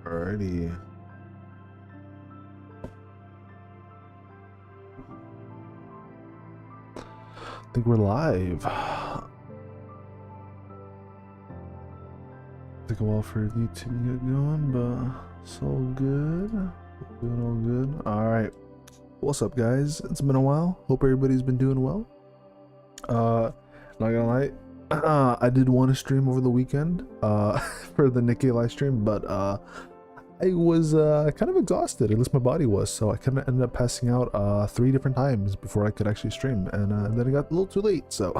Alrighty. I think we're live. Took a while for YouTube to get going, but it's all good. Doing all good. Alright. What's up, guys? It's been a while. Hope everybody's been doing well. Not gonna lie. I did want to stream over the weekend for the Nikkei live stream, but I was kind of exhausted, at least my body was, so I kind of ended up passing out 3 different times before I could actually stream, and then it got a little too late, so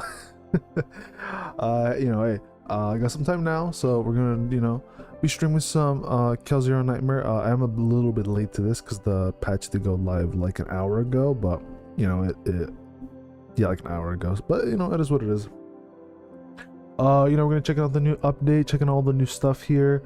you know, hey, I got some time now, so we're gonna, you know, be streaming some Kill Zero Nightmare. I am a little bit late to this because the patch did go live like an hour ago, but you know, yeah, like an hour ago, but you know, it is what it is. You know, we're gonna check out the new update, checking all the new stuff here.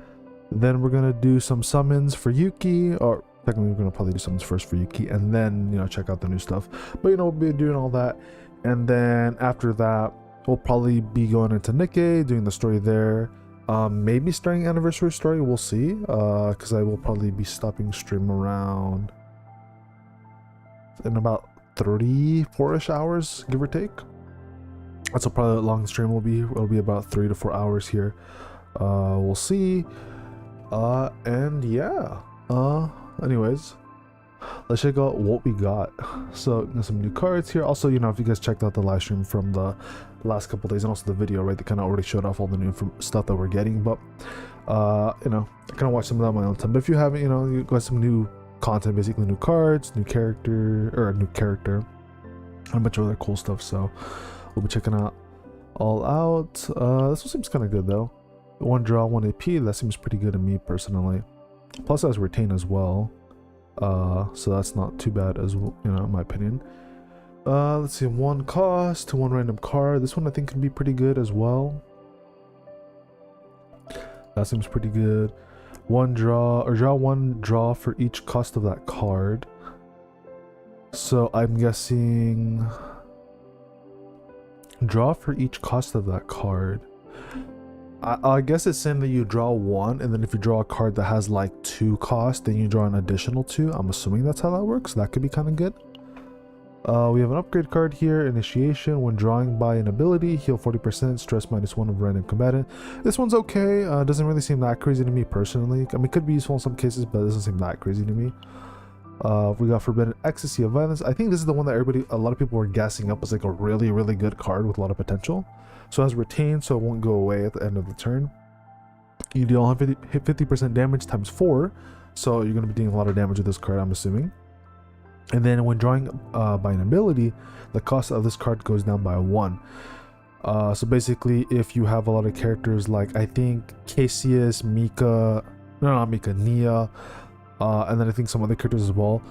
Then we're gonna do some summons for Yuki, or technically we're gonna probably do summons first for Yuki, and then, you know, check out the new stuff. But you know, we'll be doing all that, and then after that, we'll probably be going into Nikkei, doing the story there. Maybe starting anniversary story, we'll see. Because I will probably be stopping stream around in about 34-ish hours, give or take. That's a probably long stream will be. It'll be about 3 to 4 hours here. We'll see. And yeah. Anyways, let's check out what we got. So there's some new cards here. Also, you know, if you guys checked out the live stream from the last couple days and also the video, right, they kind of already showed off all the new stuff that we're getting. But you know, I kind of watched some of that on my own time. But if you haven't, you know, you got some new content, basically new cards, new character, and a bunch of other cool stuff. So we'll be checking out all out. This one seems kind of good though. 1 draw, 1 AP. That seems pretty good to me personally. Plus, it has retain as well. So that's not too bad as well, you know, in my opinion. Let's see, 1 cost to 1 random card. This one I think could be pretty good as well. That seems pretty good. 1 draw, or draw 1 draw for each cost of that card. So I'm guessing draw for each cost of that card. I guess it's saying that you draw 1, and then if you draw a card that has like 2 costs, then you draw an additional 2. I'm assuming that's how that works. That could be kind of good. We have an upgrade card here, Initiation. When drawing by an ability, heal 40%, stress -1 of random combatant. This one's okay. Doesn't really seem that crazy to me personally. I mean, it could be useful in some cases, but it doesn't seem that crazy to me. We got Forbidden Ecstasy of Violence. I think this is the one that a lot of people were gassing up as like a really, really good card with a lot of potential. So it has retain, so it won't go away at the end of the turn. You deal 50% damage times 4, so you're going to be dealing a lot of damage with this card, I'm assuming. And then when drawing by an ability, the cost of this card goes down by 1. So basically, if you have a lot of characters like, I think Cassius, Mika, no, not Mika, Nia, and then I think some other characters as well.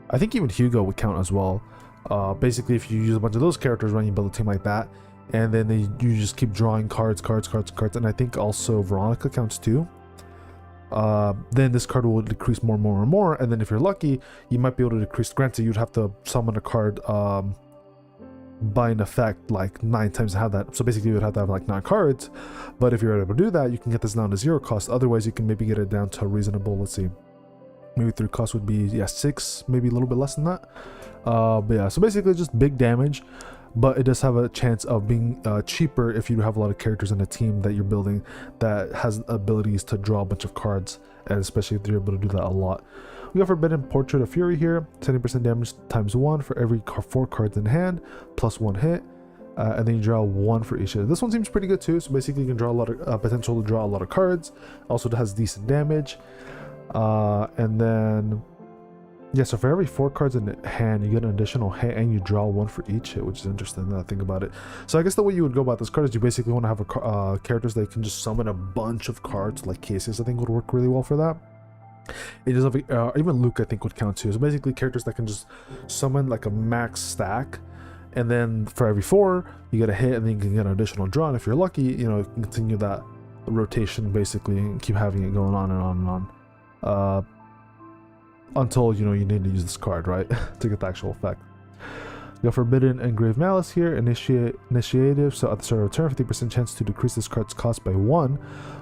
I think even Hugo would count as well. Basically, if you use a bunch of those characters when you build a team like that, and then you just keep drawing cards, and I think also Veronica counts too. Then this card will decrease more, and then if you're lucky, you might be able to decrease. Granted, you'd have to summon a card by an effect like 9 times to have that. So basically, you would have to have like 9 cards. But if you're able to do that, you can get this down to 0 cost. Otherwise, you can maybe get it down to a reasonable. Let's see, maybe 3 cost would be 6, maybe a little bit less than that. But yeah, so basically just big damage. But it does have a chance of being cheaper if you have a lot of characters in a team that you're building that has abilities to draw a bunch of cards, and especially if you're able to do that a lot. We got Forbidden Portrait of Fury here, 70% damage times 1 for every 4 cards in hand, plus 1 hit, and then you draw 1 for each hit. This one seems pretty good too, so basically you can draw a lot of potential to draw a lot of cards. Also, it has decent damage, and then yeah, so for every 4 cards in hand, you get an additional hit, and you draw 1 for each hit, which is interesting now that I think about it. So I guess the way you would go about this card is you basically want to have characters that can just summon a bunch of cards, like Cassius I think would work really well for that. It does have even Luke I think would count too. So basically characters that can just summon like a max stack, and then for every 4 you get a hit, and then you can get an additional draw, and if you're lucky, you know, you can continue that rotation basically and keep having it going on and on and on. Until, you know, you need to use this card, right, to get the actual effect. You got Forbidden and Grave Malice here, initiative. So at the start of a turn, 50% chance to decrease this card's cost by 1.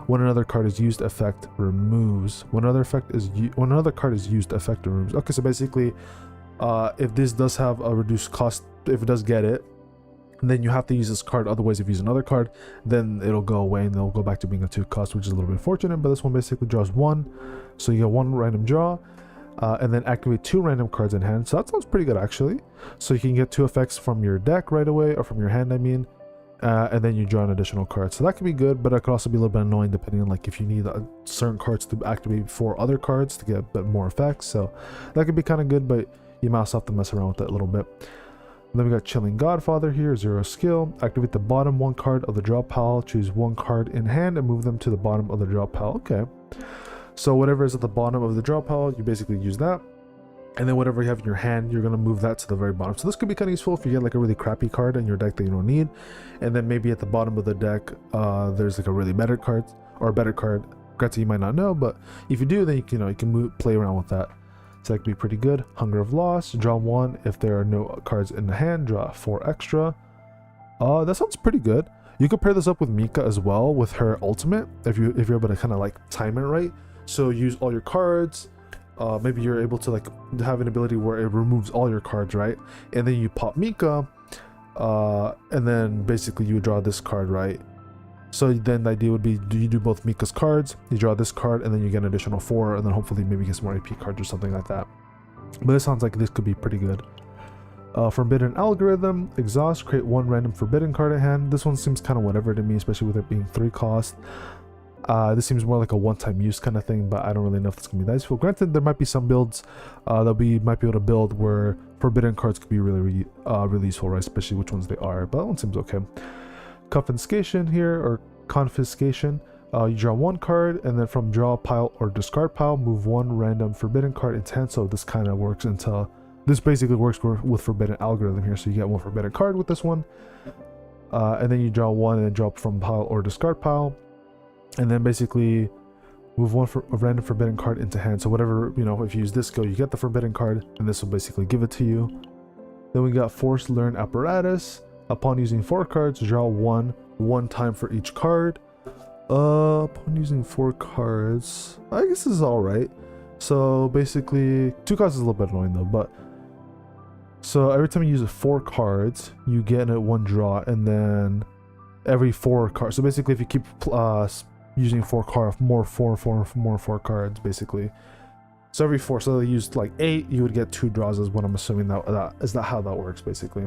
When another card is used, effect removes. When another card is used, effect removes. Okay, so basically, if this does have a reduced cost, if it does get it, then you have to use this card. Otherwise, if you use another card, then it'll go away and it'll go back to being a 2 cost, which is a little bit unfortunate. But this one basically draws 1, so you get 1 random draw. And then activate 2 random cards in hand. So that sounds pretty good actually. So you can get 2 effects from your deck right away, or from your hand I mean, and then you draw an additional card. So that could be good, but it could also be a little bit annoying depending on like if you need certain cards to activate 4 other cards to get a bit more effects. So that could be kind of good, but you might also have to mess around with that a little bit. And then we got Chilling Godfather here, 0 skill. Activate the bottom 1 card of the draw pile, choose 1 card in hand and move them to the bottom of the draw pile. Okay. So whatever is at the bottom of the draw pile, you basically use that. And then whatever you have in your hand, you're going to move that to the very bottom. So this could be kind of useful if you get like a really crappy card in your deck that you don't need. And then maybe at the bottom of the deck, there's like a really better card, or a better card. Granted, you might not know, but if you do, then you can play around with that. So that could be pretty good. Hunger of Loss, draw 1. If there are no cards in the hand, draw 4 extra. That sounds pretty good. You could pair this up with Mika as well with her ultimate, if you're able to kind of like time it right. So use all your cards. Maybe you're able to like have an ability where it removes all your cards, right? And then you pop Mika, and then basically you draw this card, right? So then the idea would be, you do both Mika's cards, you draw this card, and then you get an additional 4, and then hopefully maybe get some more AP cards or something like that. But this sounds like this could be pretty good. Forbidden Algorithm, exhaust, create 1 random forbidden card at hand. This one seems kind of whatever to me, especially with it being 3 cost. This seems more like a one-time use kind of thing, but I don't really know if it's gonna be that useful. Granted, there might be some builds that we might be able to build where forbidden cards could be really useful, right? Especially which ones they are, but that one seems okay. Confiscation here, or confiscation. You draw 1 card, and then from draw pile or discard pile, move 1 random forbidden card into hand. So this kind of works until this basically works with Forbidden Algorithm here. So you get 1 forbidden card with this one, and then you draw 1 and then drop from pile or discard pile. And then basically move 1 for a random forbidden card into hand. So whatever, if you use this skill, you get the forbidden card, and this will basically give it to you. Then we got Forced Learn Apparatus. Upon using 4 cards, draw 1 time for each card. Upon using 4 cards, I guess this is all right. So basically, 2 cards is a little bit annoying though, but so every time you use 4 cards, you get a 1 draw, and then every 4 cards. So basically, if you keep using 4 cards, more 4 cards basically. So every 4, so they used like 8, you would get 2 draws, is what I'm assuming that is that how that works basically.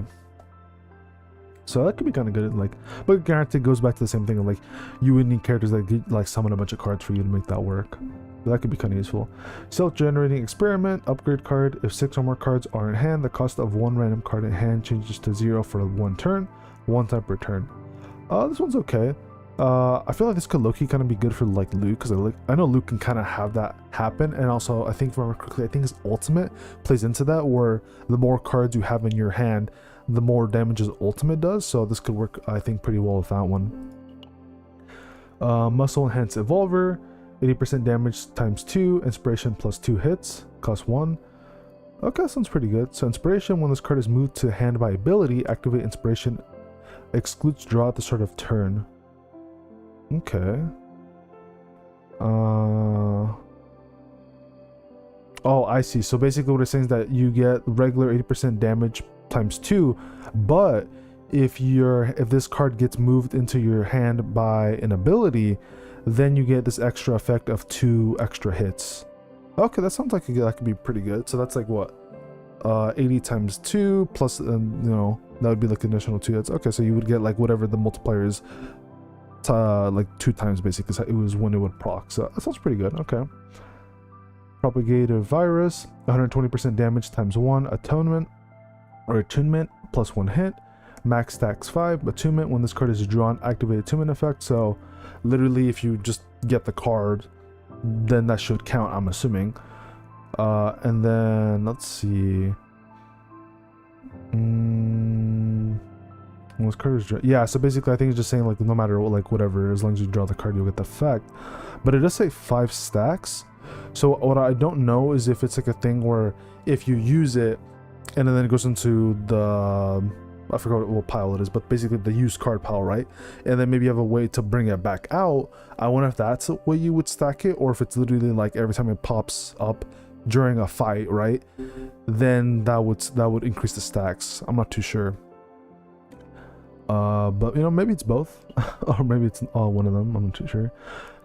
So that could be kind of good, like, but granted, it goes back to the same thing of like you would need characters that like summon a bunch of cards for you to make that work. But that could be kind of useful. Self-generating experiment, upgrade card. If 6 or more cards are in hand, the cost of 1 random card in hand changes to 0 for 1 turn, 1 time per turn. This one's okay. I feel like this could low-key kind of be good for like Luke, because I know Luke can kind of have that happen, and also I think, if I remember correctly, I think his ultimate plays into that, where the more cards you have in your hand, the more damage his ultimate does. So this could work, I think, pretty well with that one. Muscle Enhance Evolver, 80% damage times 2, inspiration plus 2 hits, cost 1. Okay, sounds pretty good. So inspiration, when this card is moved to hand by ability, activate inspiration, excludes draw at the start of turn. Okay. Oh, I see. So basically what it's saying is that you get regular 80% damage times 2, but if this card gets moved into your hand by an ability, then you get this extra effect of 2 extra hits. Okay, that sounds like that could be pretty good. So that's like what, 80 times 2 plus, that would be like an additional 2 hits. Okay, so you would get like whatever the multiplier is, like 2 times basically. So it was when it would proc. So that sounds pretty good. Okay. Propagative Virus, 120% damage times 1, attunement plus 1 hit, max stacks 5, attunement, when this card is drawn, activate attunement effect. So literally if you just get the card, then that should count, I'm assuming. And then let's see, when this card is drawn, yeah, so basically I think it's just saying like no matter what, like whatever, as long as you draw the card, you'll get the effect. But it does say 5 stacks. So what I don't know is if it's like a thing where if you use it, and then it goes into the, I forgot what pile it is, but basically the used card pile, right? And then maybe you have a way to bring it back out. I wonder if that's the way you would stack it, or if it's literally like every time it pops up during a fight, right? Then that would increase the stacks. I'm not too sure. But you know, maybe it's both, or maybe it's all one of them. I'm not too sure.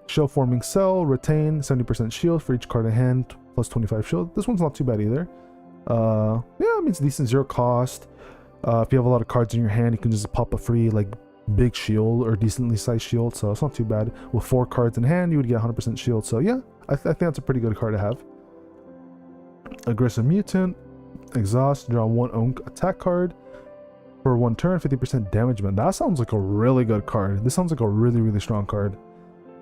Shell forming cell, retain 70% shield for each card in hand, plus 25 shield. This one's not too bad either. Yeah, I mean, it's decent, 0 cost. If you have a lot of cards in your hand, you can just pop a free like big shield or decently sized shield, so it's not too bad. With 4 cards in hand, you would get 100% shield. So yeah, I think that's a pretty good card to have. Aggressive mutant, exhaust, draw 1 own attack card for 1 turn, 50% damage. Man, that sounds like a really good card. This sounds like a really strong card.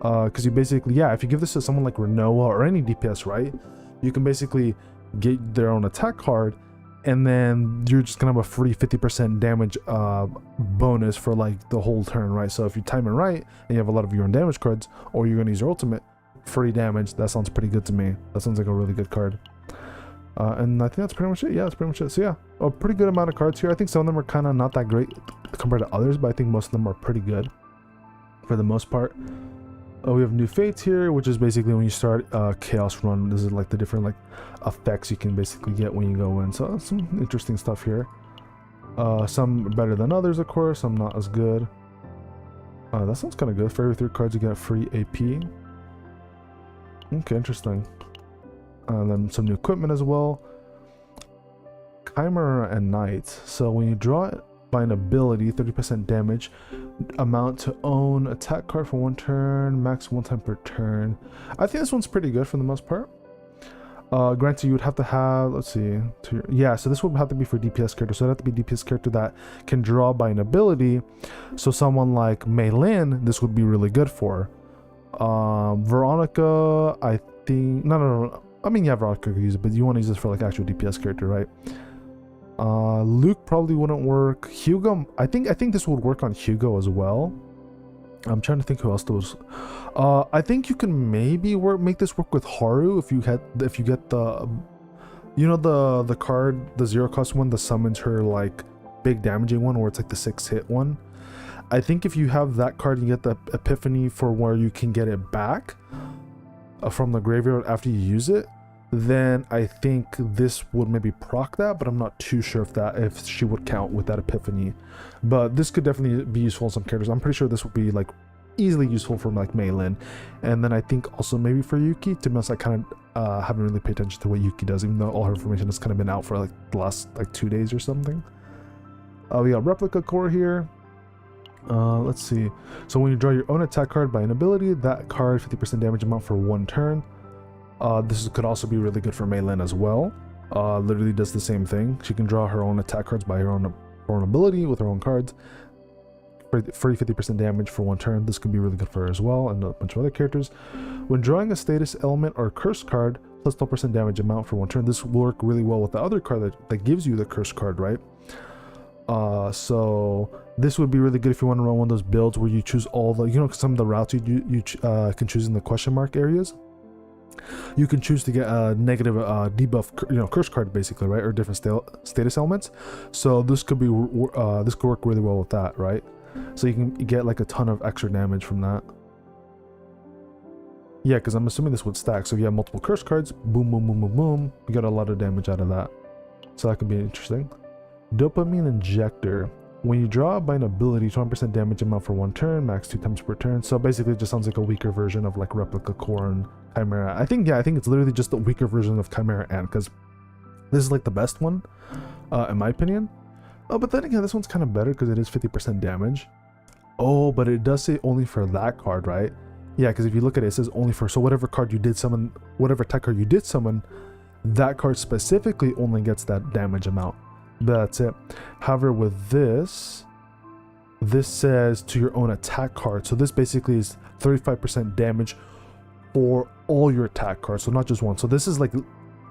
Because you basically, yeah, if you give this to someone like Renoa or any DPS, right, you can basically get their own attack card, and then you're just gonna have a free 50% damage bonus for like the whole turn, right? So if you time it right and you have a lot of your own damage cards, or you're gonna use your ultimate, free damage. That sounds pretty good to me. That sounds like a really good card. And I think that's pretty much it. Yeah, that's pretty much it. So yeah, a pretty good amount of cards here. I think some of them are kind of not that great compared to others, but I think most of them are pretty good for the most part. We have new fates here, which is basically when you start chaos run. This is like the different like effects you can basically get when you go in. So some interesting stuff here. Some better than others, of course. Some not as good. That sounds kind of good. For every 3 cards you get free AP. Okay, interesting. Then some new equipment as well. Chimera and Knight. So when you draw it by an ability, 30% damage, amount to own attack card for 1 turn, max 1 time per turn. I think this one's pretty good for the most part. Granted, you would have to have, let's see, yeah, so this would have to be for DPS character. So it would have to be DPS character that can draw by an ability. So someone like Mei Lin, this would be really good for. Veronica, I think, no. I mean, yeah, Veronica could use it, but you want to use this for like actual DPS character, right? Luke probably wouldn't work. Hugo, I think this would work on Hugo as well. I'm trying to think who else there was. I think you can maybe make this work with Haru if you get the, you know, the card, the 0 cost one that summons her like big damaging one, where it's like the 6-hit one. I think if you have that card, you get the epiphany for where you can get it back from the graveyard after you use it. Then I think this would maybe proc that, but I'm not too sure if she would count with that epiphany. But this could definitely be useful in some characters. I'm pretty sure this would be like easily useful for like Mei Lin. And then I think also maybe for Yuki. To be honest, I kind of haven't really paid attention to what Yuki does, even though all her information has kind of been out for like the last like 2 days or something. We got replica core here. Let's see. So when you draw your own attack card by an ability, that card 50% damage amount for 1 turn. This could also be really good for Mei Lin as well. Literally does the same thing. She can draw her own attack cards by her own ability with her own cards. Free 50% damage for 1 turn. This could be really good for her as well, and a bunch of other characters. When drawing a status element or curse card, plus 12% damage amount for 1 turn. This will work really well with the other card that gives you the curse card, right? So this would be really good if you want to run one of those builds where you choose all the, you know, some of the routes you can choose in the question mark areas. You can choose to get a negative debuff, you know, curse card basically, right, or different status elements. So this could be this could work really well with that, right? So you can get like a ton of extra damage from that. Yeah, because I'm assuming this would stack. So if you have multiple curse cards, boom, boom, boom, boom, boom, you get a lot of damage out of that. So that could be interesting. Dopamine injector. When you draw by an ability, 20% damage amount for 1 turn, max 2 times per turn. So basically it just sounds like a weaker version of like Replica Core and Chimera. I think it's literally just a weaker version of Chimera Ant, because this is like the best one, in my opinion. But then again, this one's kind of better because it is 50% damage. Oh, but it does say only for that card, right? Yeah, because if you look at it, it says only for, so whatever card you did summon, whatever attack card you did summon, that card specifically only gets that damage amount. That's it. However, with this says to your own attack card. So this basically is 35% damage for all your attack cards, so not just one. So this is like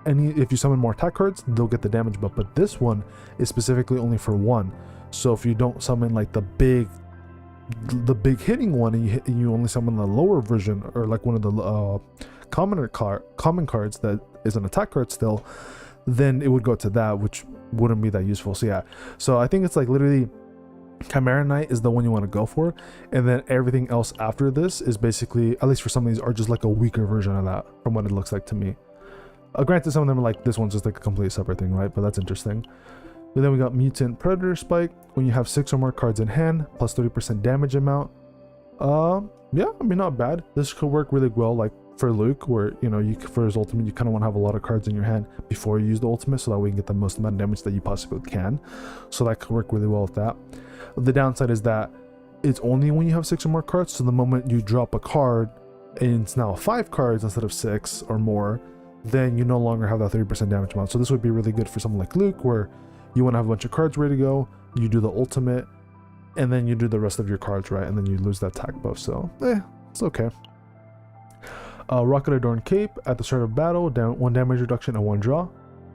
if you summon more attack cards, they'll get the damage buff, but this one is specifically only for 1. So if you don't summon like the big hitting one, and you only summon the lower version, or like one of the common cards that is an attack card still, then it would go to that, which wouldn't be that useful. So yeah, so I think it's like literally Chimera Knight is the one you want to go for, and then everything else after this is basically, at least for some of these, are just like a weaker version of that from what it looks like to me. Granted, some of them are like, this one's just like a completely separate thing, right? But that's interesting. And then we got Mutant Predator Spike. When you have 6 or more cards in hand, plus 30% damage amount. Yeah, I mean, not bad. This could work really well, like for Luke, where, you know, for his ultimate, you kind of want to have a lot of cards in your hand before you use the ultimate, so that way you can get the most amount of damage that you possibly can. So that could work really well with that. The downside is that it's only when you have 6 or more cards, so the moment you drop a card and it's now 5 cards instead of 6 or more, then you no longer have that 30% damage amount. So this would be really good for someone like Luke, where you want to have a bunch of cards ready to go, you do the ultimate, and then you do the rest of your cards, right? And then you lose that attack buff, so it's okay. Rocket Adorned Cape. At the start of battle, 1 damage reduction and 1 draw.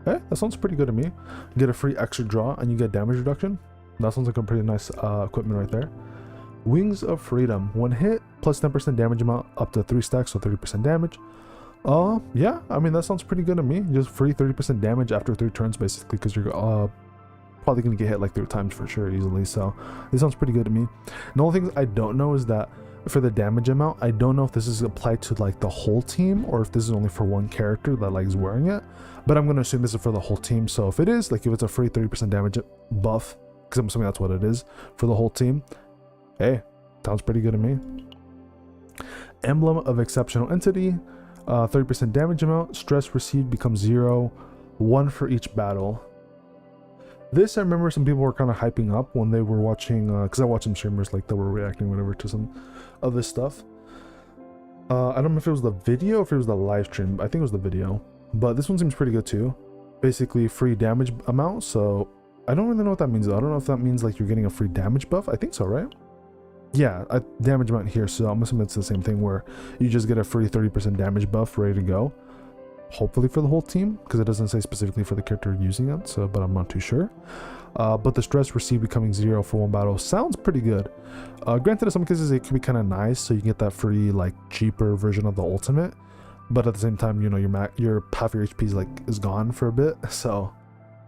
That sounds pretty good to me. You get a free extra draw and you get damage reduction. That sounds like a pretty nice equipment right there. Wings of Freedom. 1 hit, plus 10% damage amount, up to 3 stacks, so 30% damage. Yeah, I mean, that sounds pretty good to me. Just free 30% damage after 3 turns, basically, because you're probably going to get hit like 3 times for sure, easily. So this sounds pretty good to me. The only thing I don't know is that for the damage amount, I don't know if this is applied to like the whole team, or if this is only for one character that like is wearing it. But I'm going to assume this is for the whole team. So if it is, like if it's a free 30% damage buff, because I'm assuming that's what it is for the whole team, hey, sounds pretty good to me. Emblem of Exceptional Entity. 30% damage amount, stress received becomes 0, 1 for each battle. This, I remember some people were kind of hyping up when they were watching, because I watched some streamers like that were reacting whatever to some of this stuff. I don't know if it was the video or if it was the live stream. I think it was the video, but this one seems pretty good too. Basically free damage amount, so I don't really know what that means though. I don't know if that means like you're getting a free damage buff. I think so, right? Yeah, a damage amount here, so I'm assuming it's the same thing where you just get a free 30% damage buff ready to go. Hopefully for the whole team, because it doesn't say specifically for the character using it, so but I'm not too sure. But the stress received becoming 0 for 1 battle sounds pretty good. Granted, in some cases it could be kind of nice, so you can get that free like cheaper version of the ultimate, but at the same time, you know, your half your HP is gone for a bit, so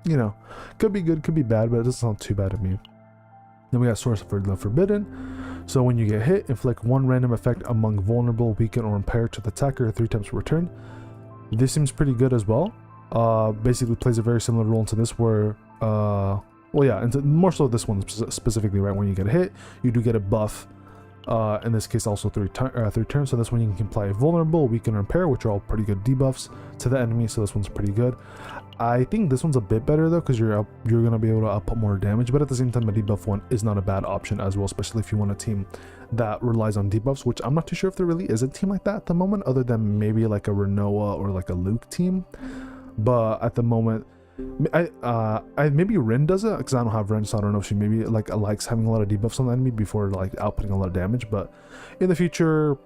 you know, could be good, could be bad, but it doesn't sound too bad to me. Then we got Source for the Forbidden. So when you get hit, inflict 1 random effect among vulnerable, weakened, or impaired to the attacker 3 times per turn. This seems pretty good as well. Basically plays a very similar role into this where, well yeah, and more so this one specifically, right? When you get hit, you do get a buff. In this case also 3 turns, so this one you can apply vulnerable, weaken, or impair, which are all pretty good debuffs to the enemy, so this one's pretty good. I think this one's a bit better though, because you're gonna be able to output more damage, but at the same time, a debuff one is not a bad option as well, especially if you want a team that relies on debuffs, which I'm not too sure if there really is a team like that at the moment, other than maybe like a Renoa or like a Luke team. But at the moment, I maybe Rin does it, because I don't have Rin, so I don't know if she maybe like likes having a lot of debuffs on the enemy before like outputting a lot of damage. But in the future,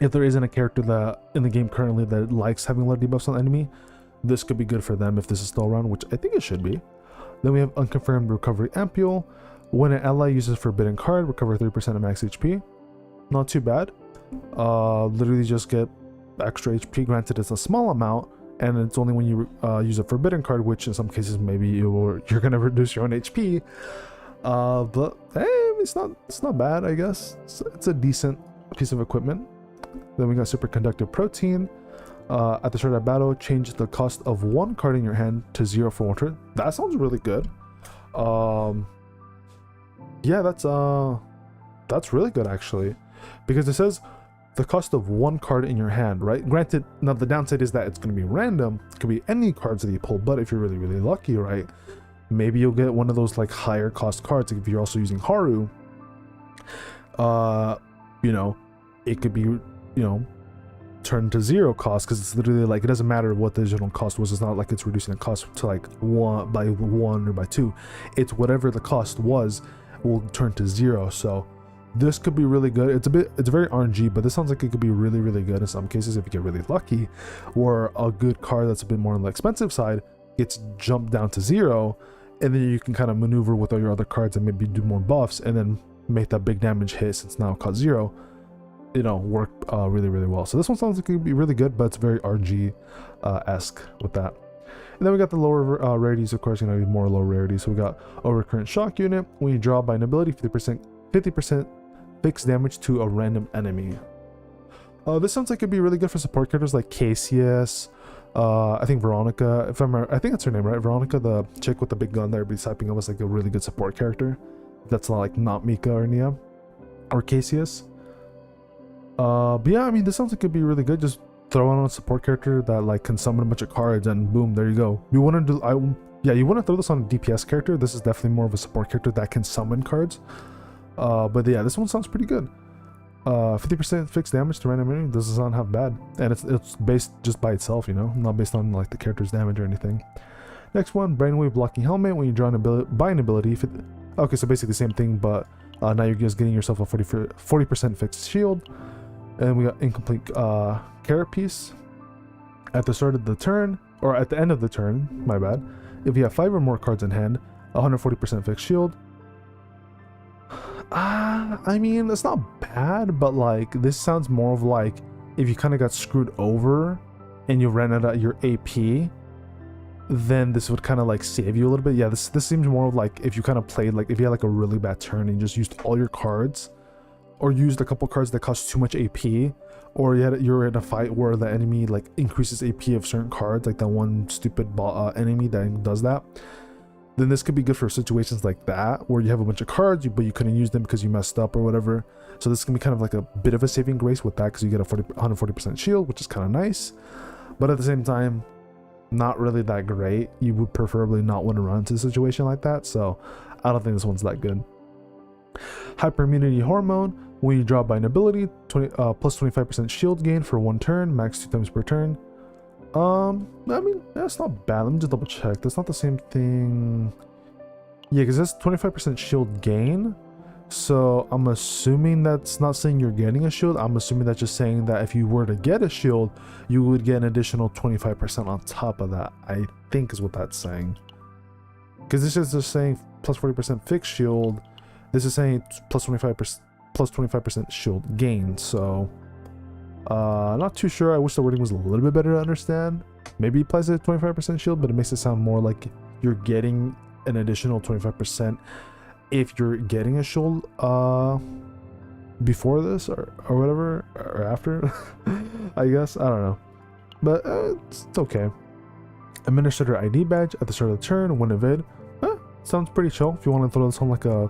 if there isn't a character that in the game currently that likes having a lot of debuffs on the enemy, this could be good for them if this is still around, which I think it should be. Then we have Unconfirmed Recovery Ampule. When an ally uses Forbidden card, recover 3% of max HP. Not too bad. Literally just get extra HP. Granted, it's a small amount, and it's only when you use a Forbidden card, which in some cases maybe you're gonna reduce your own HP. But hey, it's not bad, I guess. It's a decent piece of equipment. Then we got Superconductive Protein. At the start of battle, change the cost of 1 card in your hand to 0 for 1 turn. That sounds really good. Yeah, that's really good actually, because it says the cost of 1 card in your hand, right? Granted, now the downside is that it's going to be random. It could be any cards that you pull, but if you're really, really lucky, right, maybe you'll get one of those like higher cost cards. Like if you're also using Haru, you know, it could be, you know, turned to 0 cost, because it's literally like it doesn't matter what the original cost was. It's not like it's reducing the cost to like 1 by 1 or by 2. It's whatever the cost was will turn to 0. So this could be really good. It's very RNG, but this sounds like it could be really, really good in some cases if you get really lucky, or a good card that's a bit more on the expensive side gets jumped down to 0, and then you can kind of maneuver with all your other cards and maybe do more buffs and then make that big damage hit, since now it costs 0, you know, work really, really well. So this one sounds like it could be really good, but it's very RNG esque with that. And then we got the lower rarities, of course, be more low rarities. So we got Overcurrent Shock Unit. When you draw by an ability, 50% fixed damage to a random enemy. This sounds like it'd be really good for support characters like KCS. I think Veronica, if I'm right, I think that's her name, right? Veronica, the chick with the big gun that everybody's hyping up, was like a really good support character. That's like not Mika or Nia or KCS. But yeah, I mean, this sounds like it'd be really good. Just throw on a support character that like can summon a bunch of cards, and boom, there you go. You want to do, you want to throw this on a DPS character. This is definitely more of a support character that can summon cards. But yeah, this one sounds pretty good. 50% fixed damage to random enemy doesn't sound half bad, and it's based just by itself, not based on like the character's damage or anything. Next one, Brainwave Blocking Helmet. When you draw an ability by an ability, okay, so basically the same thing, but now you're just getting yourself a 40% fixed shield. And we got Incomplete Carapace. At the start of the turn, or at the end of the turn, my bad, if you have 5 or more cards in hand, 140% fixed shield. I mean, it's not bad, but like this sounds more of like if you kind of got screwed over and you ran out of your AP, then this would kind of like save you a little bit. Yeah, this seems more of like if you kind of played, like if you had like a really bad turn and you just used all your cards, or used a couple cards that cost too much AP, or you're in a fight where the enemy like increases AP of certain cards, like that one stupid enemy that does that. Then this could be good for situations like that, where you have a bunch of cards, but you couldn't use them because you messed up or whatever. So this can be kind of like a bit of a saving grace with that, because you get a 140% shield, which is kind of nice. But at the same time, not really that great. You would preferably not want to run into a situation like that. So I don't think this one's that good. Hyper Immunity Hormone. When you draw by an ability, plus 25% shield gain for 1 turn, max 2 times per turn. I mean, that's not bad. Let me just double check. That's not the same thing. Yeah, because that's 25% shield gain. So I'm assuming that's not saying you're getting a shield. I'm assuming that's just saying that if you were to get a shield, you would get an additional 25% on top of that, I think is what that's saying. Because this is just saying plus 40% fixed shield. This is saying plus 25% shield gain. So not too sure. I wish the wording was a little bit better to understand. Maybe it applies to 25% shield, but it makes it sound more like you're getting an additional 25% if you're getting a shield before this or whatever, or after. I guess, I don't know, but it's okay. Administrator ID badge at the start of the turn when evade. Sounds pretty chill. If you want to throw this on like a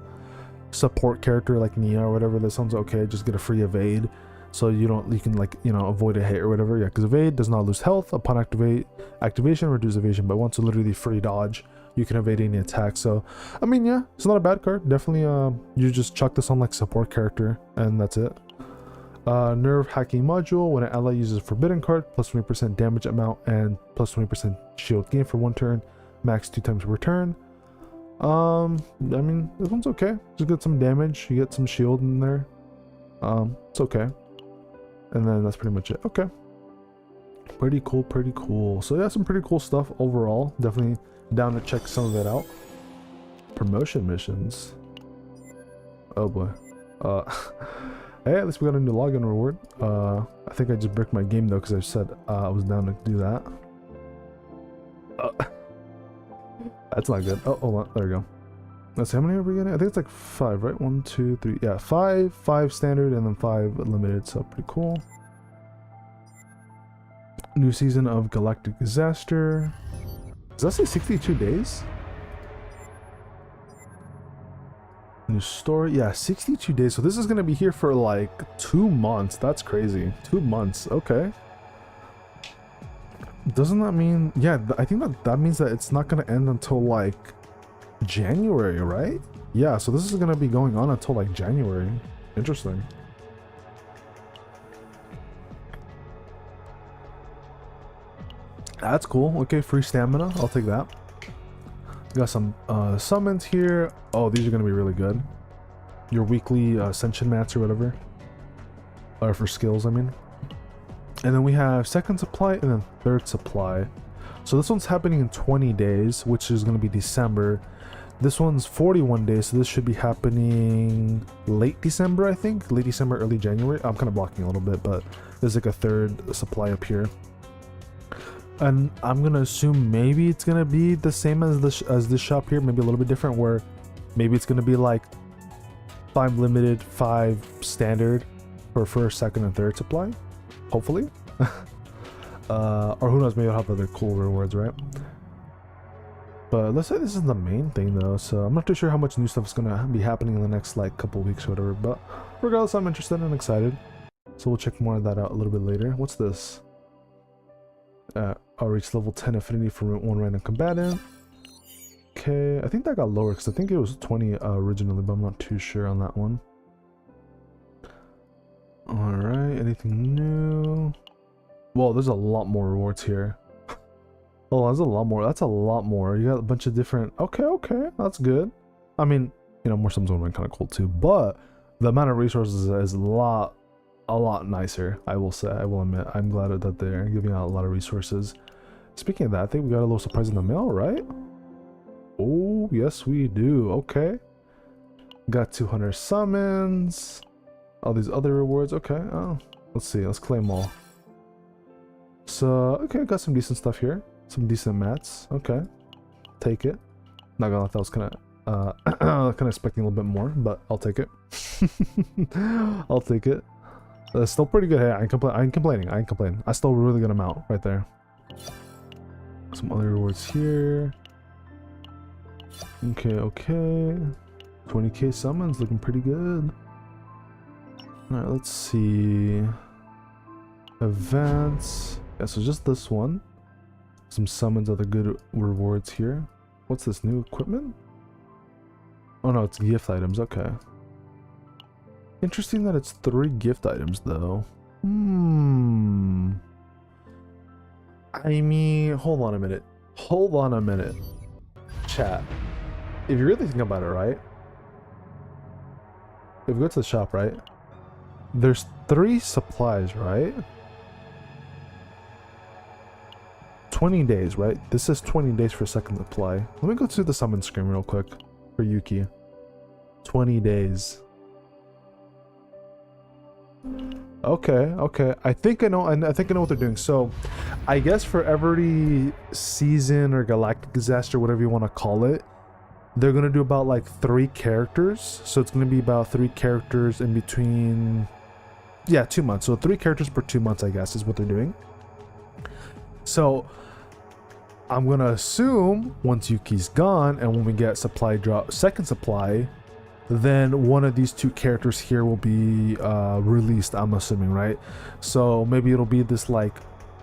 support character like Nia or whatever, that sounds okay. Just get a free evade, so you can like avoid a hit or whatever. Yeah, because evade does not lose health upon activation. Reduce evasion by 1, so literally free dodge. You can evade any attack. So I mean, yeah, it's not a bad card. Definitely you just chuck this on like support character and that's it. Nerve Hacking Module. When an ally uses a forbidden card, plus 20% damage amount and plus 20% shield gain for 1 turn, max 2 times per turn. I mean, this one's okay. Just get some damage, you get some shield in there. It's okay. And then that's pretty much it. Okay, pretty cool. So yeah, some pretty cool stuff overall. Definitely down to check some of it out. Promotion missions. Oh boy. Hey, at least we got a new login reward. I think I just bricked my game though, because I said I was down to do that. That's not good. Oh, hold on. There we go. Let's see, how many are we getting? I think it's like 5, right? 1, 2, 3. Yeah, 5 standard, and then 5 limited. So pretty cool. New season of Galactic Disaster. Does that say 62 days? New story. Yeah, 62 days. So this is going to be here for like 2 months. That's crazy. 2 months. Okay. Doesn't that mean... Yeah, I think that means that it's not going to end until like January, right? Yeah, so this is going to be going on until like January. Interesting. That's cool. Okay, free stamina. I'll take that. Got some summons here. Oh, these are going to be really good. Your weekly ascension mats or whatever. Or for skills, I mean. And then we have second supply and then third supply. So this one's happening in 20 days, which is going to be December. This one's 41 days, so this should be happening late December, I think. Late December, early January. I'm kind of blocking a little bit, but there's like a third supply up here. And I'm gonna assume maybe it's gonna be the same as this shop here, maybe a little bit different, where maybe it's gonna be like 5 limited, 5 standard for first, second, and third supply, hopefully. Or who knows, maybe I'll have other cool rewards, right? But let's say this is the main thing though, so I'm not too sure how much new stuff is gonna be happening in the next like couple weeks or whatever, but regardless, I'm interested and excited. So we'll check more of that out a little bit later. What's this? I'll reach level 10 affinity for one random combatant. Okay, I think that got lower because I think it was 20 originally, but I'm not too sure on that one. Alright, anything new? Whoa, there's a lot more rewards here. Oh, there's a lot more. That's a lot more. You got a bunch of different... Okay, that's good. I mean, you know, more summons would have been kind of cool too, but the amount of resources is a lot nicer, I will say. I will admit. I'm glad that they're giving out a lot of resources. Speaking of that, I think we got a little surprise in the mail, right? Oh, yes we do. Okay. Got 200 summons. All these other rewards. Okay. Oh, let's see. Let's claim all. So, okay, got some decent stuff here. Some decent mats. Okay. Take it. Not gonna lie, that was kind of expecting a little bit more, but I'll take it. I'll take it. Still pretty good. Hey, I ain't complaining. I still a really good amount right there. Some other rewards here. Okay. 20k summons looking pretty good. Alright, let's see. Events. Yeah, so just this one. Some summons, other good rewards here. What's this, new equipment? Oh no, it's gift items. Okay. Interesting that it's 3 gift items though. I mean, hold on a minute. Chat. If you really think about it, right? If we go to the shop, right? There's 3 supplies, right? 20 days, right? This is 20 days for second supply. Let me go to the summon screen real quick for Yuki. 20 days. Okay. I think I know what they're doing. So, I guess for every season or galactic disaster, whatever you want to call it, they're gonna do about like 3 characters. So it's gonna be about 3 characters in between, yeah, 2 months. So 3 characters per 2 months, I guess, is what they're doing. So I'm gonna assume once Yuki's gone and when we get supply drop, second supply, then one of these 2 characters here will be released, I'm assuming, right? So maybe it'll be this like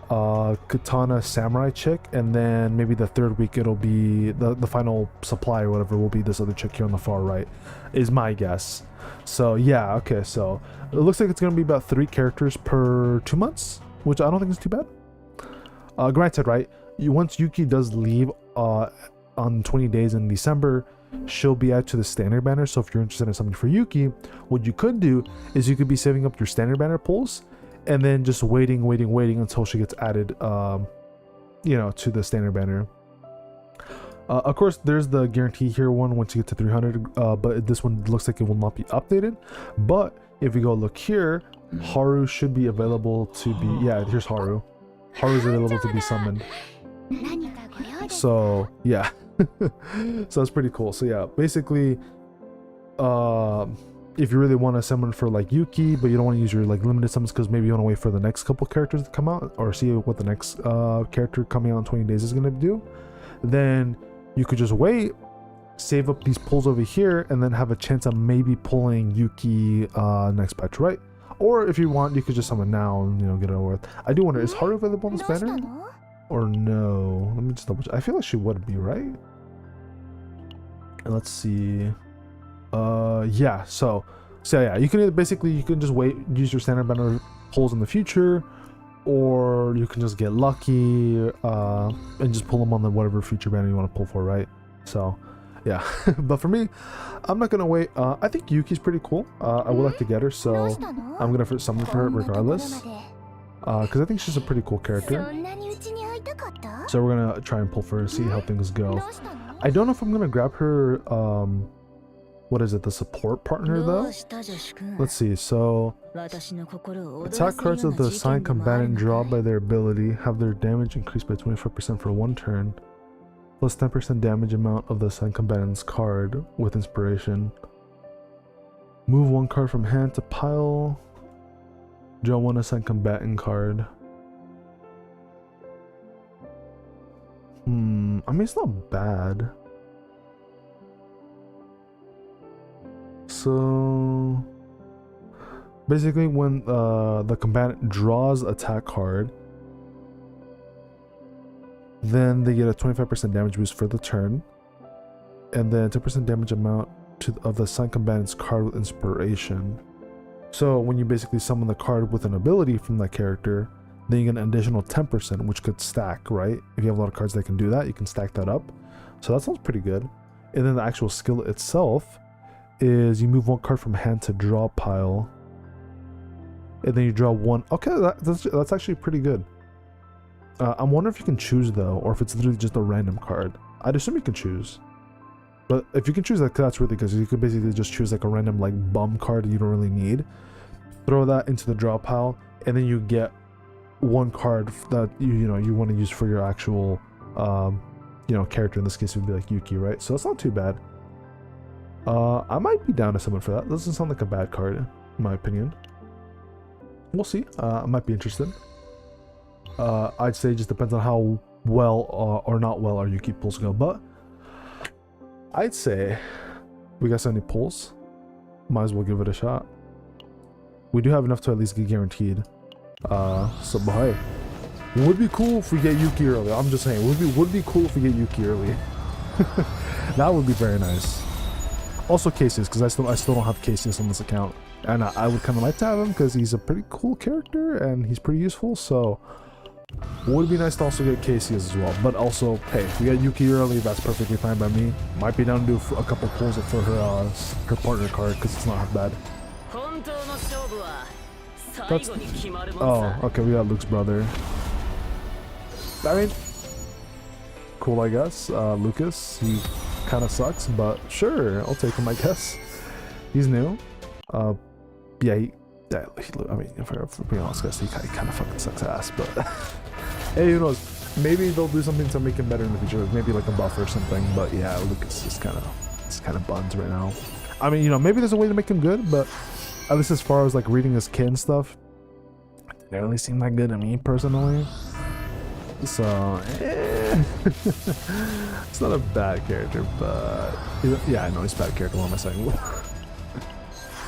katana samurai chick, and then maybe the 3rd week it'll be the final supply or whatever will be this other chick here on the far right, is my guess. So yeah, okay, so it looks like it's gonna be about 3 characters per 2 months, which I don't think is too bad. Granted, right, once Yuki does leave on 20 days in December, she'll be added to the standard banner. So if you're interested in something for Yuki, what you could do is you could be saving up your standard banner pulls and then just waiting until she gets added, you know, to the standard banner. Of course, there's the guarantee here one once you get to 300, but this one looks like it will not be updated. But if we go look here, Haru should be available to be, yeah, here's Haru. Haru's available to be summoned. So yeah. So that's pretty cool. So yeah, basically, if you really want to summon for like Yuki, but you don't want to use your like limited summons because maybe you want to wait for the next couple characters to come out or see what the next character coming out in 20 days is going to do, then you could just wait, save up these pulls over here, and then have a chance of maybe pulling Yuki next batch, right? Or if you want, you could just summon now and, you know, get it over with. I do wonder, is Haru available on this banner? Or no? Let me just double check. I feel like she would be, right? And let's see. Yeah, so yeah, you can just wait, use your standard banner pulls in the future, or you can just get lucky and just pull them on the whatever future banner you want to pull for, right? So yeah. But for me, I'm not gonna wait. I think Yuki's pretty cool. I would like to get her, so I'm gonna summon for her regardless, because I think she's a pretty cool character. So we're gonna try and pull for her, see how things go. I don't know if I'm gonna grab her what is it, the support partner though? Let's see, so attack cards of the assigned combatant draw by their ability have their damage increased by 25% for one turn, plus 10% damage amount of the assigned combatant's card with inspiration. Move one card from hand to pile. Draw one assigned combatant card. I mean, it's not bad. So basically when the combatant draws attack card, then they get a 25% damage boost for the turn, and then 10% damage amount of the assigned combatant's card with inspiration. So when you basically summon the card with an ability from that character, then you get an additional 10%, which could stack, right? If you have a lot of cards that can do that, you can stack that up. So that sounds pretty good. And then the actual skill itself is you move one card from hand to draw pile, and then you draw one. Okay, that's actually pretty good. I'm wondering if you can choose though, or if it's literally just a random card. I'd assume you can choose. But if you can choose that, that's really good, because you could basically just choose like a random like bum card you don't really need, throw that into the draw pile, and then you get one card that you want to use for your actual character. In this case it would be like Yuki, right? So that's not too bad. I might be down to someone for that. Doesn't sound like a bad card in my opinion. We'll see. I might be interested. I'd say it just depends on how well or not well our Yuki pulls go, but I'd say we got 70 pulls. Might as well give it a shot. We do have enough to at least get guaranteed. So but hey, would be cool if we get Yuki early. I'm just saying, would be cool if we get Yuki early. That would be very nice. Also Cassius, because I still don't have Cassius on this account, and I would kind of like to have him because he's a pretty cool character and he's pretty useful. So would be nice to also get Cassius as well. But also, hey, if we get Yuki early, that's perfectly fine by me. Might be down to do a couple pulls for her partner card because it's not half bad. Oh, okay, we got Luke's brother. I mean, cool, I guess. Lucas, he kind of sucks, but sure, I'll take him, I guess. He's new. Yeah, I mean, if we're being honest, guys, he kind of fucking sucks ass, but hey, who knows? Maybe they'll do something to make him better in the future, maybe like a buff or something. But yeah, Lucas is kind of buns right now. I mean, maybe there's a way to make him good, but at least as far as like reading his kid and stuff, it didn't really seem that good to me personally. So it's not a bad character, but yeah, I know he's a bad character. What am I saying?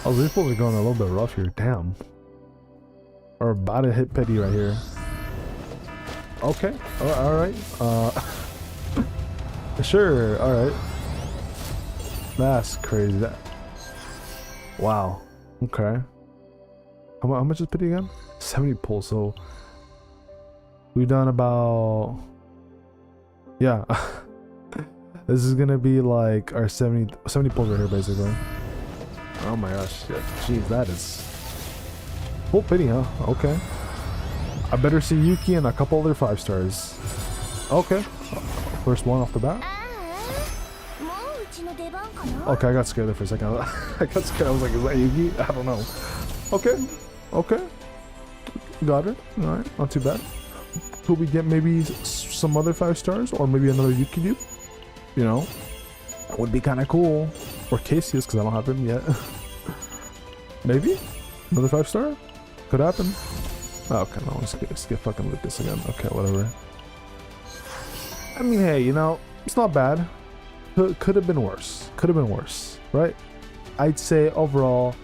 Oh, these pulls are going a little bit rough here. Damn. We're about to hit pity right here. Okay. Alright. Sure. Alright. That's crazy. Wow. Okay. How much is pity again? 70 pulls. So we've done about... Yeah. This is gonna be like our 70 pulls right here, basically. Oh my gosh, shit. Jeez, that is full pity, huh? Okay. I better see Yuki and a couple other 5 stars. Okay. First one off the bat. Okay, I got scared there for a second. I got scared. I was like, is that Yuki? I don't know. Okay. Okay. Got it. Alright, not too bad. Could we get maybe some other 5 stars? Or maybe another Yuki dupe? That would be kind of cool. Or Cassius, because I don't have him yet. Maybe? Another 5 star? Could happen. Oh, okay, no, let's get fucking Lucas again. Okay, whatever. I mean, hey, it's not bad. Could have been worse. Could have been worse, right? I'd say overall,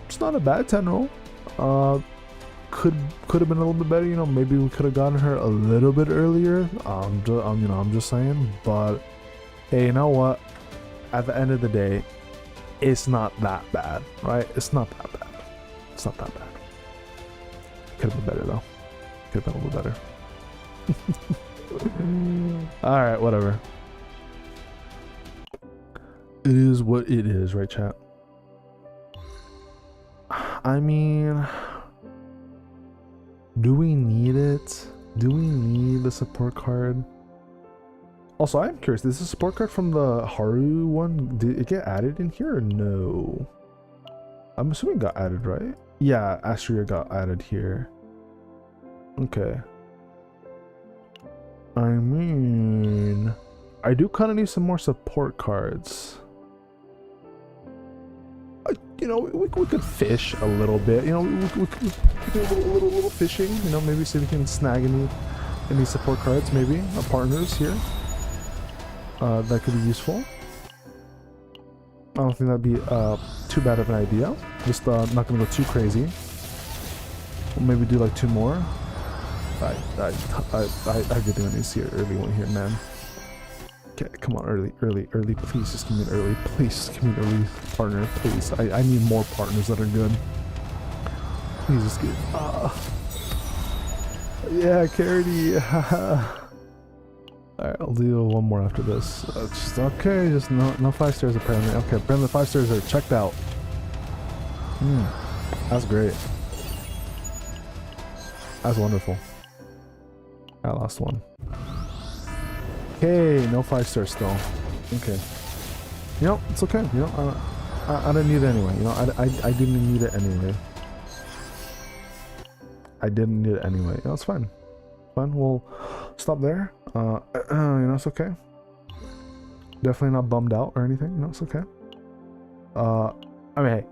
it's not a bad 10 roll. Could have been a little bit better. Maybe we could have gotten her a little bit earlier. I'm just saying. But hey, you know what? At the end of the day, it's not that bad, right? It's not that bad. It's not that bad. Could have been better though. Could have been a little better. All right, whatever. It is what it is, right, chat? I mean, do we need it? Do we need the support card? Also, I'm curious, is this a support card from the Haru one? Did it get added in here or no? I'm assuming it got added, right? Yeah, Astria got added here. Okay. I mean, I do kind of need some more support cards. You know, we could fish a little bit. You know, we could do a little fishing. You know, maybe see if we can snag any support cards, maybe partners here. That could be useful. I don't think that'd be too bad of an idea. Just not gonna go too crazy. We'll maybe do like 2 more. I really want to see an early one here, man. Okay, come on, early. Please just give me an early. Please just give me an early partner, please. I need more partners that are good. Please just get. Yeah, Carity. Alright, I'll do 1 more after this. Just okay, just no 5 stars apparently. Okay, apparently the 5 stars are checked out. That's great. That's wonderful. I lost 1. Okay, no 5 stars still. Okay. You know, it's okay. You know, I didn't need it anyway. You know, I didn't need it anyway. I didn't need it anyway. You know, it's fine. Fine. We'll stop there. You know, it's okay. Definitely not bummed out or anything. You know, it's okay. I mean, hey,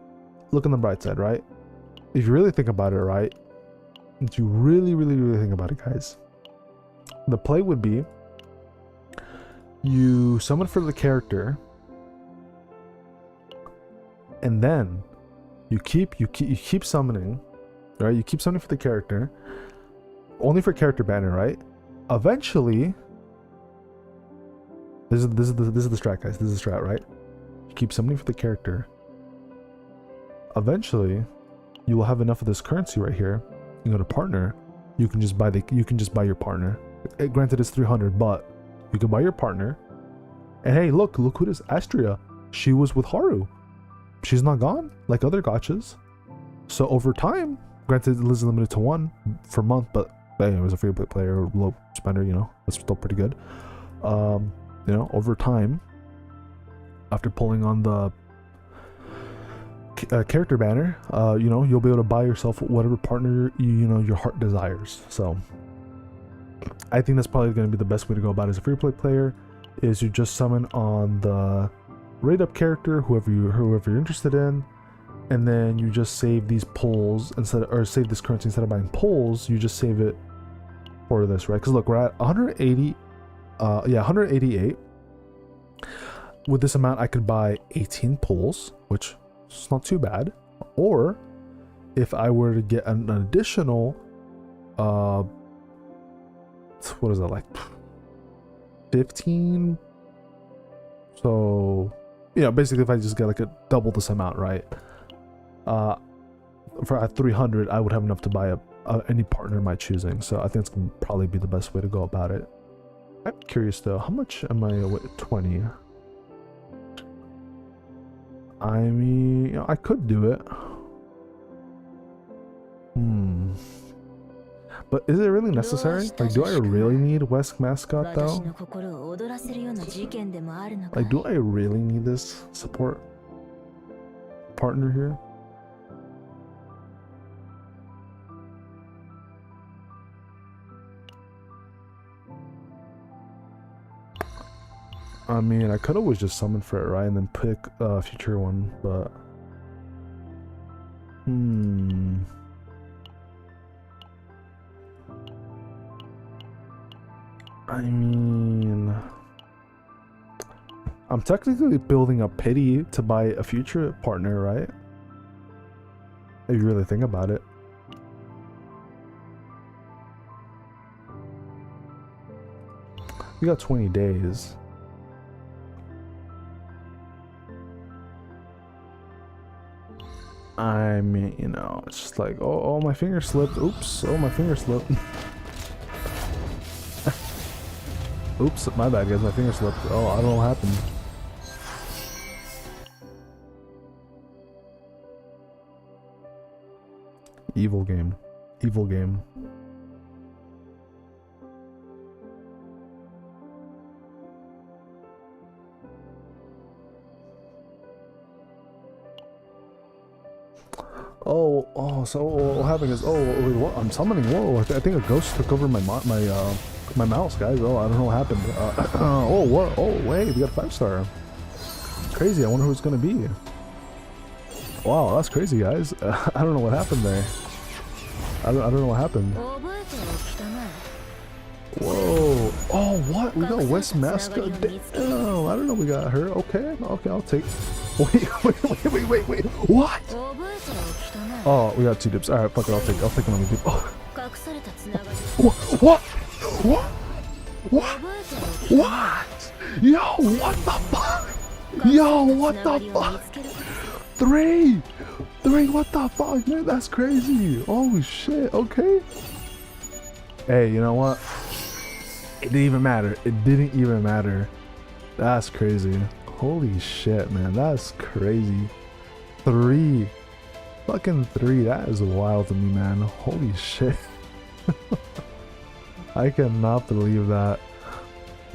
look on the bright side, right? If you really think about it, right? If you really think about it, guys, the play would be you summon for the character, and then you keep summoning, right? You keep summoning for the character, only for character banner, right? Eventually, this is the strat, guys. This is the strat, right? You keep summoning for the character. Eventually, you will have enough of this currency right here. You go to partner. You can just buy your partner. Granted, it's 300, but you can buy your partner. And hey, look who it is. Astria. She was with Haru. She's not gone like other gachas. So over time, granted, it is limited to 1 per month, but hey, it was a free play player, low spender. You know, that's still pretty good. You know, over time, after pulling on the character banner, you know, you'll be able to buy yourself whatever partner you know your heart desires. So I think that's probably going to be the best way to go about it as a free play player, is you just summon on the rate up character, whoever you're interested in, and then you just save these pulls save this currency instead of buying pulls. You just save it for this, right? Because look, we're at 180, 188. With this amount, I could buy 18 pulls, which is not too bad. Or if I were to get an additional, what is that, like 15? So, you know, basically if I just get like a double this amount, right? For at 300, I would have enough to buy any partner of my choosing. So I think it's gonna probably be the best way to go about it. I'm curious though, how much am I with 20? I mean, you know, I could do it. But is it really necessary? Like, do I really need West Mascot though? Like, do I really need this support partner here? I mean, I could always just summon for it, right? And then pick a future one, but... I mean... I'm technically building a pity to buy a future partner, right? If you really think about it. We got 20 days. I mean, you know, it's just like, oh, my finger slipped. Oops. Oh, my finger slipped. Oops, my bad, guys. My finger slipped. Oh, I don't know what happened. Evil game. Evil game. So what happened is, wait, what? I'm summoning. Whoa, I think a ghost took over my mouse, guys. Oh, I don't know what happened. Oh, what? Oh, wait, we got a 5-star. Crazy. I wonder who it's gonna be. Wow, that's crazy, guys. I don't know what happened there. I don't know what happened. Whoa. Oh, what? We got West Masca. Damn. I don't know. We got her. Okay. Okay, I'll take. Wait. What? Oh, we got 2 dips. All right, fuck it. I'll take another dip. Oh. What? Yo, what the fuck? Yo, what the fuck? 3, what the fuck, man? That's crazy. Oh shit. Okay. Hey, you know what? It didn't even matter. That's crazy. Holy shit, man. That's crazy. 3. Fucking 3. That is wild to me, man. Holy shit. I cannot believe that.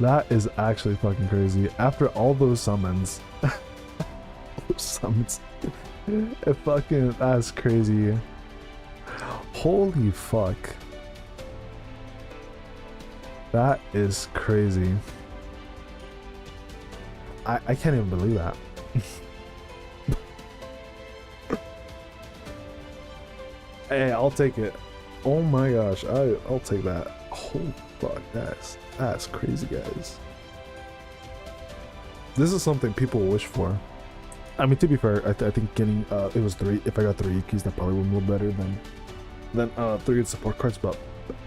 That is actually fucking crazy. After all those summons. It fucking, that's crazy. Holy fuck. That is crazy. I can't even believe that. Hey, I'll take it. Oh my gosh, I'll take that. Holy fuck, that's crazy, guys. This is something people wish for. I mean, to be fair, I think getting it was 3. If I got 3 Yukis, that probably would be a little better than 3 good support cards, but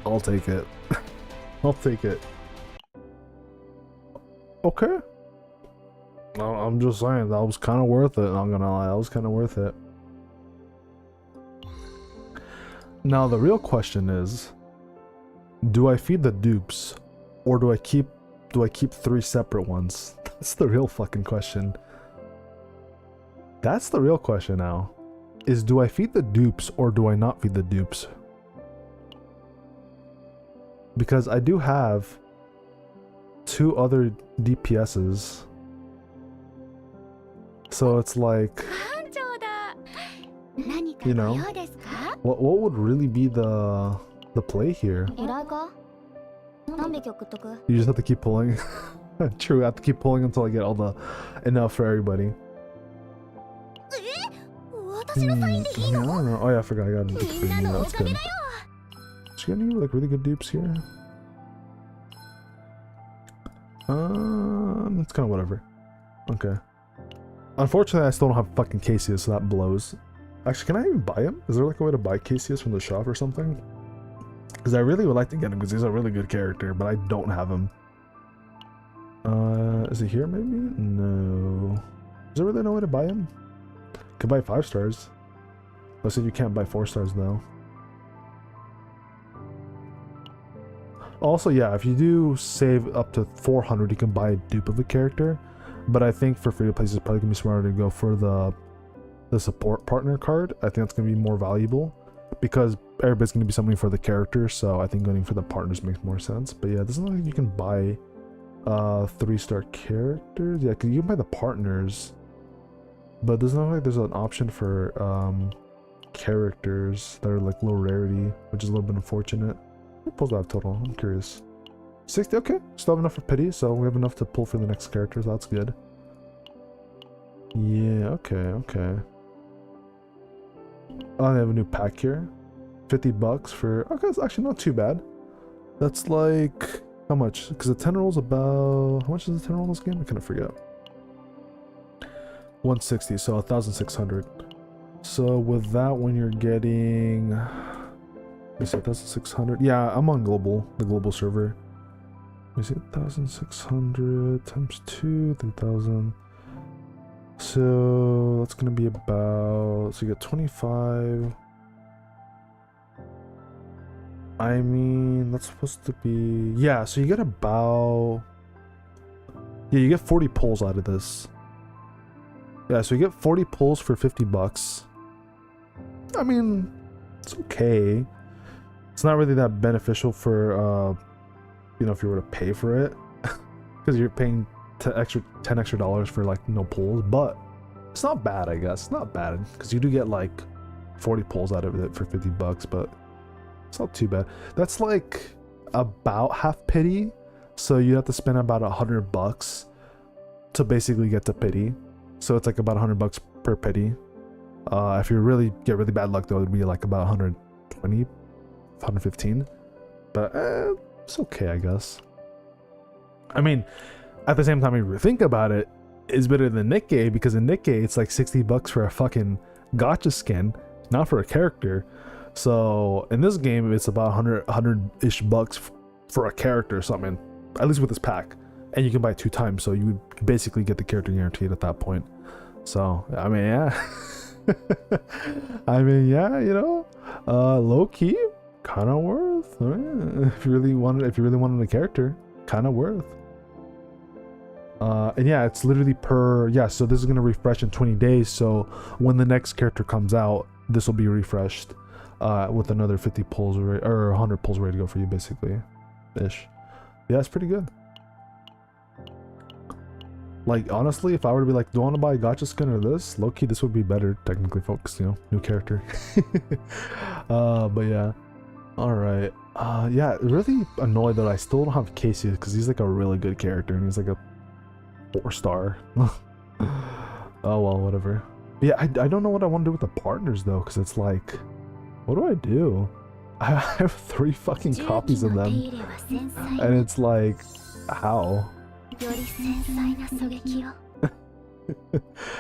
I'll take it. I'll take it. Okay. I'm just saying, that was kind of worth it. I'm gonna lie, that was kind of worth it. Now the real question is, do I feed the dupes, or do I keep 3 separate ones? That's the real fucking question. That's the real question now. Is, do I feed the dupes or do I not feed the dupes? Because I do have 2 other DPSs. So it's like, you know, what would really be the play here? You just have to keep pulling. True, I have to keep pulling until I get all the enough for everybody. I don't know. Oh yeah, I forgot I got a dupe for you. That's good. Did you get any like really good dupes here? It's kind of whatever. Okay. Unfortunately, I still don't have fucking Cassius, so that blows. Actually, can I even buy him? Is there like a way to buy Cassius from the shop or something? Because I really would like to get him because he's a really good character, but I don't have him. Is he here maybe? No. Is there really no way to buy him? Could buy 5 stars. Let's see if you can't buy 4 stars though. Also, yeah, if you do save up to 400, you can buy a dupe of a character. But I think for free to play, it's probably gonna be smarter to go for the support partner card. I think that's gonna be more valuable because everybody's gonna be summoning for the character. So I think going for the partners makes more sense. But yeah, it doesn't look like you can buy 3-star characters. Yeah, cause you can buy the partners. But it doesn't look like there's an option for characters that are like low rarity, which is a little bit unfortunate. What pulls out total? I'm curious. 60, okay. Still have enough for pity, so we have enough to pull for the next characters. That's good. Yeah, okay. Oh, they have a new pack here. $50 for... Okay, it's actually not too bad. That's like... How much? Because the 10 roll's about... How much is the 10 roll in this game? I kind of forget. 160, so 1,600. So with that, when you're getting... Let me see, 1,600. Yeah, I'm on global, the global server. Let me see, 1,600 times 2, 3,000. So that's gonna be about... So you get 25. I mean, that's supposed to be... Yeah, so you get about... Yeah, you get 40 pulls out of this. Yeah, so you get 40 pulls for $50. I mean, it's okay. It's not really that beneficial for, you know, if you were to pay for it. Because you're paying $10 extra for, like, no pulls. But it's not bad, I guess. It's not bad. Because you do get, like, 40 pulls out of it for 50 bucks, but it's not too bad. That's like about half pity, so you have to spend about 100 bucks to basically get to pity. So it's like about 100 bucks per pity. If you really get really bad luck though, it'd be like about 120, 115. But it's okay, I guess. I mean, at the same time, if you think about it, it's better than Nikkei, because in Nikkei it's like 60 bucks for a fucking gacha skin, not for a character. So in this game, it's about 100-ish bucks for a character or something, at least with this pack. And you can buy 2 times, so you would basically get the character guaranteed at that point. So, I mean, yeah. I mean, yeah, you know, low key, kind of worth. If you really wanted a character, kind of worth. And yeah, it's literally per, yeah, so this is going to refresh in 20 days. So when the next character comes out, this will be refreshed with another 50 pulls or 100 pulls ready to go for you, basically. Ish. Yeah, it's pretty good. Like, honestly, if I were to be like, do I want to buy a gacha skin or this? Low-key, this would be better, technically, folks, you know, new character. But yeah. Alright. Yeah, really annoyed that I still don't have Casey, because he's like a really good character, and he's like a 4-star. Oh well, whatever. But yeah, I don't know what I want to do with the partners, though, because it's like, what do I do? I have 3 fucking copies of them, and it's like, how?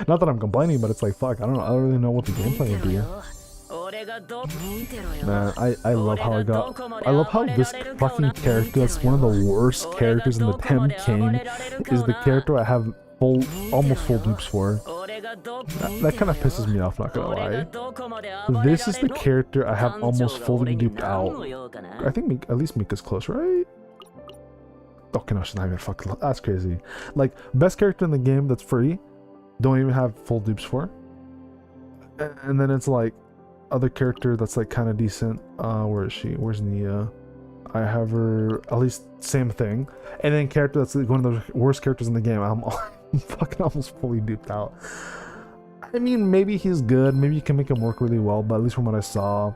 Not that I'm complaining, but it's like, fuck, I don't really know what the gameplay would be. Man, I love how I love how this fucking character, that's one of the worst characters in the damn game, is the character I have almost full dupes for. That kind of pisses me off, not gonna lie. This is the character I have almost fully duped out. I think at least Mika's close, right? Okay, no, she's not even fucking. That's crazy. Like, best character in the game that's free, don't even have full dupes for. And then it's like, other character that's like kind of decent. Where is she? Where's Nia? I have her at least same thing. And then character that's like one of the worst characters in the game, I'm fucking almost fully duped out. I mean, maybe he's good. Maybe you can make him work really well, but at least from what I saw,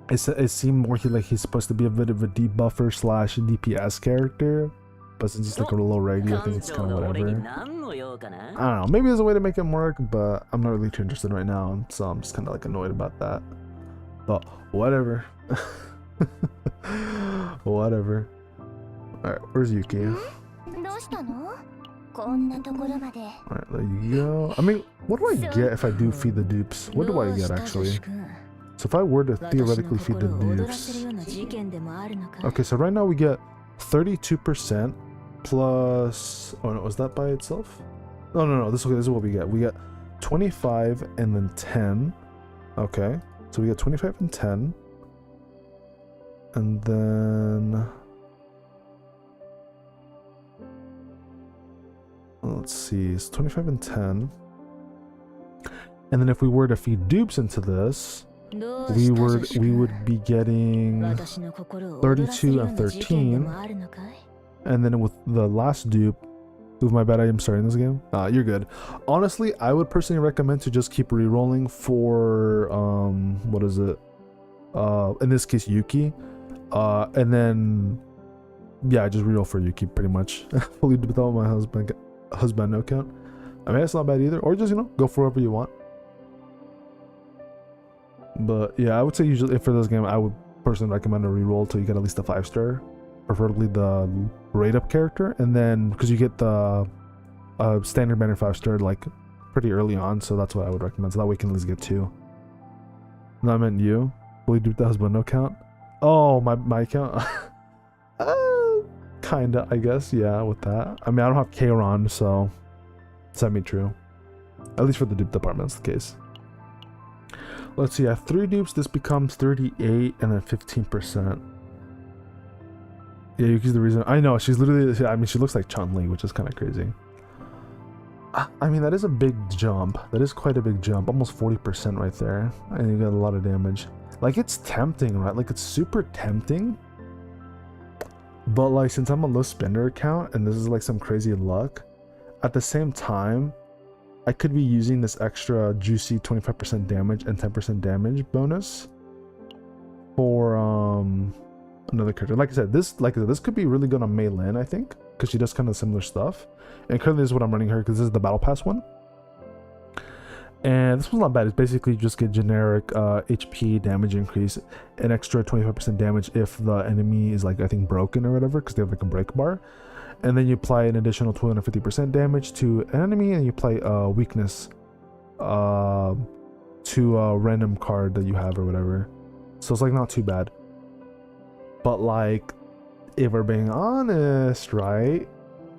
it seemed more like he's supposed to be a bit of a debuffer slash DPS character, but since it's like a low rating, I think it's kind of whatever. I don't know, maybe there's a way to make him work, but I'm not really too interested right now, so I'm just kind of like annoyed about that. But whatever. Whatever. Alright, where's Yuki? Alright, there you go. I mean, what do I get if I do feed the dupes? What do I get actually? So if I were to theoretically feed the dupes... Okay, so right now we get 32% plus... Oh no, was that by itself? Oh no, this is what we get. We get 25 and then 10. Okay, so we get 25 and 10. And then... Let's see, it's 25 and 10. And then if we were to feed dupes into this, we would be getting 32 and 13. And then with the last dupe, ooh, my bad, I am starting this game. You're good. Honestly, I would personally recommend to just keep re-rolling for what is it? In this case, Yuki. And then yeah, just re-roll for Yuki pretty much. Fully without my husband no count. I mean, that's not bad either. Or just, you know, go for whatever you want. But yeah, I would say usually for this game, I would personally recommend a reroll till you get at least a 5-star, preferably the rate up character, and then because you get the standard banner 5-star like pretty early on, so that's what I would recommend. So that way you can at least get 2. No, I meant you. Will you do the husband no count? Oh, my account. Kinda, I guess. Yeah, with that. I mean, I don't have Kron, so semi-true. At least for the dupe department, that's the case. Let's see, I have 3 dupes, this becomes 38 and then 15%. Yeah, Yuki's the reason. I know, she's literally, I mean, she looks like Chun-Li, which is kind of crazy. I mean, that is a big jump. That is quite a big jump, almost 40% right there. And you get a lot of damage. Like, it's tempting, right? Like, it's super tempting. But, like, since I'm a low spender account, and this is, like, some crazy luck, at the same time, I could be using this extra juicy 25% damage and 10% damage bonus for another character. Like I said, this could be really good on Mei Lin, I think, because she does kind of similar stuff. And currently this is what I'm running her, because this is the battle pass one. And this one's not bad. It's basically just get generic HP damage increase, an extra 25% damage if the enemy is like, I think, broken or whatever, because they have like a break bar. And then you apply an additional 250% damage to an enemy, and you apply weakness to a random card that you have or whatever. So it's like not too bad. But like, if we're being honest, right,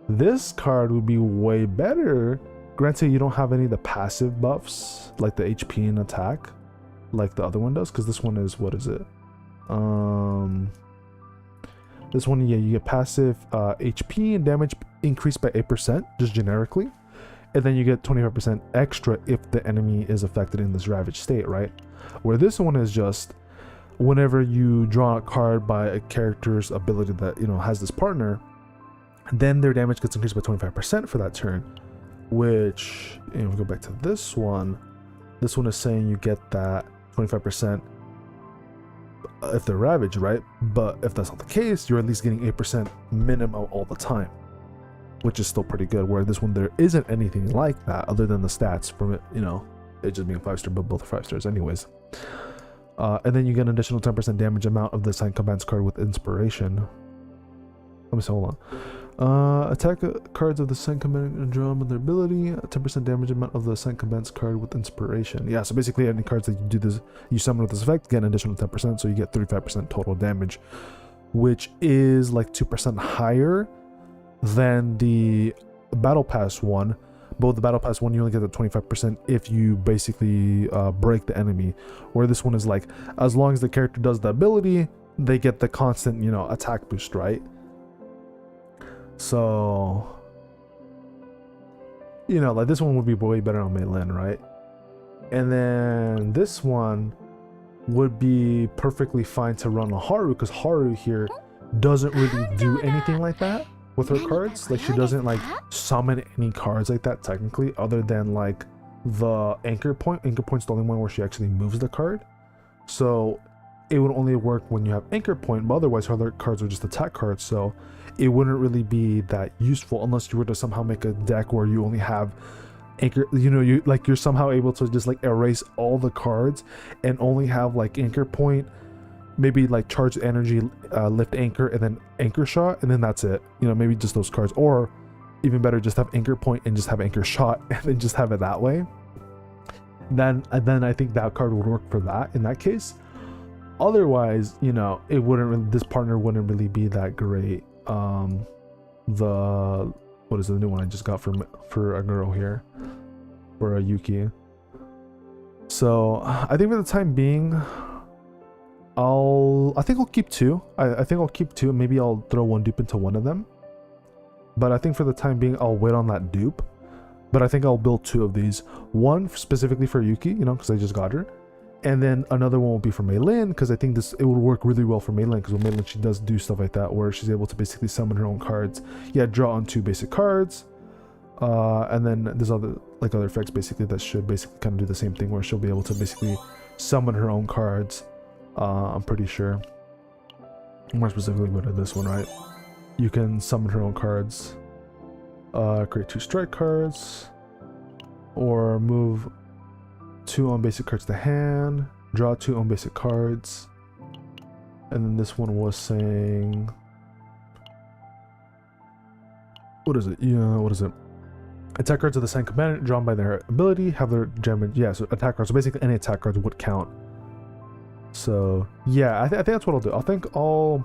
this card would be way better. Granted, you don't have any of the passive buffs, like the HP and attack, like the other one does, because this one is, what is it? This one, yeah, you get passive HP and damage increased by 8%, just generically. And then you get 25% extra if the enemy is affected in this ravaged state, right? Where this one is just, whenever you draw a card by a character's ability that, you know, has this partner, then their damage gets increased by 25% for that turn. Which, you know, we go back to this one is saying you get that 25% if they're ravaged, right? But if that's not the case, you're at least getting 8% minimum all the time, which is still pretty good. Where this one, there isn't anything like that other than the stats from it, you know, it just being 5-star, but both 5 stars anyways. And then you get an additional 10% damage amount of the assigned commands card with inspiration. Let me see, hold on. Attack cards of the assigned command and draw them with their ability. 10% damage amount of the assigned commands card with inspiration. Yeah, so basically any cards that you do this, you summon with this effect, get an additional 10%, so you get 35% total damage, which is like 2% higher than the battle pass one. But with the battle pass one, you only get the 25% if you basically break the enemy. Where this one is like, as long as the character does the ability, they get the constant, you know, attack boost, right? So, you know, like this one would be way better on Mei Lin, right? And then this one would be perfectly fine to run on Haru, because Haru here doesn't really do anything like that with her cards. Like, she doesn't like summon any cards like that technically, other than like the anchor point. Anchor point's the only one where she actually moves the card. So it would only work when you have anchor point, but otherwise her other cards are just attack cards, so it wouldn't really be that useful unless you were to somehow make a deck where you only have anchor, you know, you're somehow able to just like erase all the cards and only have like anchor point, maybe like charge energy, lift anchor, and then anchor shot, and then that's it. You know, maybe just those cards, or even better, just have anchor point and just have anchor shot and then just have it that way. Then I think that card would work for that in that case. Otherwise, you know, it wouldn't really, this partner wouldn't really be that great. What is the new one I just got for a girl here, for a Yuki. So I think for the time being, I think I'll keep two. I think I'll keep two. Maybe I'll throw one dupe into one of them. But I think for the time being, I'll wait on that dupe. But I think I'll build two of these. One specifically for Yuki, you know, because I just got her. And then another one will be for Mei Lin, because I think it would work really well for Mei Lin, because with Mei Lin, she does do stuff like that, where she's able to basically summon her own cards. Yeah, draw on 2 basic cards. And then there's other effects basically that should basically kind of do the same thing, where she'll be able to basically summon her own cards. I'm pretty sure. More specifically, go to this one, right? You can summon her own cards. Create 2 strike cards. Or move 2 on basic cards to hand, draw 2 on basic cards. And then this one was saying, what is it? Yeah, what is it? Attack cards of the same combatant drawn by their ability have their gem. Yeah, so attack cards. So basically, any attack cards would count. So yeah, I think that's what I'll do. I think I'll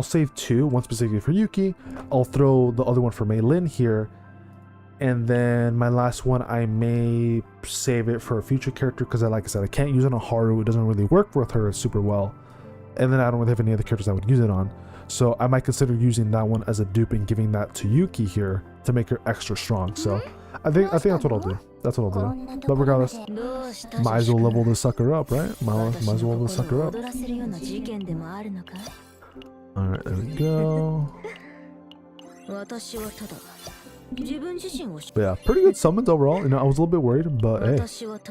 save 2, one specifically for Yuki. I'll throw the other one for Mei Lin here. And then my last one, I may save it for a future character, because like I said, I can't use it on Haru. It doesn't really work with her super well. And then I don't really have any other characters I would use it on. So I might consider using that one as a dupe and giving that to Yuki here to make her extra strong. So I think that's what I'll do. That's what I'll do. But regardless, might as well level this sucker up, right? Might as well level this sucker up. Alright, there we go. But yeah, pretty good summons overall. You know, I was a little bit worried, but hey,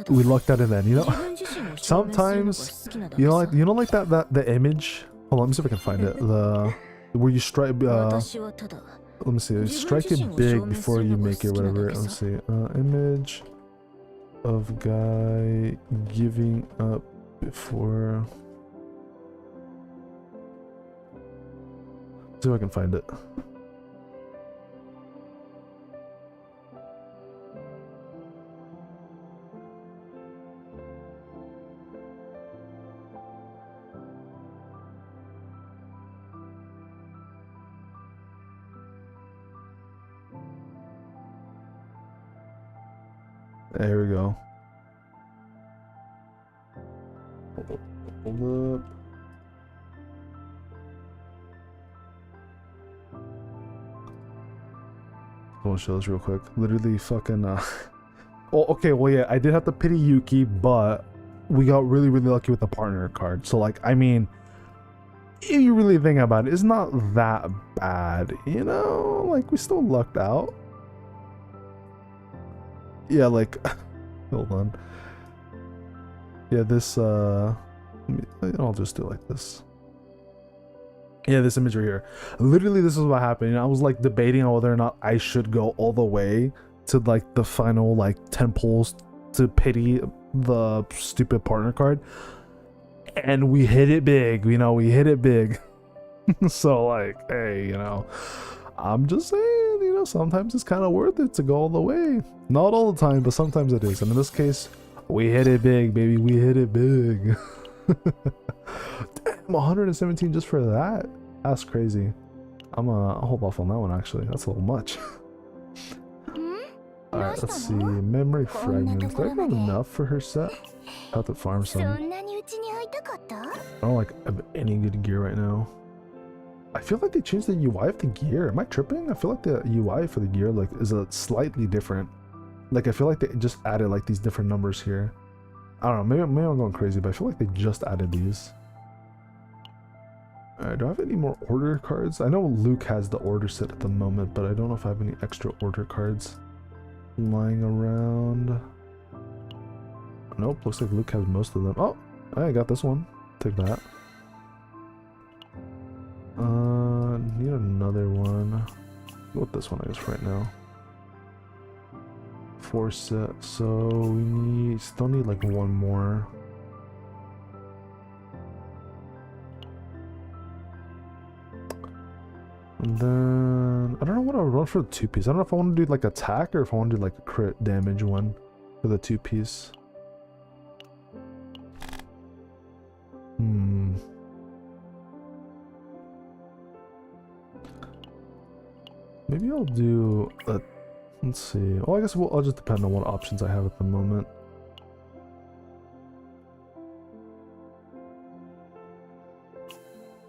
we lucked out in the end. You know, sometimes you know, like that the image. Hold on, let me see if I can find it. The where you strike. Let me see. Strike it big before you make it. Whatever. Let's see. Image of guy giving up before. See if I can find it. There we go. Hold up. I want to show this real quick. Literally fucking oh, okay, well yeah, I did have to pity Yuki, but we got really lucky with the partner card. So like, I mean, if you really think about it, it's not that bad, you know? Like, we still lucked out. Yeah, like, hold on. Yeah, this, I'll just do it like this. Yeah, this image right here. Literally, this is what happened. You know, I was like debating on whether or not I should go all the way to like the final like 10 pulls to pity the stupid partner card. And we hit it big, you know, we hit it big. So like, hey, you know, I'm just saying, you know, sometimes it's kind of worth it to go all the way. Not all the time, but sometimes it is. And in this case, we hit it big, baby. We hit it big. Damn, 117 just for that? That's crazy. I'll hold off on that one actually. That's a little much. Alright, let's see. Memory fragments. Do I have enough for her set? I have to farm some. I don't like have any good gear right now. I feel like they changed the UI of the gear. Am I tripping? I feel like the UI for the gear like is a slightly different. Like I feel like they just added like these different numbers here. I don't know, maybe I'm going crazy, but I feel like they just added these. Alright, do I have any more order cards? I know Luke has the order set at the moment, but I don't know if I have any extra order cards lying around. Nope, looks like Luke has most of them. Oh, I got this one. Take that. Need another one. Go with this one, I guess, right now. 4 set, so we still need like one more. And then I don't know what I'll run for the 2-piece. I don't know if I want to do like attack or if I want to do like a crit damage one for the 2-piece. Maybe I'll do a, let's see. Well, I guess I'll just depend on what options I have at the moment.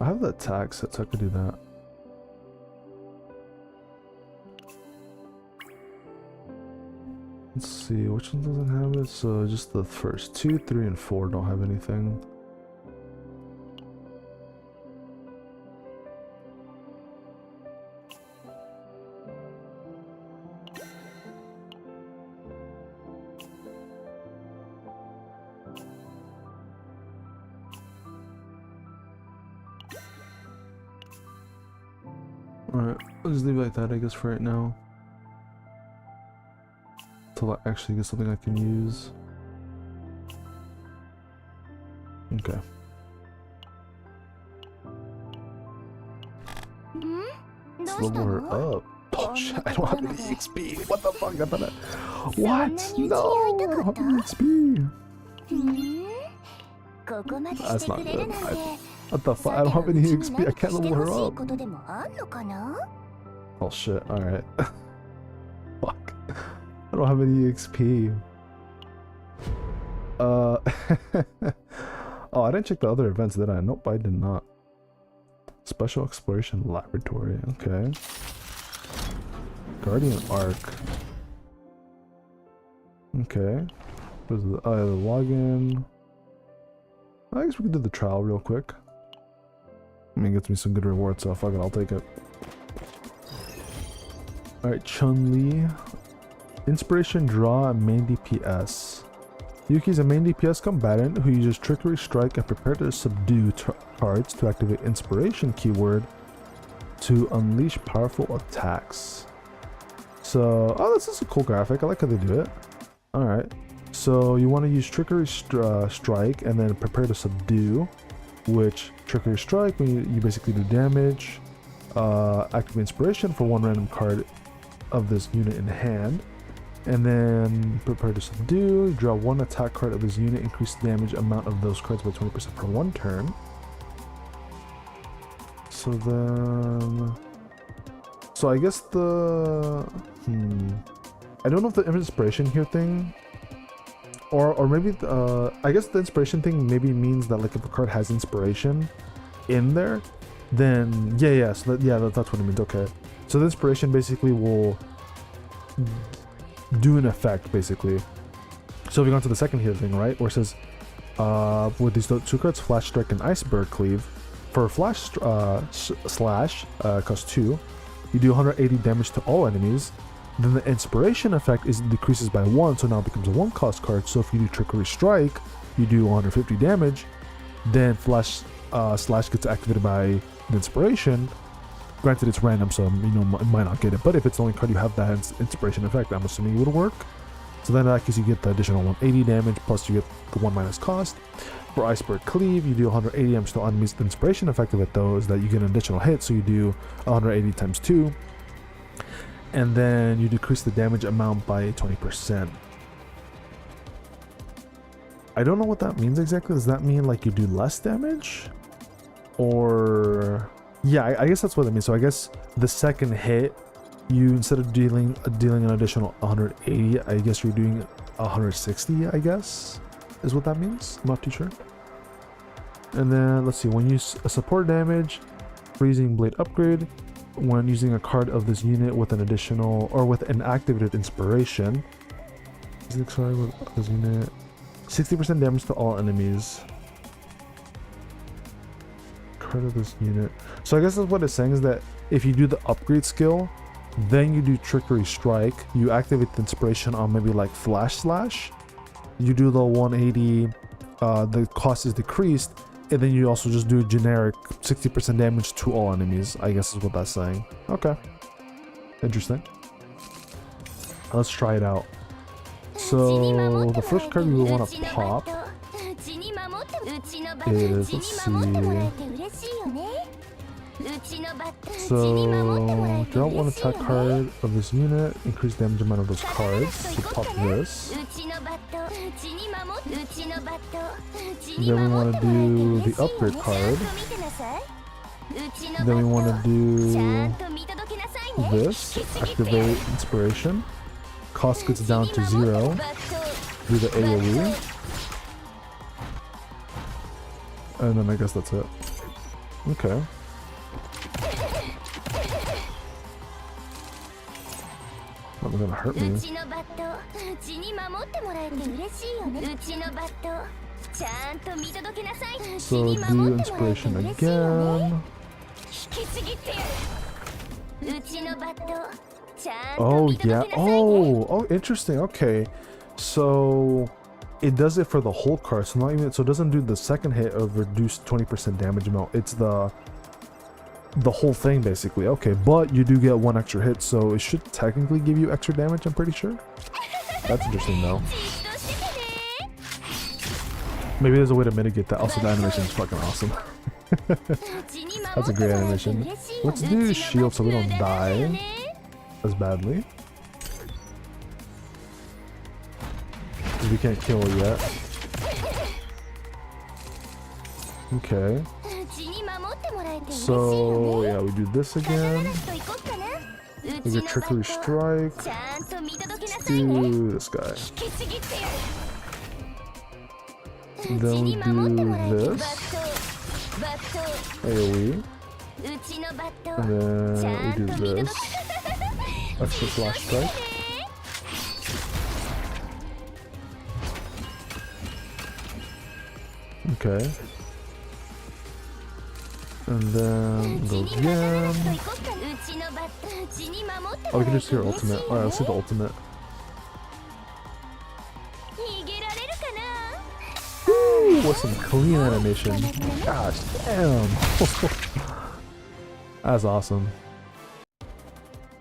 I have the attack set, so I could do that. Let's see, which one doesn't have it? So just the first 2, 3, and 4 don't have anything. Alright, I'll just leave it like that, I guess, for right now. Until I actually get something I can use. Okay. Let's level her up. Oh shit, I don't have any XP. What the fuck? I thought what? No, I don't have any XP. That's not good. What the fuck? I don't have any XP. I can't level her up. Oh shit, alright. Fuck. I don't have any XP. Oh, I didn't check the other events, did I? Nope, I did not. Special Exploration Laboratory, okay. Guardian Arc. Okay. There's the login. I guess we can do the trial real quick. I mean, it gets me some good rewards, so fuck it, I'll take it. Alright, Chun-Li. Inspiration draw main DPS. Yuki is a main DPS combatant who uses Trickery Strike and Prepare to Subdue cards to activate Inspiration keyword to unleash powerful attacks. So, oh, this is a cool graphic. I like how they do it. Alright, so you want to use Trickery Strike and then Prepare to Subdue, which Trickery Strike, when you basically do damage, activate Inspiration for one random card of this unit in hand, and then Prepare to Subdue, draw one attack card of this unit, increase the damage amount of those cards by 20% per one turn. So then, so I guess the I don't know if the inspiration here thing, or maybe I guess the inspiration thing maybe means that like if a card has inspiration in there, then yeah, so that's what it means. Okay, so the inspiration basically will do an effect basically. So if we go on to the second here thing, right, where it says with these two cards, Flash Strike and Iceberg Cleave. For Flash Slash, cost 2, you do 180 damage to all enemies. Then the inspiration effect decreases by 1, so now it becomes a 1 cost card. So if you do Trickery Strike, you do 150 damage. Then Flash Slash gets activated by the inspiration. Granted, it's random, so you know it might not get it. But if it's the only card you have that inspiration effect, I'm assuming it would work. So then in that case, you get the additional 180 damage, plus you get the 1 minus cost. For Iceberg Cleave, you do 180 damage to enemies. The inspiration effect of it, though, is that you get an additional hit, so you do 180 times 2. And then you decrease the damage amount by 20%. I don't know what that means exactly. Does that mean like you do less damage? Or... yeah, I guess that's what it means. So I guess the second hit, you instead of dealing an additional 180, I guess you're doing 160, I guess, is what that means. I'm not too sure. And then let's see, when you support damage, Freezing Blade upgrade, when using a card of this unit with an additional or with an activated inspiration, sorry, with this unit, 60% damage to all enemies. Card of this unit. So I guess that's what it's saying, is that if you do the upgrade skill, then you do Trickery Strike, you activate the inspiration on maybe like Flash Slash, you do the 180, the cost is decreased, and then you also just do generic 60% damage to all enemies, I guess is what that's saying. Okay, interesting. Let's try it out. So the first card we want to pop is, let's see, so draw one attack card of this unit, increase damage amount of those cards. So pop this. Then we want to do the upgrade card. Then we want to do this, activate inspiration. Cost gets down to 0. Do the AoE. And then I guess that's it. Okay. Not gonna hurt me. So do inspiration again. Oh yeah. Oh, interesting. Okay. So it does it for the whole card. So not even, so it doesn't do the second hit of reduced 20% damage amount. It's the whole thing basically. Okay, but you do get 1 extra hit, so it should technically give you extra damage, I'm pretty sure. That's interesting though. Maybe there's a way to mitigate that. Also, the animation is fucking awesome. That's a great animation. Let's do shield so we don't die as badly. Because we can't kill yet. Okay. So yeah, we do this again. We get Trickery Strike. Do this guy. Then we do this. AoE. And then we do this. Extra Flash Strike. Okay. And then go again. Oh, we can just see her ultimate. Alright, let's see the ultimate. Woo! With some clean animation. Gosh, damn. That's awesome.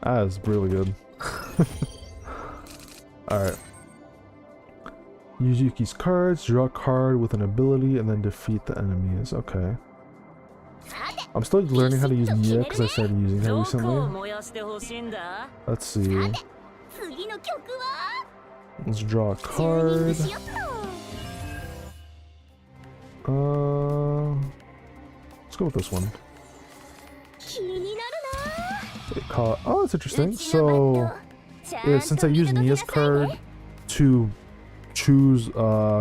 That is really good. Alright. Use Yuki's cards, draw a card with an ability, and then defeat the enemies. Okay. I'm still learning how to use Nia because I started using her recently. Let's see. Let's draw a card. Let's go with this one. Oh, that's interesting. So, since I used Nia's card to choose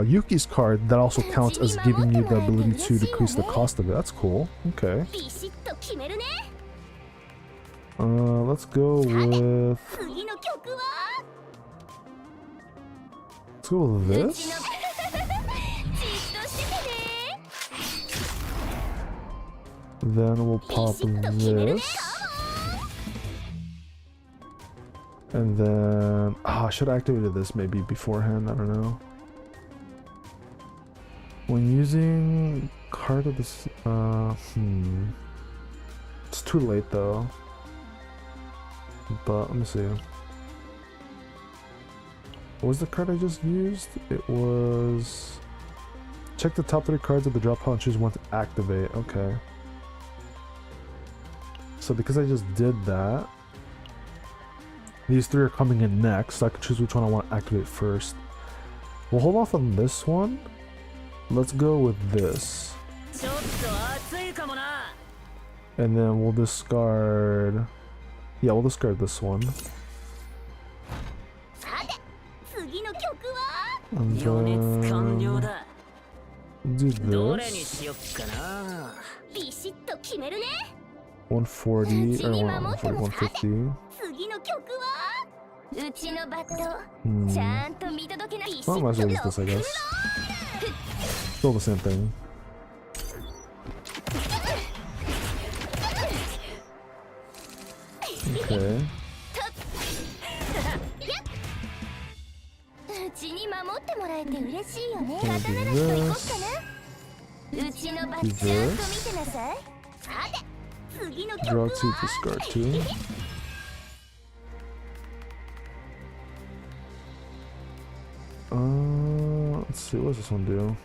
Yuki's card, that also counts as giving you the ability to decrease the cost of it. That's cool. Okay. Let's go with... Let's go with this. Then we'll pop this. And then... I should have activated this maybe beforehand, I don't know. When using card of this... It's too late though. But, let me see. What was the card I just used? It was... Check the top 3 cards of the drop pile and choose one to activate. Okay. So because I just did that, these 3 are coming in next, so I can choose which one I want to activate first. We'll hold off on this one. Let's go with this. And then we'll discard... Yeah, we'll discard this one. And then... do this. 140 or 140, 150. Well, I might as well use this, I guess. Still the same thing. Okay. Draw 2, discard 2. Let's see, what does this one do?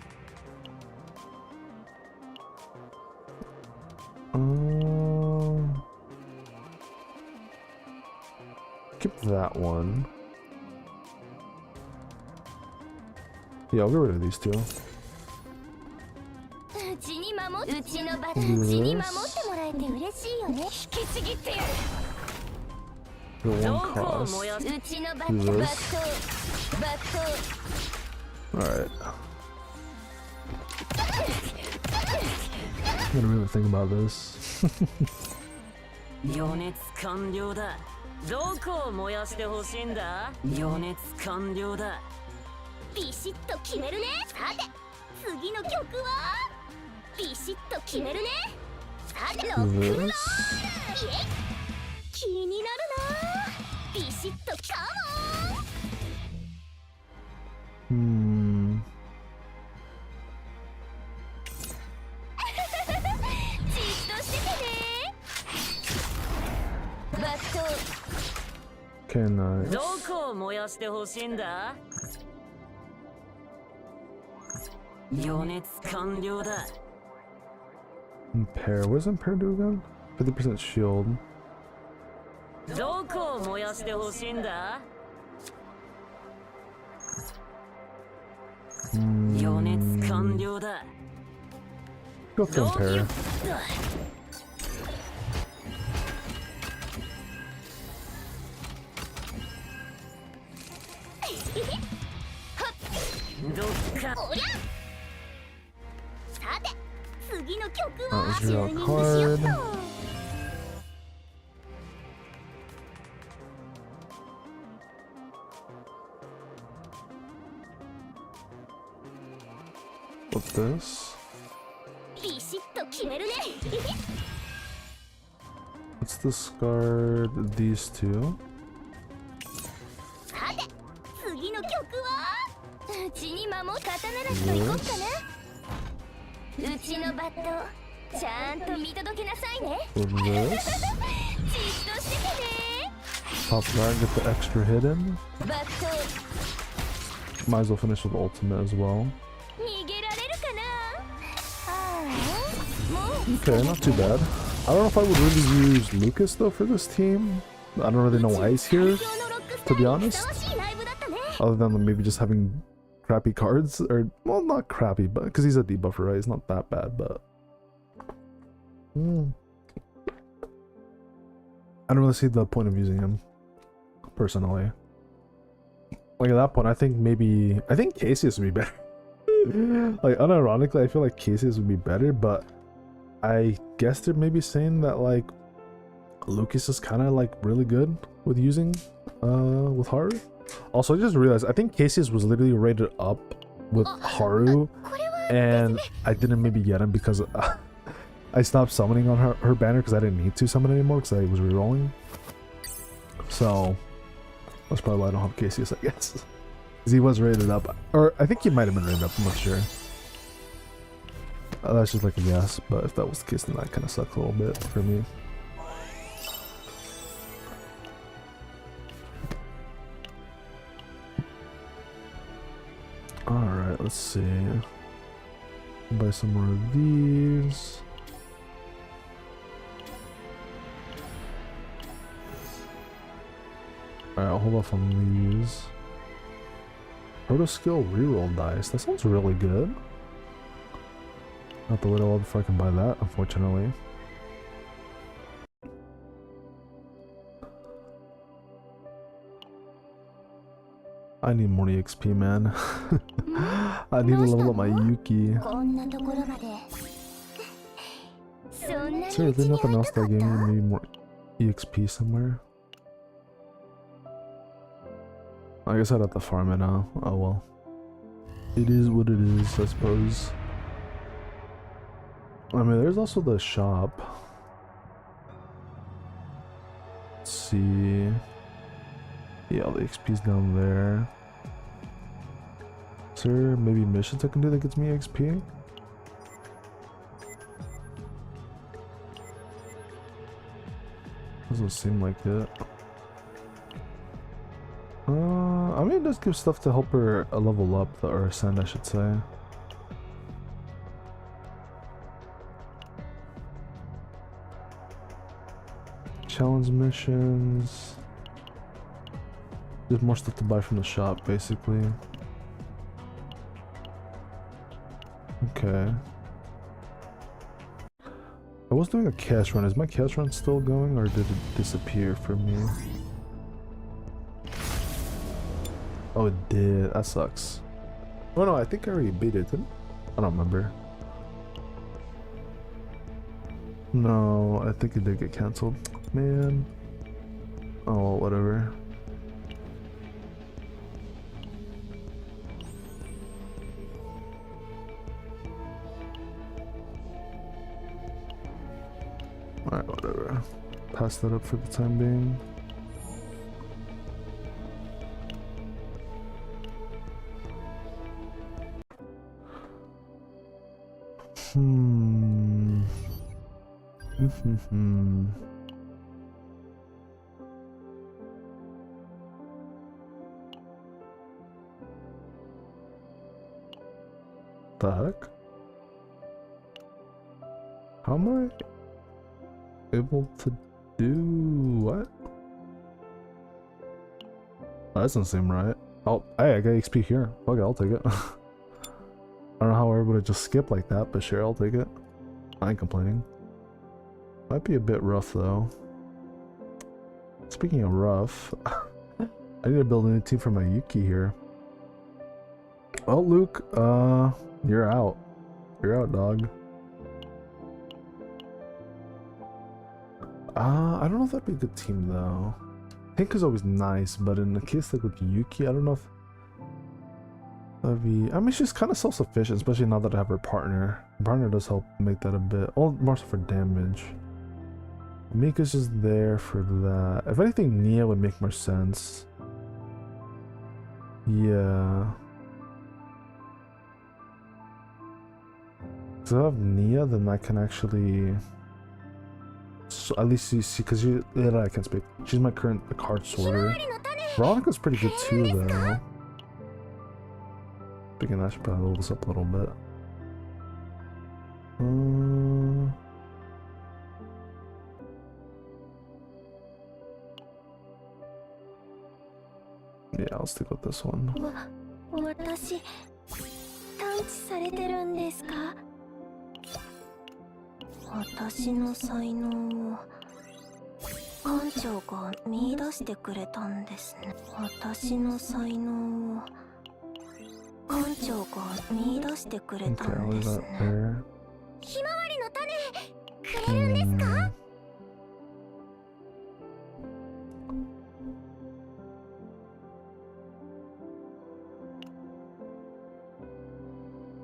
Keep that one. Yeah, I'll get rid of these 2. The one cost. Do this. Alright. I'm gonna really think about this. Okay, nice. Impair. What does Impair do again? 50% shield. Go for Impair. Let's draw a card. What's this? let's discard these two. さて次の曲はうちに守る刀なしと行こっかな。うちのバットちゃんと見届けなさいね。 With this. じっとしててね。 Pop that, get the extra hit in. バット Might as well finish with ultimate as well. 逃げられるかな。ああ、もう Okay, not too bad. I don't know if I would really use Lucas though for this team. I don't really know why he's here, to be honest. Other than maybe just having crappy cards, or well, not crappy, but because he's a debuffer, right? He's not that bad, but I don't really see the point of using him personally. Like at that point, I think Cassius would be better. Like unironically, I feel like Cassius would be better, but I guess they're maybe saying that like Lucas is kind of like really good with using with Haru. Also, I just realized I think Cassius was literally rated up with Haru, and I didn't maybe get him because I stopped summoning on her banner because I didn't need to summon anymore because I was rerolling. So that's probably why I don't have Cassius, I guess. Because he was rated up, or I think he might have been rated up, I'm not sure. That's just like a guess, but if that was the case, then that kind of sucks a little bit for me. Alright, let's see. Buy some more of these. Alright, I'll hold off on these. Proto skill reroll dice. That sounds really good. Have to wait a while before I can buy that, unfortunately. I need more EXP, man. I need to level up my Yuki. Is there really nothing else that gave me maybe more EXP somewhere? I guess I'd have to farm it now. Oh well. It is what it is, I suppose. I mean, there's also the shop. Let's see. Yeah, all the XP's down there. Is there maybe missions I can do that gets me XP? Doesn't seem like it. I mean, it does give stuff to help her level up, or ascend, I should say. Challenge missions. There's more stuff to buy from the shop, basically. Okay. I was doing a cash run. Is my cash run still going, or did it disappear for me? Oh, it did. That sucks. Oh no, I think I already beat it, didn't I? I don't remember. No, I think it did get cancelled. Man. Oh, well, whatever. Alright, whatever. Pass that up for the time being. The heck? How am I able to do what? Oh, that doesn't seem right. Oh, hey, I got XP here. Okay, I'll take it. I don't know how we're able to just skip like that, but sure, I'll take it. I ain't complaining. Might be a bit rough though. Speaking of rough, I need to build a new team for my Yuki here. Well, Luke, you're out. You're out, dog. I don't know if that'd be a good team though. Pink is always nice, but in the case like with Yuki, I don't know if that'd be. I mean, she's kind of self-sufficient, especially now that I have her partner. Her partner does help make that a bit. Oh, more so for damage. Mika's just there for that. If anything, Nia would make more sense. Yeah. Because if I have Nia, then I can actually... So at least you see, because you... Yeah, I can't speak. She's my current card sorter. Veronica's pretty good too, though. Thinking I should probably roll this up a little bit. Yeah, I'll stick with this one. 私、探知されてるんですか？私の才能を館長が見出してくれたんですね。私の才能を館長が見出してくれたんですね。ひまわりの種くれるんですか？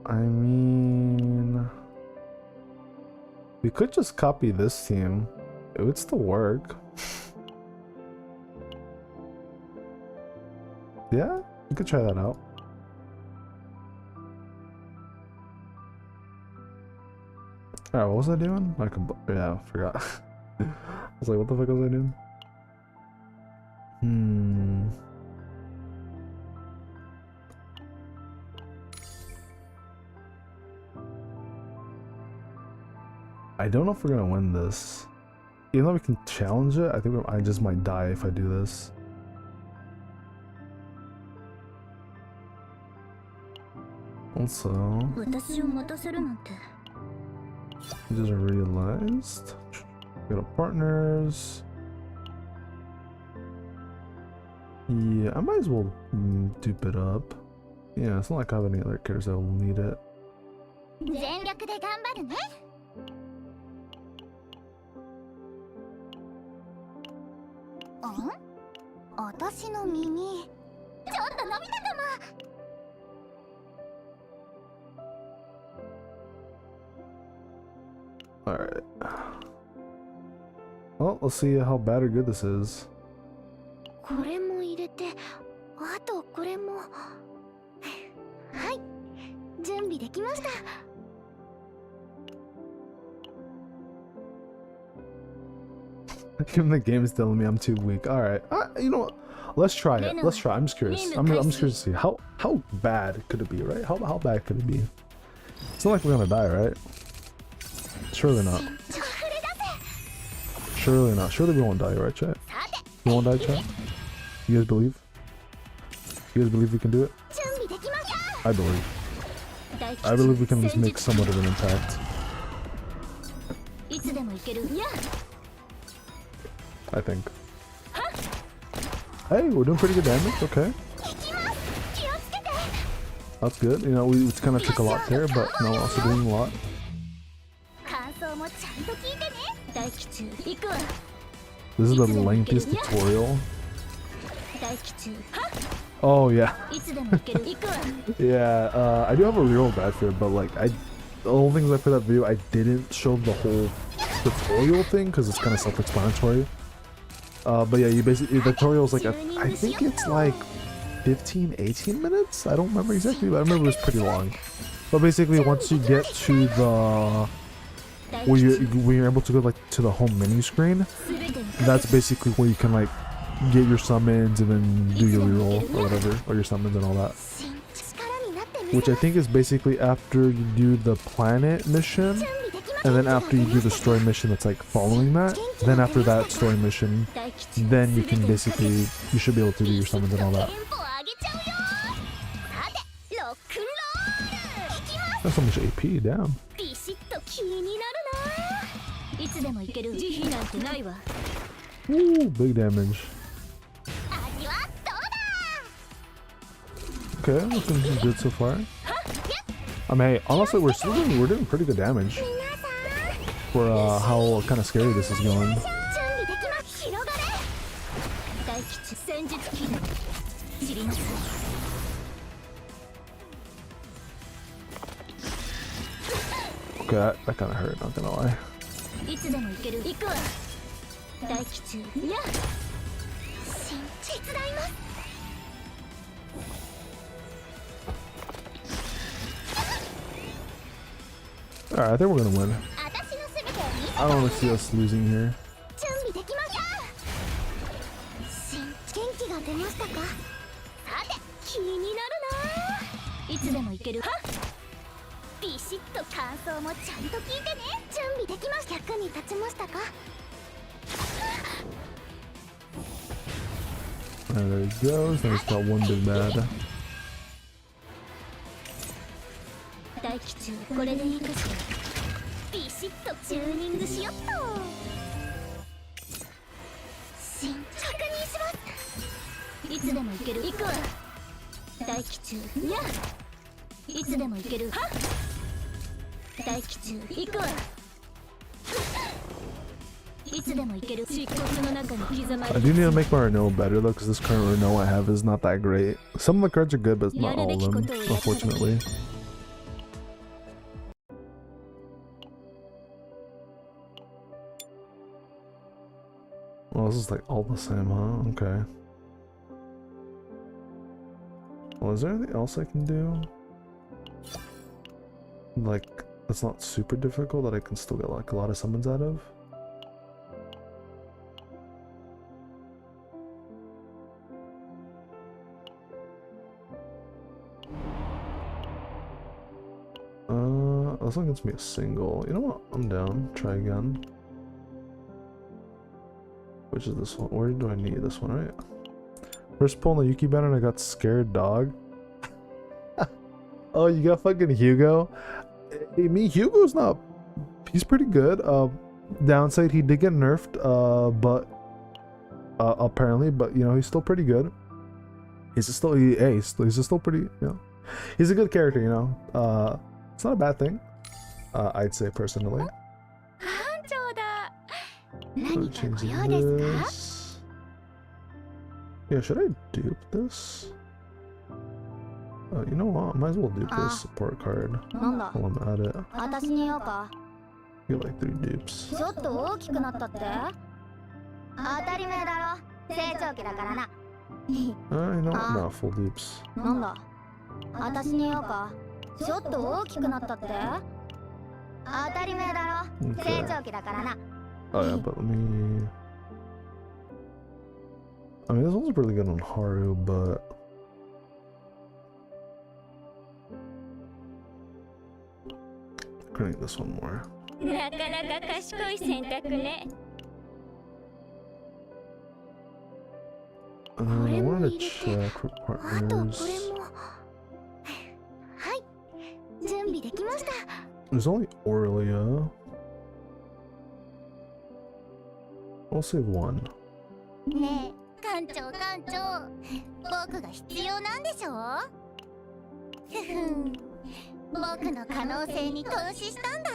I mean, we could just copy this team. It would still work. Yeah, we could try that out. Alright, what was I doing? Yeah, I forgot. I was like, what the fuck was I doing? I don't know if we're gonna win this. Even though we can challenge it, I think I just might die if I do this. Also, we just realized we got our partners. Yeah, I might as well dupe it up. Yeah, it's not like I have any other characters that will need it. 私の耳ちょっとのび太様 Alright. Well, let's see how bad or good this is. これも入れてあとこれもはい準備できました Even the game is telling me I'm too weak. Alright, you know what? Let's try it. Let's try. I'm just curious. I'm just curious to see how bad could it be, right? How bad could it be? It's not like we're gonna die, right? Surely not. Surely not. Surely we won't die, right, chat? We won't die, chat? You guys believe? You guys believe we can do it? I believe. I believe we can just make somewhat of an impact. I think. Hey, we're doing pretty good damage, okay. That's good. You know, we kind of took a lot there, but no, we're also doing a lot. This is the lengthiest tutorial. Oh yeah. Yeah, I do have a reroll bad for it, but like the whole things I put that video, I didn't show the whole tutorial thing because it's kind of self-explanatory. But yeah, you basically the tutorial is like I think it's like 15-18 minutes. I don't remember exactly, but I remember it was pretty long. But basically, once you get to the where you're able to go like to the home menu screen, that's basically where you can like get your summons and then do your reroll or whatever, or your summons and all that. Which I think is basically after you do the planet mission, and then after you do the story mission that's like following that, then after that story mission, then you can basically, you should be able to do your summons and all that. That's so much AP, damn. Ooh, big damage. Okay, looking good so far. I mean, honestly, we're doing pretty good damage for how kind of scary this is going. Okay, that kind of hurt, not gonna lie. 大気中いや手伝います Alright, I think we're gonna win. I don't want to see us losing here. 準備できました元気が出ましたかさて気になるないつでもいけるはビシッと感想もちゃんと聞いてね準備できました役に立ちましたか Alright, there he goes. Then he's got one big bad. 大気中これでいいかしらビシッとチューニングしよっと確認しますいつでもいける行くわ大気中いやいつでもいけるは大気中行くわいつでもいける漆黒の中に刻まれ I do need to make my Renault better though, because this current Renault I have is not that great. Some of the cards are good, but not all of them, unfortunately. Well, this is like all the same, huh? Okay. Well, is there anything else I can do? Like, that's not super difficult that I can still get like a lot of summons out of? This one gets me a single. You know what? I'm down. Try again. Which is this one? Where do I need this one, right? First pull on the Yuki banner and I got scared, dog. Oh, you got fucking Hugo? Hey, me, Hugo's not... He's pretty good. Downside, he did get nerfed, apparently, but, you know, he's still pretty good. He's still pretty, you know. He's a good character, you know. It's not a bad thing. I'd say, personally. Changing this. Yeah, should I dupe this? You know what? I might as well dupe this support card while I'm at it. Get like 3 dupes. You know what? No, full dupes. Okay. Oh yeah, but let me... I mean, this one's really good on Haru, but... I'm gonna need this one more. I wanted to check for partners. There's only Aurelia. I'll save one. ねえ、館長館長、僕が必要なんでしょふふん、僕の可能性に投資したんだ。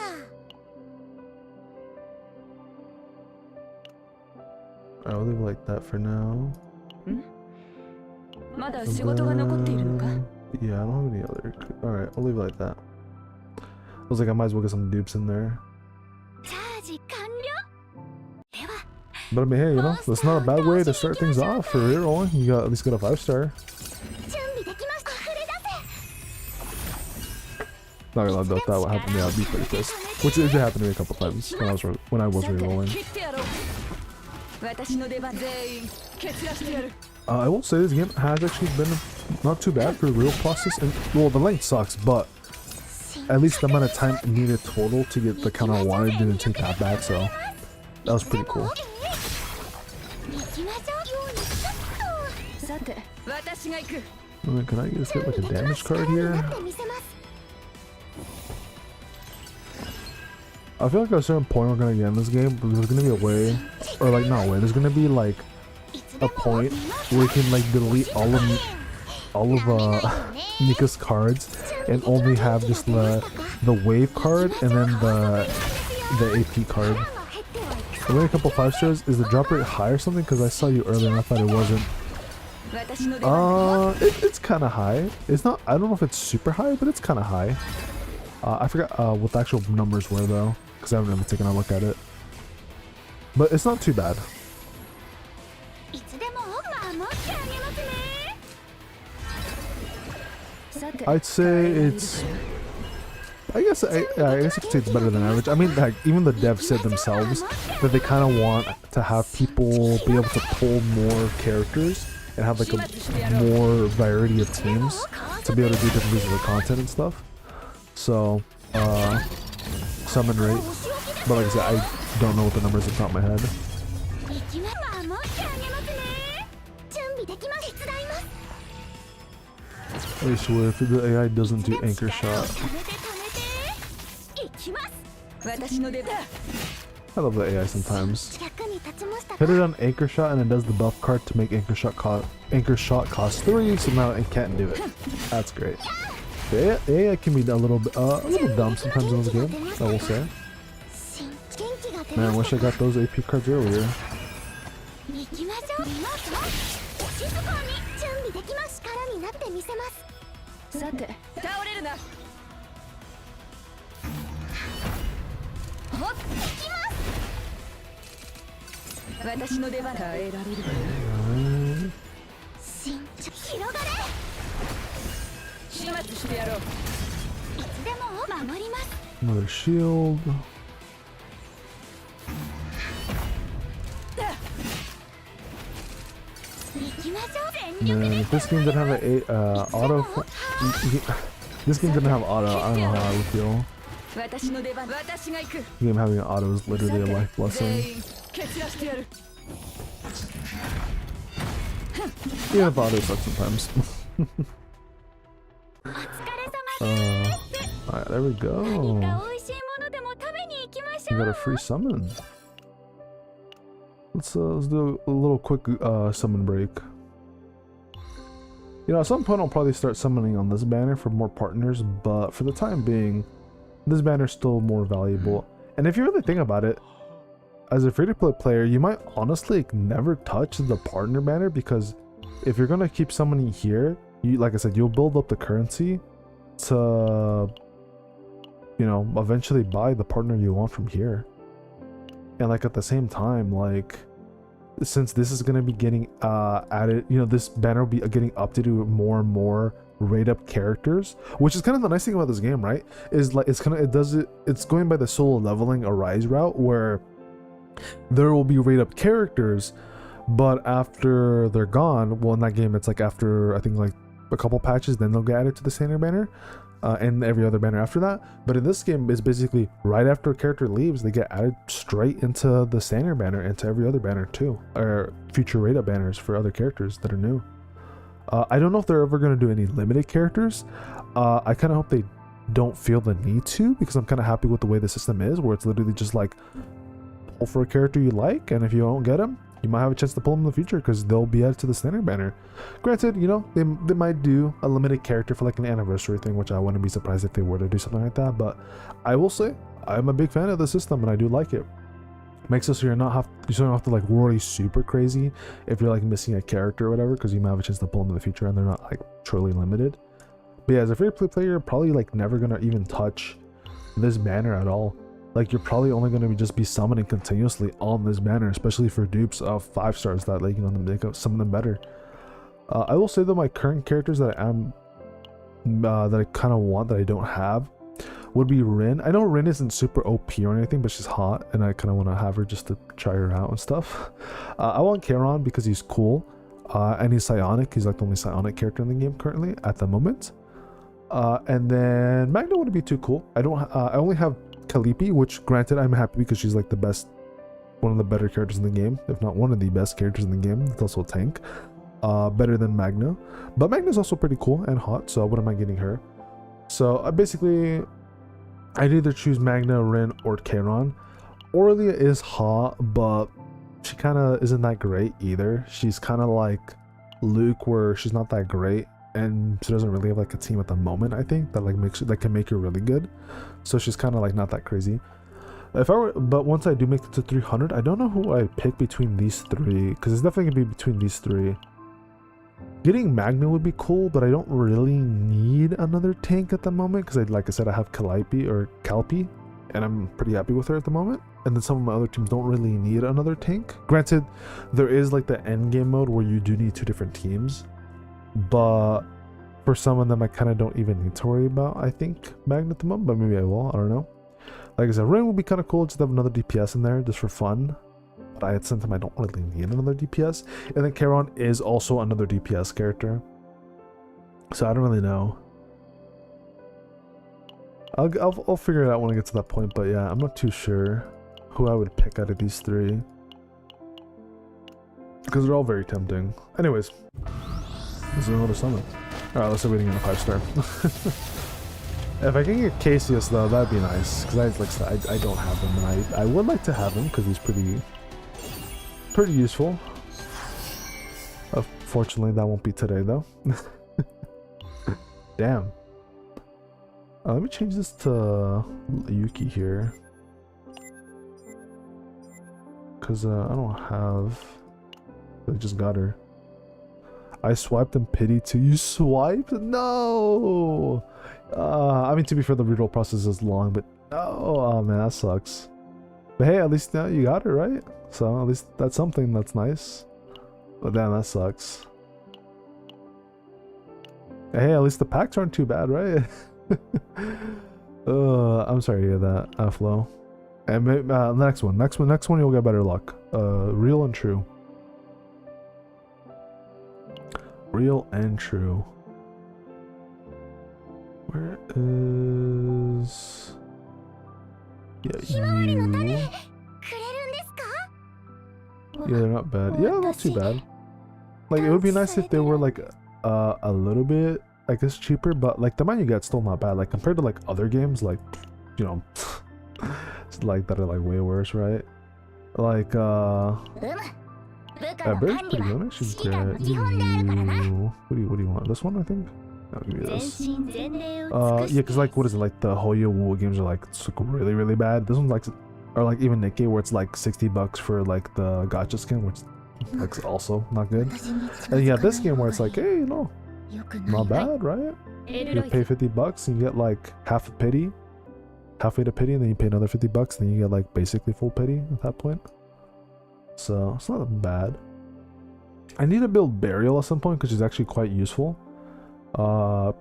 I'll leave it like that for now. まだ仕事が残っているのか? Yeah, I don't have any other. Alright, I'll leave it like that. I was like, I might as well get some dupes in there. But I mean, hey, you know, that's not a bad way to start things off for Reroll. You got at least got a 5-star. Not gonna lie though, if that would happen to me, I'd be pretty pissed. Which it did happen to me a couple times when I was Rerolling. I will say this game has actually been not too bad for the real process, and well, the length sucks, but at least the amount of time needed total to get the count I wanted didn't take that bad, so that was pretty cool. Can I just get like a damage card here? I feel like at a certain point we're gonna get in this game, but there's gonna be a way, or like not a way, there's gonna be like a point where you can like delete all of Nika's cards and only have just the wave card and then the AP card. I made a couple 5-stars. Is the drop rate high or something? Because I saw you earlier and I thought it wasn't. It's kind of high. It's not. I don't know if it's super high, but it's kind of high. I forgot what the actual numbers were though, because I haven't even taken a look at it. But it's not too bad. I'd say it's. I guess I guess you could say it's better than average. I mean, like even the devs said themselves that they kind of want to have people be able to pull more characters and have like a more variety of teams to be able to do different pieces of content and stuff. So, summon rate. But like I said, I don't know what the numbers are off the top of my head. I swear, if the AI doesn't do anchor shot. I love the AI sometimes. Hit it on anchor shot and it does the buff card to make anchor shot cost 3, so now it can't do it. That's great. The AI can be a little dumb sometimes in this game, I will say. Man, I wish I got those AP cards earlier. Another shield. Man, if this game didn't have an auto, this game didn't have auto, I don't know how I would feel. Game having an auto is literally a life blessing. Even if auto sucks sometimes. Alright, there we go. We got a free summon. Let's do a little quick summon break. You know, at some point I'll probably start summoning on this banner for more partners, but for the time being, this banner is still more valuable. And if you really think about it, as a free-to-play player, you might honestly never touch the partner banner, because if you're gonna keep summoning here, you, like I said, you'll build up the currency to, you know, eventually buy the partner you want from here. And like at the same time, like, since this is gonna be getting added, you know, this banner will be getting updated with more and more rate up characters, which is kind of the nice thing about this game, right? Is like it's going by the solo leveling Arise route, where there will be rate up characters, but after they're gone, well, in that game it's like after I think like a couple patches, then they'll get added to the standard banner, and every other banner after that. But in this game, it's basically right after a character leaves, they get added straight into the standard banner and to every other banner too, or future rate up banners for other characters that are new. I don't know if they're ever going to do any limited characters. I kind of hope they don't feel the need to, because I'm kind of happy with the way the system is, where it's literally just like pull for a character you like, and if you don't get them, you might have a chance to pull them in the future because they'll be added to the standard banner. Granted, you know, they might do a limited character for like an anniversary thing, which I wouldn't be surprised if they were to do something like that. But I will say I'm a big fan of the system and I do like it. Makes it so you don't have to like worry super crazy if you're like missing a character or whatever, because you might have a chance to pull them in the future and they're not like truly limited. But yeah, as a free-to-play player, you're probably like never gonna even touch this banner at all. Like you're probably only going to just be summoning continuously on this banner, especially for dupes of 5 stars that, like, you know, make some of them better. I will say that my current characters that I am that I kind of want that I don't have would be Rin. I know Rin isn't super OP or anything, but she's hot and I kind of want to have her just to try her out and stuff. I want Charon because he's cool, and he's psionic. He's like the only psionic character in the game currently at the moment. And then Magna wouldn't be too cool. I only have Calliope, which granted I'm happy because she's like the best, one of the better characters in the game, if not one of the best characters in the game. It's also a tank, better than Magna, but Magna's also pretty cool and hot, so I wouldn't mind getting her. So basically I'd either choose Magna, Rin, or Charon. Aurelia is hot, but she kind of isn't that great either. She's kind of like Luke, where she's not that great, and she doesn't really have like a team at the moment, I think, that like that can make her really good. So she's kind of like not that crazy. But once I do make it to 300, I don't know who I'd pick between these 3, because it's definitely gonna be between these 3. Getting Magna would be cool, but I don't really need another tank at the moment, because like I said, I have Calliope, and I'm pretty happy with her at the moment. And then some of my other teams don't really need another tank. Granted, there is like the end game mode where you do need 2 different teams, but for some of them I kind of don't even need to worry about, I think, Magna at the moment, but maybe I will, I don't know. Like I said, Rin would be kind of cool just to have another DPS in there just for fun, but I had sent him I don't really need another DPS. And then Charon is also another DPS character, so I don't really know. I'll figure it out when I get to that point, but yeah, I'm not too sure who I would pick out of these 3 because they're all very tempting. Anyways, this is another summon. Alright, let's see if we can get a 5-star. If I can get Cassius though, that'd be nice, because I don't have him, and I would like to have him because he's pretty useful. Fortunately, that won't be today though. Damn. Let me change this to Yuki here, because I don't have. I just got her. I swiped and pity too. You swiped? No. I mean, to be fair, the reroll process is long, but no. Oh man, that sucks. But hey, at least now you got it right. So at least that's something that's nice. But damn, that sucks. Hey, at least the packs aren't too bad, right? I'm sorry to hear that, Flo. And next one you'll get better luck. Real and true. Real and true. Where is... Yeah, you... Yeah, they're not bad. Yeah, not too bad. Like, it would be nice if they were like a little bit, I guess, cheaper, but like the amount you get still not bad. Like compared to like other games, like, you know, like that are like way worse, right? Like Bird's pretty good. Actually, great. What do you want? This one, I think. I'll give you this. Yeah, cause like what is it, like the Hoyo Wu games are like really really bad. This one's like, or like even Nikkei where it's like $60 for like the Gacha skin, which like also not good. And you have this game where it's like, hey, you know, not bad, right? You pay $50 and you get like half a pity, halfway to pity, and then you pay another $50 and then you get like basically full pity at that point. So it's not bad. I need to build Burial at some point because she's actually quite useful.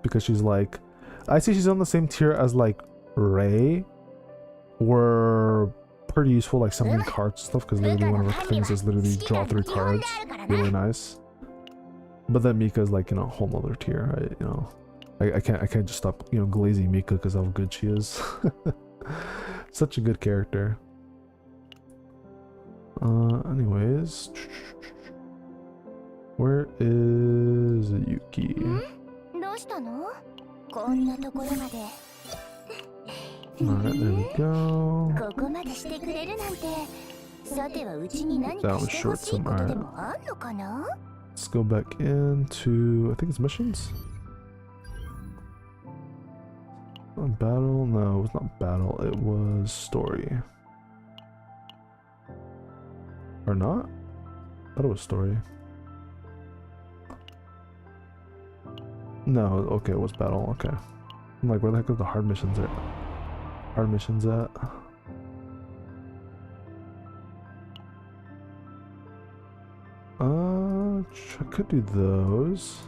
Because she's like, I see she's on the same tier as like Ray. Were pretty useful, like summoning cards and stuff, because literally one of her things is literally draw 3 cards. Really nice. But then Mika is like, you know, a whole nother tier, right? You know, I can't just stop, you know, glazing Mika because of how good she is. Such a good character. Anyways, where is Yuki? Alright, there we go. That was short some. Alright. Let's go back into, I think it's missions? Battle? No, it was not battle, it was story. Or not? I thought it was story. No, okay, it was battle, okay. I'm like, where the heck are the hard missions at? Hard missions at? I could do those.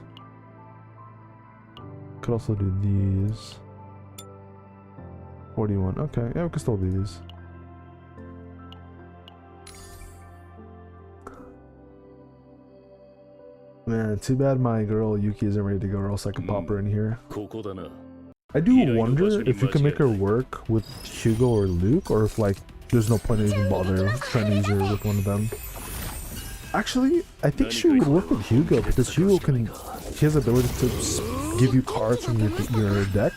Could also do these. 41, okay, yeah, we can still do these. Man, too bad my girl Yuki isn't ready to go, or else I could pop her in here. I do wonder if you can make her work with Hugo or Luke, or if like there's no point in even bother trying to use her with one of them. Actually, I think she would work with Hugo because Hugo he has the ability to give you cards from your deck.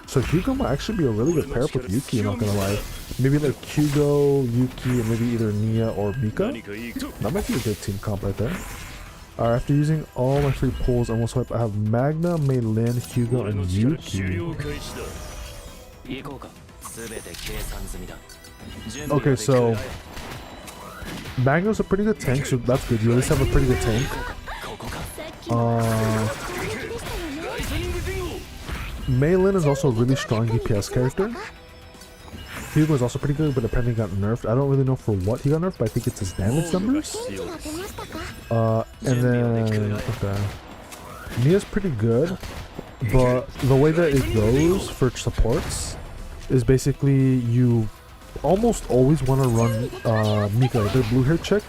So Hugo might actually be a really good pair up with Yuki, not gonna lie. Maybe like Hugo, Yuki, and maybe either Nia or Mika. That might be a good team comp right there. Alright, after using all my free pulls, I will swipe. I have Magna, Mei Lin, Hugo, and Yuki. Okay, so Magna's a pretty good tank, so that's good. You at least have a pretty good tank. Mei Lin is also a really strong DPS character. Hugo is also pretty good, but apparently got nerfed. I don't really know for what he got nerfed, but I think it's his damage numbers. And then okay, Mia's pretty good, but the way that it goes for supports is basically you almost always want to run Mika, the blue hair chick.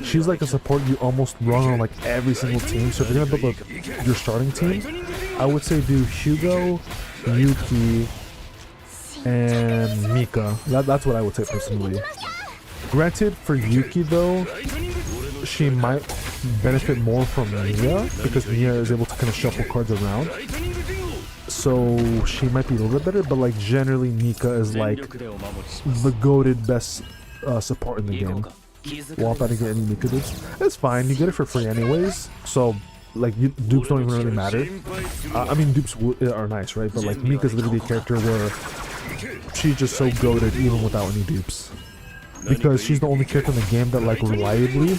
She's like a support you almost run on like every single team. So if you're gonna build up your starting team, I would say do Hugo, Yuki, and Mika. That's what I would say personally. Granted, for Yuki though, she might benefit more from Nia because Nia is able to kind of shuffle cards around. So she might be a little bit better, but like generally Mika is like the goated best support in the game. Well, if I didn't get any Mika dupes, it's fine. You get it for free anyways. So like dupes don't even really matter. I mean dupes are nice, right? But like Mika's literally a character where she's just so goated even without any dupes. Because she's the only character in the game that like reliably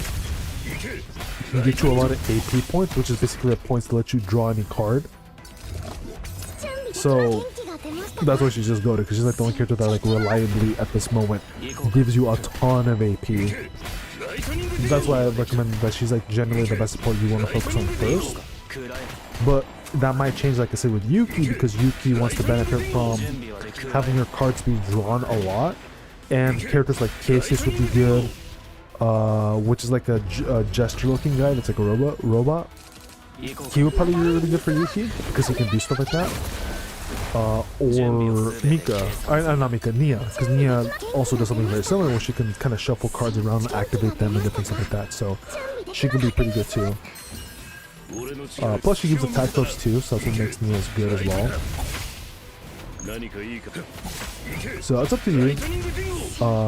can get you a lot of AP points, which is basically the points to let you draw any card. So that's why she's just goated, because she's like the only character that like reliably at this moment gives you a ton of AP. That's why I recommend that she's like generally the best support you want to focus on first. But that might change, like I said, with Yuki, because Yuki wants to benefit from having her cards be drawn a lot. And characters like Cassius would be good, which is like a gesture-looking guy that's like a robot. He would probably be really good for Yuki because he can do stuff like that. Or Mika, not Mika, Nia, because Nia also does something very similar where she can kind of shuffle cards around and activate them and different stuff like that. So she can be pretty good too. Plus she gives attack buffs too, so that's what makes Nia as good as well. So it's up to you,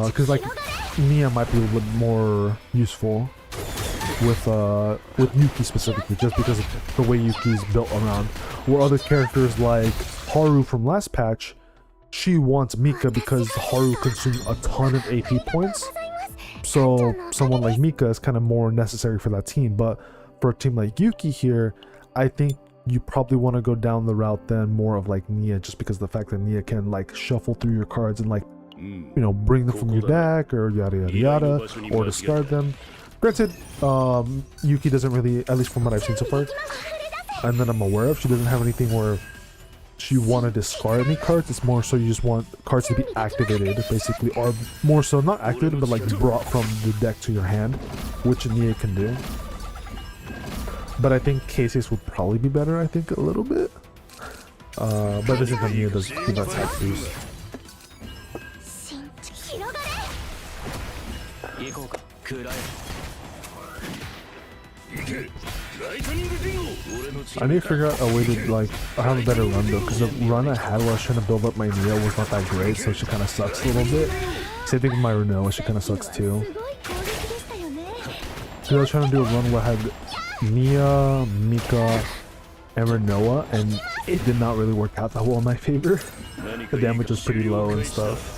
because like Nia might be a little bit more useful with Yuki specifically, just because of the way Yuki's built around. Where other characters like Haru from last patch, she wants Mika because Haru consumes a ton of AP points. So someone like Mika is kind of more necessary for that team. But for a team like Yuki here, I think you probably want to go down the route then more of like Nia, just because of the fact that Nia can like shuffle through your cards and like, you know, bring them from your deck or yada yada yada, or discard them. Granted, Yuki doesn't really, at least from what I've seen so far, and that I'm aware of, she doesn't have anything where she want to discard any cards. It's more so you just want cards to be activated, basically, or more so not activated, but like brought from the deck to your hand, which Nia can do. But I think Cassius would probably be better, I think, a little bit. But this is when Nia does give that attack boost. I need to figure out a way to like have a better run though, because the run I had while I was trying to build up my Nia was not that great, so she kind of sucks a little bit. Same thing with my Renoa, she kind of sucks too. Because I was trying to do a run where I had Nia, Mika, and Renoa, and it did not really work out that well in my favor. The damage was pretty low and stuff.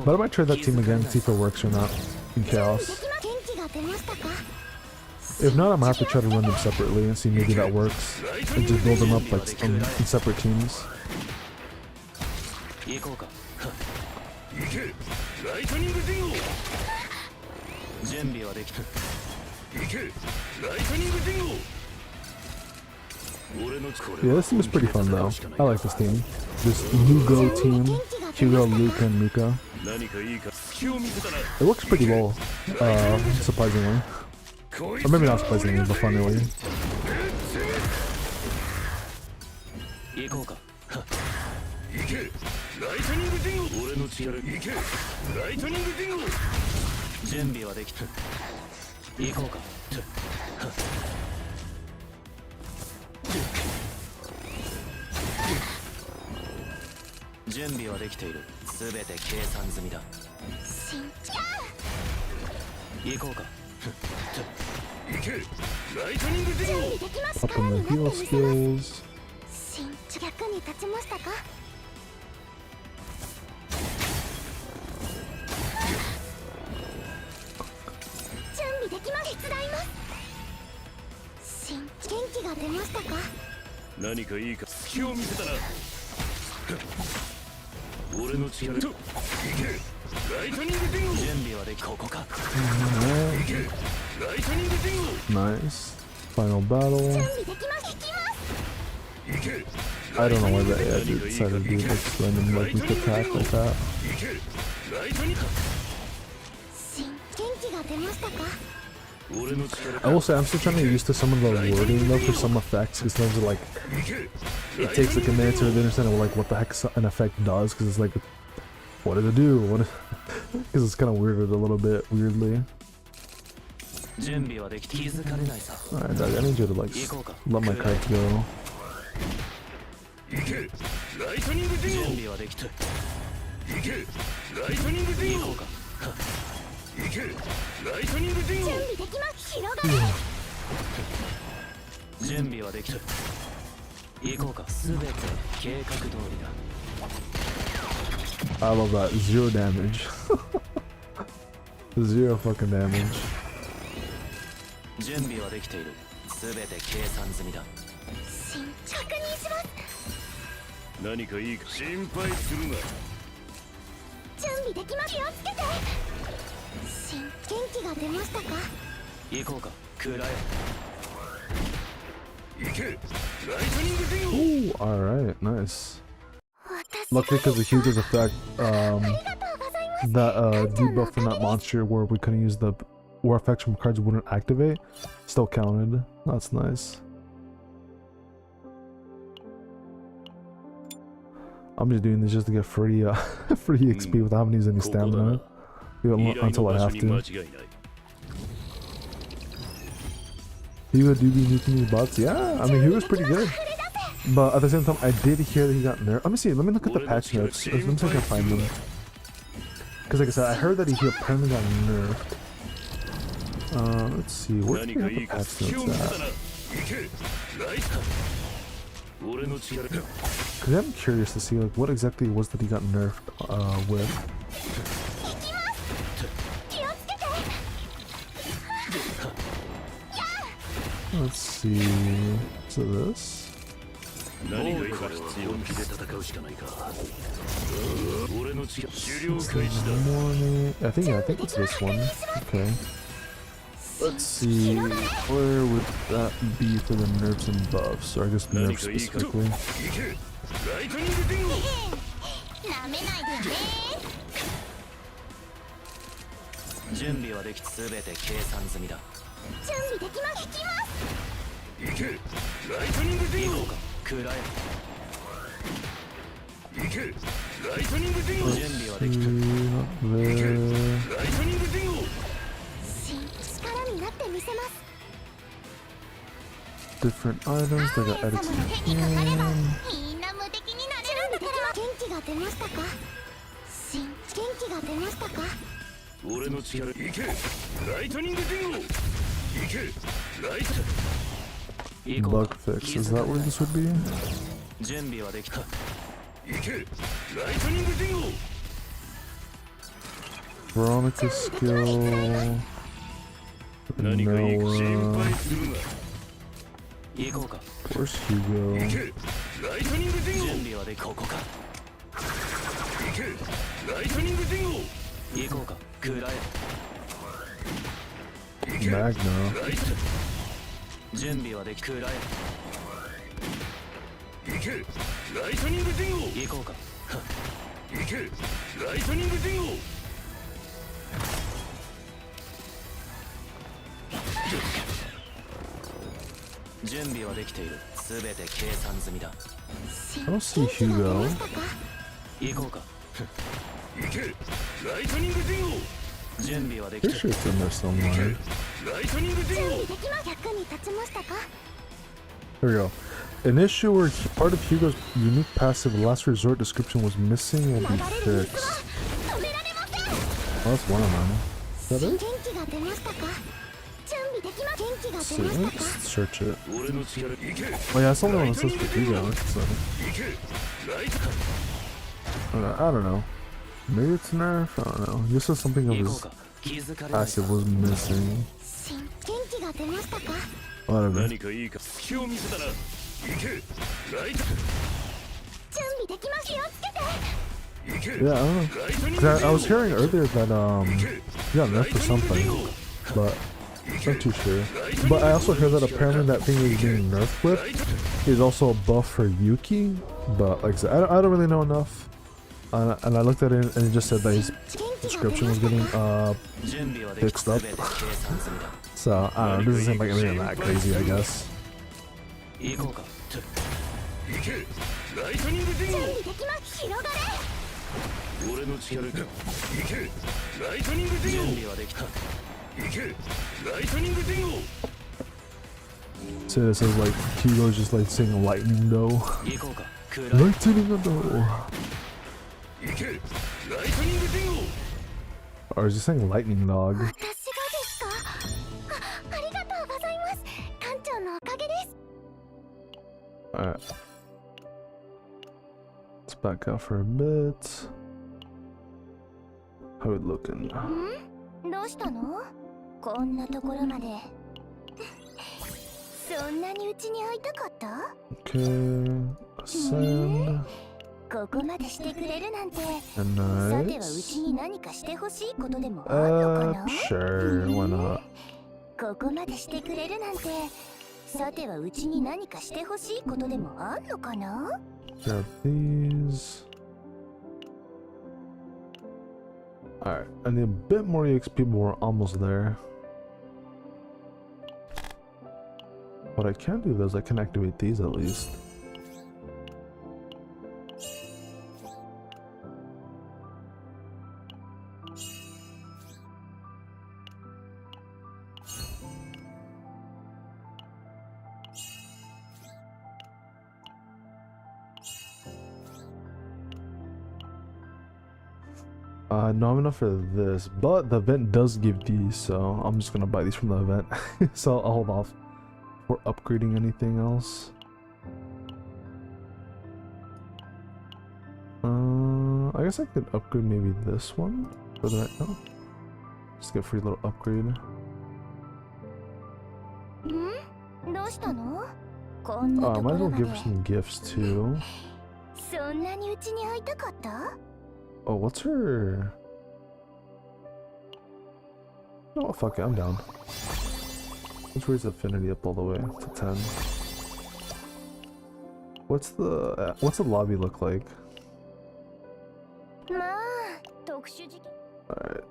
But I might try that team again and see if it works or not in Chaos. If not, I'm gonna have to try to run them separately and see maybe that works, and just build them up like in separate teams. Yeah, this team is pretty fun though. I like this team. This Lugo team, Hugo, Luke, and Mika. It works pretty well, surprisingly. Or maybe not surprisingly, but funnily. Up in the heal skills. 俺の力と行けライトニングディンゴ準備はできここか行けライトニングディンゴ Nice. Final battle. 準備できます。 行け I don't know why that AI dude decided to do like random like weak attack like that. 行けライトニング元気が出ましたか？ 俺の力 I will say I'm still trying to get used to some of the wording though for some effects because those are like 行け it takes like a minute to really understand like what the heck an effect does because it's like what does it do? What? Because it's kind of worded a little bit weirdly. 準備はできて気づかれないさ Alright, Doug, I need you to like let my card go. 行けライトニングディンゴ準備はできて行けライトニングディンゴ行けライトニングディンゴ準備できます。広がれ。準備はできて行こうかすべて計画通りだ I love that. 0 damage. 0 fucking damage. 準備はできているすべて計算済みだ確認します。何かいいか心配するな準備できます。気をつけて。元気が出ましたか？行こうか食らえ行けライトニングディンゴ Ooh, alright, nice. Luckily because of Hugo's effect, that debuff from that monster where we couldn't use the war effects from cards wouldn't activate, still counted. That's nice. I'm just doing this just to get free free XP without having to use any stamina. Until I have to. Hugo do be nuking these bots? Yeah, I mean Hugo's pretty good. But at the same time, I did hear that he got nerfed. Let me see, let me look at the patch notes. Let me see if I can find them. Because like I said, I heard that he apparently got nerfed. Let's see, where do we have the patch notes at? Because I'm curious to see like what exactly it was that he got nerfed with. Let's see. So this. Morning. I think it's this one. Okay. Let's see. Where would that be for the nerfs and buffs? Or I guess nerfs specifically. 準備はできすべて計算済みだ準備できます。行けライトニングディンゴ食らえ行けライトニングディンゴ準備はできた行けライトニングディンゴ力になってみせます。 Different items that got added to the game. みんな無敵になれるんだから。元気が出ましたか？元気が出ましたか？俺の力行けライトニングディンゴ行けライト Bug fix. Is that where this would be? 準備はできた行けライトニングディンゴ Veronica skill. 何かいいか心 Noah. 配するな行こうか Where's 行 Hugo? けライトニングディンゴ準備はできここか行けライトニングディンゴ行こうか食らえ行け Magna. ライト準備はでき食らえ行けライトニングディンゴ行こうか行けライトニングディンゴ準備はできているすべて計算済みだ I don't see Hugo. 行こうか行けライトニングディンゴ準備はでき Pretty て sure it's in there somewhere. ライトニングディンゴ役に立ちましたか？ There we go. An issue where part of Hugo's unique passive last resort description was missing will be fixed. 止められません。 Oh, that's one of them. Is that 元 it? 気が出ましたか？準備できます。元気が Let's 出 see. ましたか？ Let's search it. 俺の力行け Oh yeah, it's only one that says for Hugo. So, 行けライト I don't know. Maybe it's nerf? I don't know. This is something of 行こう his か気づかれないさ passive was missing. 元気が出ましたか？ Whatever. 何かいいか隙を見せたら行けライト準備できます。気をつけて。Yeah, I don't know. 'Cause I was hearing earlier that he got nerfed for something, but I'm not too sure. But I also heard that apparently that thing he's being nerfed with is also a buff for Yuki. But like I said, I don't really know enough. And I looked at it and it just said that his description was getting fixed up. So I don't know. This doesn't seem like anything that crazy, I guess. ライトニングディンゴ準備できます広がれ俺の力か行けライトニングディンゴ準備はできた行けライトニングディンゴ So it says like Hugo's just like saying lightning though. Lightning though. 行けライトニングディンゴ Or is he saying lightning dog? 私がですかありがとうございます館長のおかげです Alright. Let's back out for a bit. How it looking? どうしたのこんなところまでそんなにうちに会いたかった Okay. Ascend. ここまでしてくれるなんて And さてはう nice. ちに何かしてほしいことでもあるのかな Sure. Why not? ここまでしてくれるなんてさてはうちに何かしてほしいことでもあるのかな Grab these. Alright. I need a bit more EXP, but we're almost there. What I can do though is I can activate these at least. No, I'm enough for this, but the event does give these, so I'm just gonna buy these from the event. So I'll hold off for upgrading anything else. I guess I could upgrade maybe this one for the right now. Just get a free little upgrade. どうしたのこんなと Might こ as ろ well ま give で her some gifts too. そんなにうちに会いたかった Oh, what's her? Oh, fuck it, I'm down. Let's raise affinity up all the way to 10. What's the lobby look like? まあ特殊事件 Alright.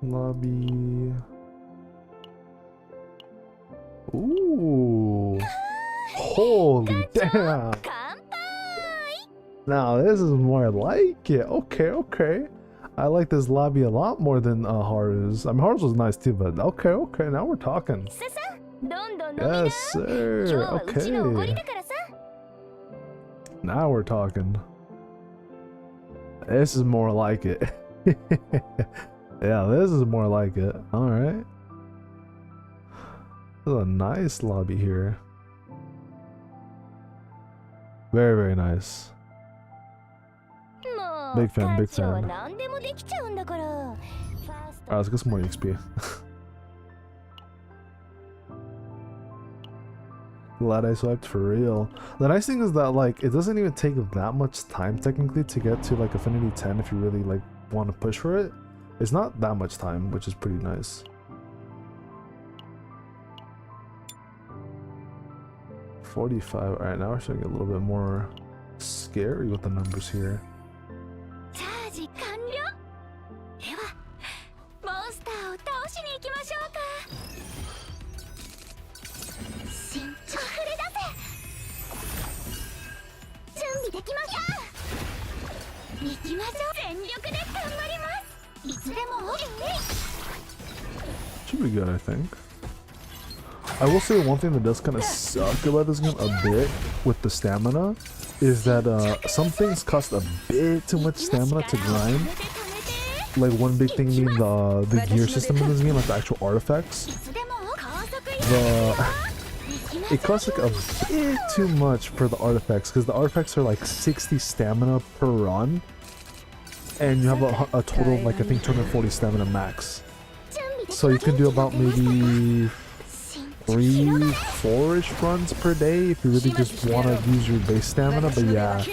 Lobby. Ooh. Holy damn. 乾杯 Now this is more like it. Okay, okay. I like this lobby a lot more than Haru's. I mean, Haru's was nice too, but okay, okay. Now we're talking. ささどんどん飲みな Yes, 今日 sir. はうちのおごり Okay. だからさ Now we're talking. This is more like it. Yeah, this is more like it. All right. This is a nice lobby here. Very, very nice. もう Big fan, big 館長は fan. 何でもできちゃうんだからファースト Alright, let's get some more XP. Glad I swiped for real. The nice thing is that like it doesn't even take that much time technically to get to like affinity 10 if you really like want to push for it. It's not that much time, which is pretty nice. 45. Alright, now we're starting to get a little bit more scary with the numbers here. チャージ完了ではモンスターを倒しに行きましょうか慎重溢れ出せ準備できました行きましょう全力で頑張りますいつでも Should be good, I think. I will say one thing that does kind of suck about this game a bit with the stamina is that some things cost a bit too much stamina to grind. Like one big thing being the gear system in this game, like the actual artifacts. It costs like a bit too much for the artifacts because the artifacts are like 60 stamina per run, and you have a total of like I think 240 stamina max. So you can do about maybe 3-4 4-ish runs per day if you really just want to use your base stamina. But yeah,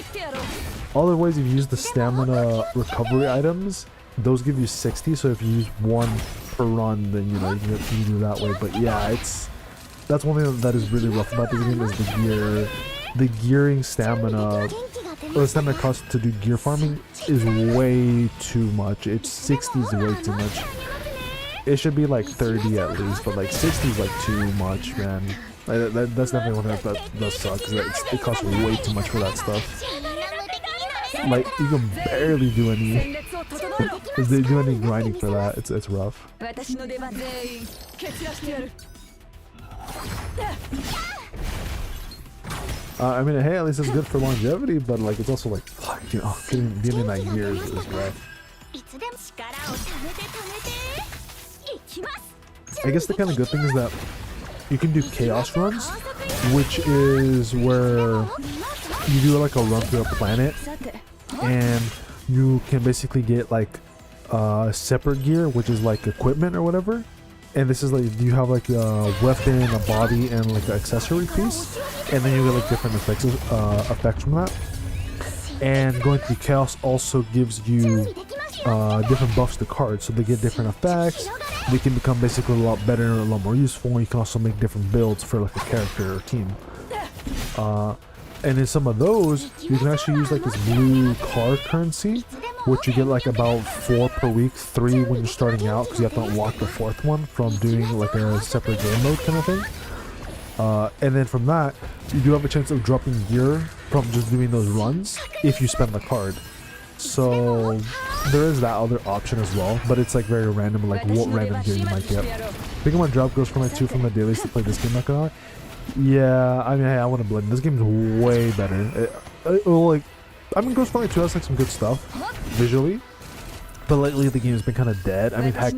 other ways if you use the stamina recovery items, those give you 60. So if you use one per run, then you know you can do it that way. But yeah, that's one thing that is really rough about this game is the gear. The gearing stamina, or the stamina cost to do gear farming is way too much. It's 60 is way too much. It should be like 30 at least, but like 60 is like too much, man. That's definitely one thing that does suck, because it costs way too much for that stuff. Like, you can barely do any grinding for that. It's rough. I mean, hey, at least it's good for longevity, but like, it's also like, fuck, you know, getting that years is rough. I guess the kind of good thing is that you can do chaos runs, which is where you do like a run through a planet, and you can basically get like separate gear, which is like equipment or whatever. And this is like, you have like a weapon, a body, and like an accessory piece, and then you get like different effects from that. And going through chaos also gives you different buffs to cards, so they get different effects. They can become basically a lot better and a lot more useful. You can also make different builds for like a character or team. And in some of those, you can actually use like this blue card currency, which you get like about 4 per week, 3 when you're starting out, because you have to unlock the 4th one from doing like a separate game mode kind of thing. And then from that, you do have a chance of dropping gear from just doing those runs if you spend the card. So there is that other option as well, but it's like very random, like what random gear you might get. I think I'm gonna drop Ghost Front 2 from the dailies to play this game, not gonna lie. Yeah, I mean, hey, I want to blend. This game is way better. Like, I mean, Ghost Front 2 has like some good stuff visually, but lately the game has been kind of dead. I mean, heck,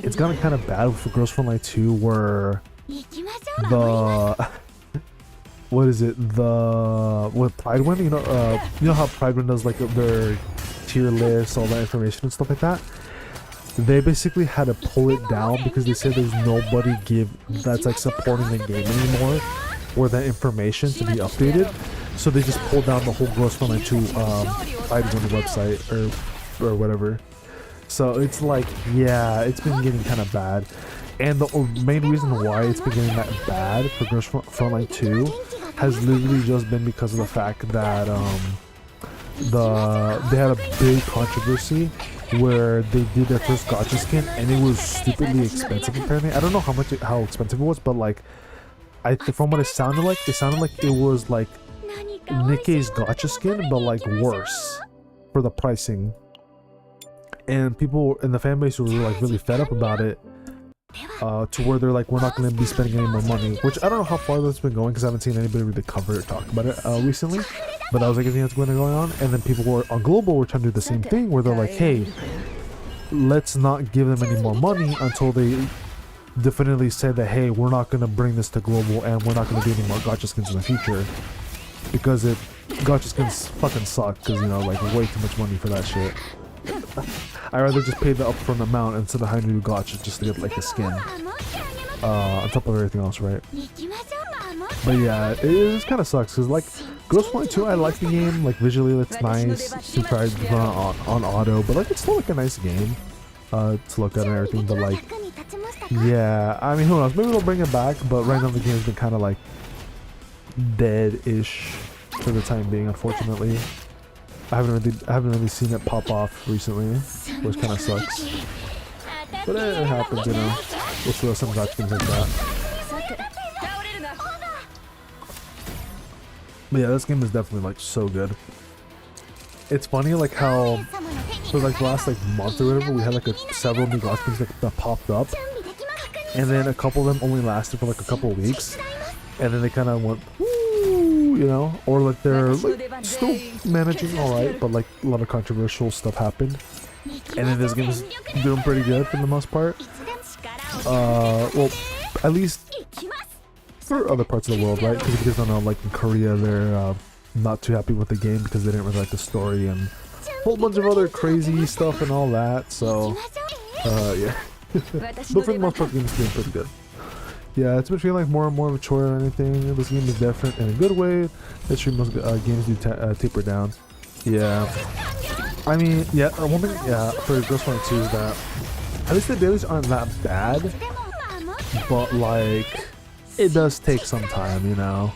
it's gotten kind of bad for Ghost Front 2 where the what is it? What Pridewind? You know how Pridewind does like their tier lists, all that information and stuff like that. They basically had to pull it down because they said there's nobody that's like supporting the game anymore, or that information to be updated. So they just pulled down the whole Ghost Front 2 Pridewind website or whatever. So it's like, yeah, it's been getting kind of bad. And the main reason why it's been getting that bad for Ghost Front 2 has literally just been because of the fact that they had a big controversy where they did their first gacha skin, and it was stupidly expensive apparently. I don't know how expensive it was, but like, from what it sounded like it was like Nikkei's gacha skin, but like worse for the pricing. And people in the fan base were like really fed up about it, to where they're like, we're not going to be spending any more money, which I don't know how far that's been going because I haven't seen anybody really cover it, talk about it recently, but that was like a thing that's going on. And then people were on Global were trying to do the same thing, where they're like, hey, let's not give them any more money until they definitely say that, hey, we're not going to bring this to Global and we're not going to do any more gacha skins in the future, because gacha skins fucking suck, because, you know, like, way too much money for that shit. I'd rather just pay the upfront amount instead of having to do gacha just to get like a skin on top of everything else, right? But yeah, it kind of sucks because like Ghost Front 2, I like the game, like visually it's nice, super run on auto, but like it's still like a nice game to look at and everything. But like, yeah, I mean, who knows, maybe they'll bring it back, but right now the game's been kind of like dead-ish for the time being, unfortunately. I haven't really seen it pop off recently, which kind of sucks. But it happens, you know. We'll throw some gacha things like that. But yeah, this game is definitely like so good. It's funny like how for like the last like month or whatever, we had like several new gacha things that popped up, and then a couple of them only lasted for like a couple of weeks, and then they kind of went, you know, or like they're like still managing alright, but like a lot of controversial stuff happened, and then this game is doing pretty good for the most part. Well, at least for other parts of the world, right? Because if you guys don't know, like in Korea, they're not too happy with the game because they didn't really like the story and a whole bunch of other crazy stuff and all that. So, yeah. But for the most part, the game's doing pretty good. Yeah, it's been feeling like more and more mature or anything. This game is different in a good way. History most games do taper down. Yeah. I mean, yeah, one thing, yeah, for Ghost Runner 2 is that at least the dailies aren't that bad, but like, it does take some time, you know?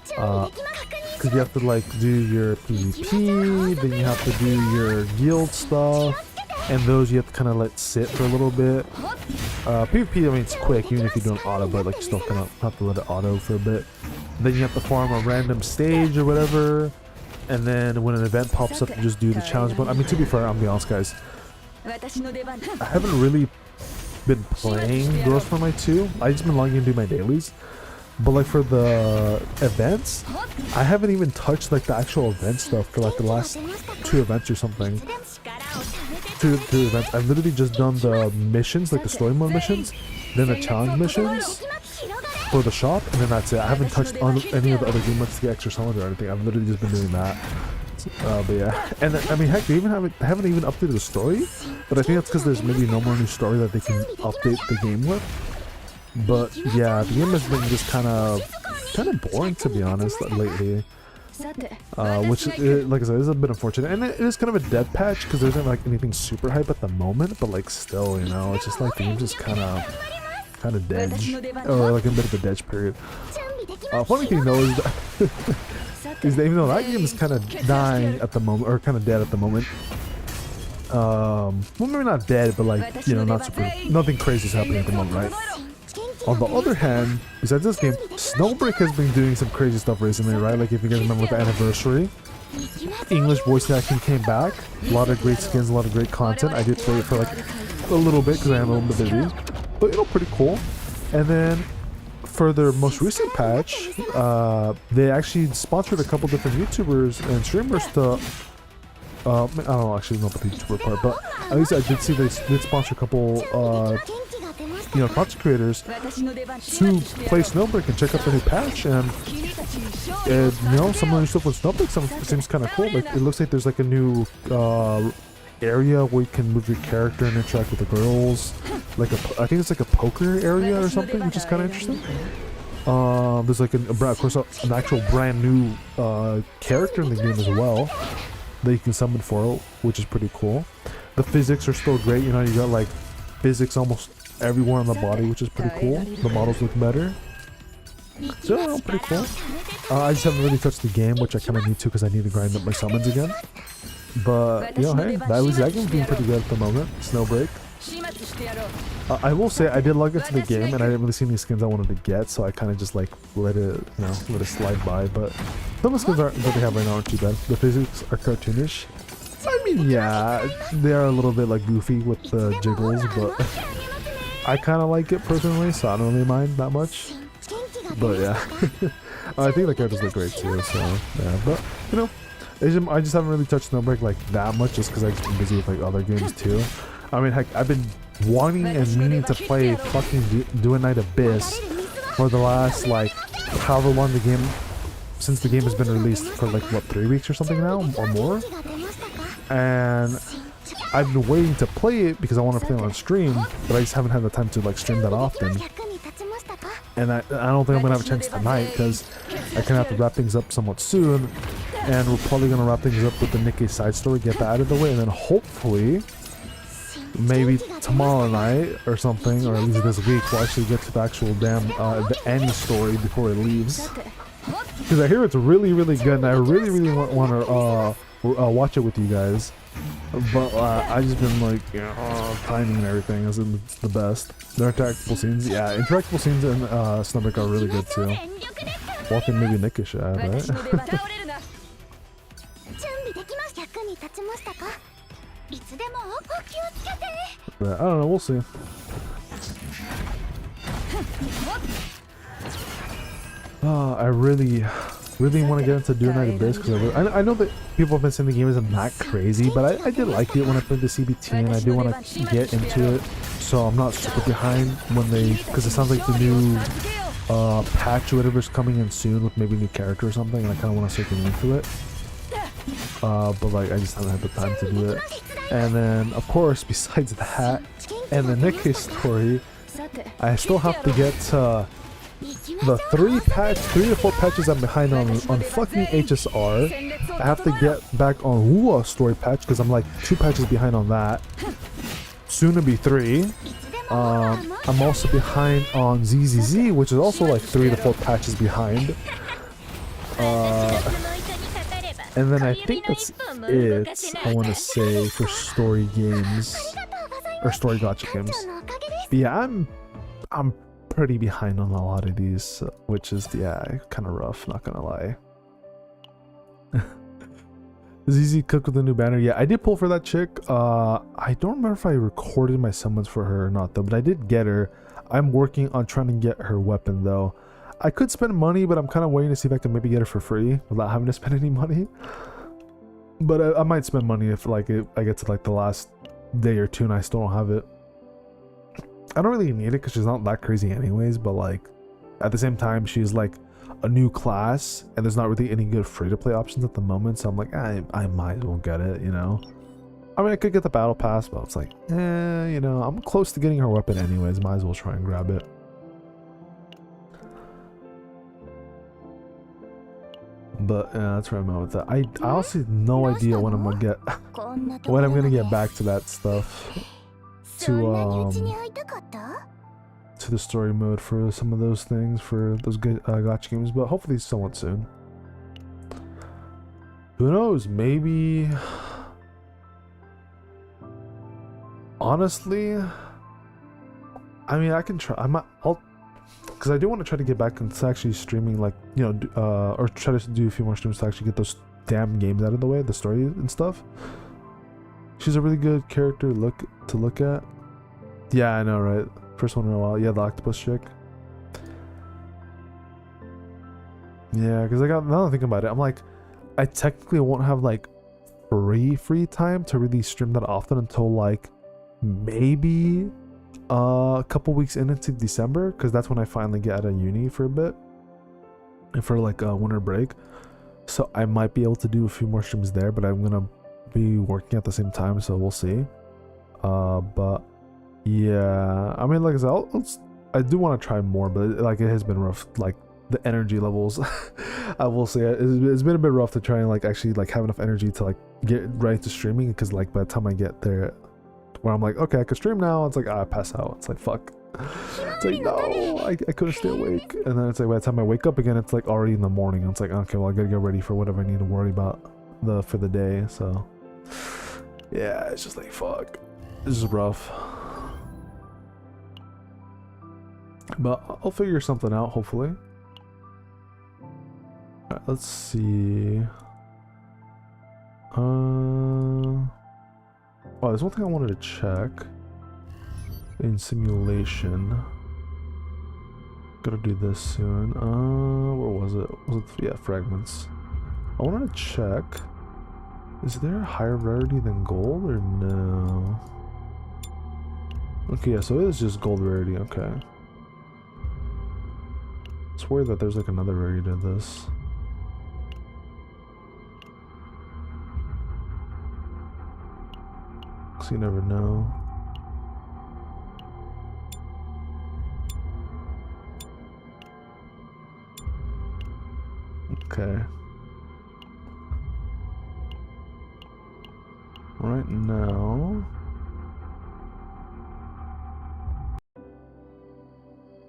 Because you have to like do your PvP, then you have to do your guild stuff, and those you have to kind of let sit for a little bit. PvP, I mean, it's quick, even if you don't auto, but like you still kind of have to let it auto for a bit. Then you have to farm a random stage or whatever, and then when an event pops up, you just do the challenge. But I mean, to be fair, I'll be honest, guys, I haven't really been playing Ghost Runner 2. I just been logging in to do my dailies. But like for the events, I haven't even touched like the actual event stuff for like the last 2 events or something. Two events. I've literally just done the missions, like the story mode missions, then the challenge missions for the shop, and then that's it. I haven't touched on any of the other game modes to get extra summons or anything. I've literally just been doing that. But yeah, and I mean, heck, they even haven't even updated the story. But I think that's because there's maybe no more new story that they can update the game with. But yeah, the game has been just kind of boring, to be honest, lately. Which, like I said, is a bit unfortunate, and it is kind of a dead patch because there isn't like anything super hype at the moment. But like, still, you know, it's just like the game's just kind of dead, or like a bit of a dead period. Funny thing though is that, is that even though that game is kind of dying at the moment, or kind of dead at the moment. Well, maybe not dead, but like, you know, nothing crazy is happening at the moment, right? On the other hand, besides this game, Snowbreak has been doing some crazy stuff recently, right? Like if you guys remember with the anniversary, English voice acting came back, a lot of great skins, a lot of great content. I did play it for like a little bit because I am a little bit busy, but you know, pretty cool. And then for their most recent patch, they actually sponsored a couple different YouTubers and streamers to I don't actually know about the YouTuber part, but at least I did see they did sponsor a couple you know, content creators to play Snowbreak and check out the new patch, and you know, some of the new stuff with Snowbreak seems kind of cool. Like it looks like there's like a new area where you can move your character and interact with the girls. Like I think it's like a poker area or something, which is kind of interesting. There's like of course an actual brand new character in the game as well that you can summon for, which is pretty cool. The physics are still great, you know, you got like physics almost everywhere on the body, which is pretty cool. The models look better, so pretty cool. I just haven't really touched the game, which I kind of need to because I need to grind up my summons again. But you know, hey, at least that game's doing pretty good at the moment. Snowbreak. I will say I did log into the game and I didn't really see any skins I wanted to get, so I kind of just like let it slide by. But some of the skins that they have right now aren't too bad. The physics are cartoonish. I mean, yeah, they are a little bit like goofy with the jiggles, but I kind of like it personally, so I don't really mind that much. But yeah, I think the characters look great too, so yeah. But you know, I just haven't really touched Snowbreak like that much just because I've just been busy with like other games too. I mean, heck, I've been wanting and meaning to play fucking Do a Night Abyss for the last like however long since the game has been released, for like what, 3 weeks or something now or more. And I've been waiting to play it because I want to play it on stream, but I just haven't had the time to like stream that often. And I don't think I'm gonna have a chance tonight because I kind of have to wrap things up somewhat soon, and we're probably gonna wrap things up with the Nikkei side story, get that out of the way, and then hopefully maybe tomorrow night or something, or at least this week, we'll actually get to the actual damn the Annie story before it leaves, because I hear it's really good and I really want to watch it with you guys. But I just been like, you know, timing and everything isn't the best. The interactable scenes, yeah, interactable scenes in Snowbreak are really good too. Walking maybe Nikkei should add, right? But I don't know, we'll see. I really want to get into Do a Night Abyss because I know that people have been saying the game isn't that crazy, but I did like it when I played the CBT, and I do want to get into it, so I'm not super behind when because it sounds like the new patch or whatever is coming in soon with maybe a new character or something, and I kind of want to start getting into it. But like I just haven't had the time to do it. And then of course, besides that and the Nikkei story, I still have to get the 3 to 4 patches I'm behind on fucking HSR. I have to get back on Wua story patch because I'm like 2 patches behind on that. Soon to be 3. I'm also behind on ZZZ, which is also like 3 to 4 patches behind. And then I think that's it, I want to say, for story games. Or story gacha games. But yeah, I'm pretty behind on a lot of these, which is, yeah, kind of rough, not gonna lie. ZZ Cook with the new banner. Yeah, I did pull for that chick. I don't remember if I recorded my summons for her or not though, but I did get her. I'm working on trying to get her weapon though. I could spend money, but I'm kind of waiting to see if I can maybe get her for free without having to spend any money. But I might spend money if like I get to like the last day or 2 and I still don't have it. I don't really need it because she's not that crazy anyways, but like at the same time she's like a new class and there's not really any good free-to-play options at the moment, so I'm like I might as well get it, you know. I mean, I could get the battle pass, but it's like you know, I'm close to getting her weapon anyways, might as well try and grab it. But yeah, that's where I'm at with that. I honestly have no idea when I'm gonna get when I'm gonna get back to that stuff, to the story mode for some of those things, for those good gacha games, but hopefully somewhat soon. Who knows? Maybe. Honestly, I mean, I can try. I'll, because I do want to try to get back into actually streaming, like, you know, or try to do a few more streams to actually get those damn games out of the way, the story and stuff. She's a really good character to look at. Yeah, I know, right? First one in a while. Yeah, the octopus chick. Yeah, because now that I'm thinking about it, I'm like, I technically won't have like free time to really stream that often until like maybe a couple weeks into December, because that's when I finally get out of uni for a bit and for like a winter break. So I might be able to do a few more streams there, but I'm gonna be working at the same time, so we'll see. But yeah, I mean, like I said, I do want to try more, but like it has been rough, like the energy levels. I will say it's been a bit rough to try and like actually like have enough energy to like get right to streaming, because like by the time I get there where I'm like, okay, I can stream now, it's like I pass out. It's like, fuck. It's like, no, I couldn't stay awake. And then it's like by the time I wake up again, it's like already in the morning. It's like, okay, well, I gotta get ready for whatever I need to worry about for the day. So yeah, it's just like, fuck, this is rough. But I'll figure something out, hopefully. Alright, let's see. Oh, there's one thing I wanted to check in simulation. Gotta do this soon. Where was it? Yeah, fragments. I wanted to check. Is there a higher rarity than gold or no? Okay, yeah, so it is just gold rarity. Okay. It's weird that there's like another rarity to this. So you never know. Okay. Right now,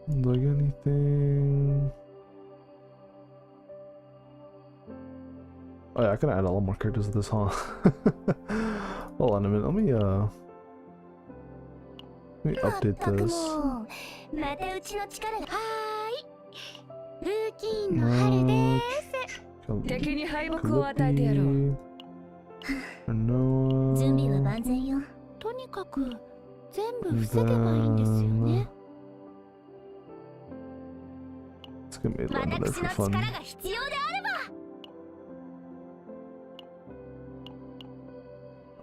like anything. Oh yeah, I can add a lot more characters to this, huh? Hold on a minute. Let me update this. Let's get Madeline in there for fun.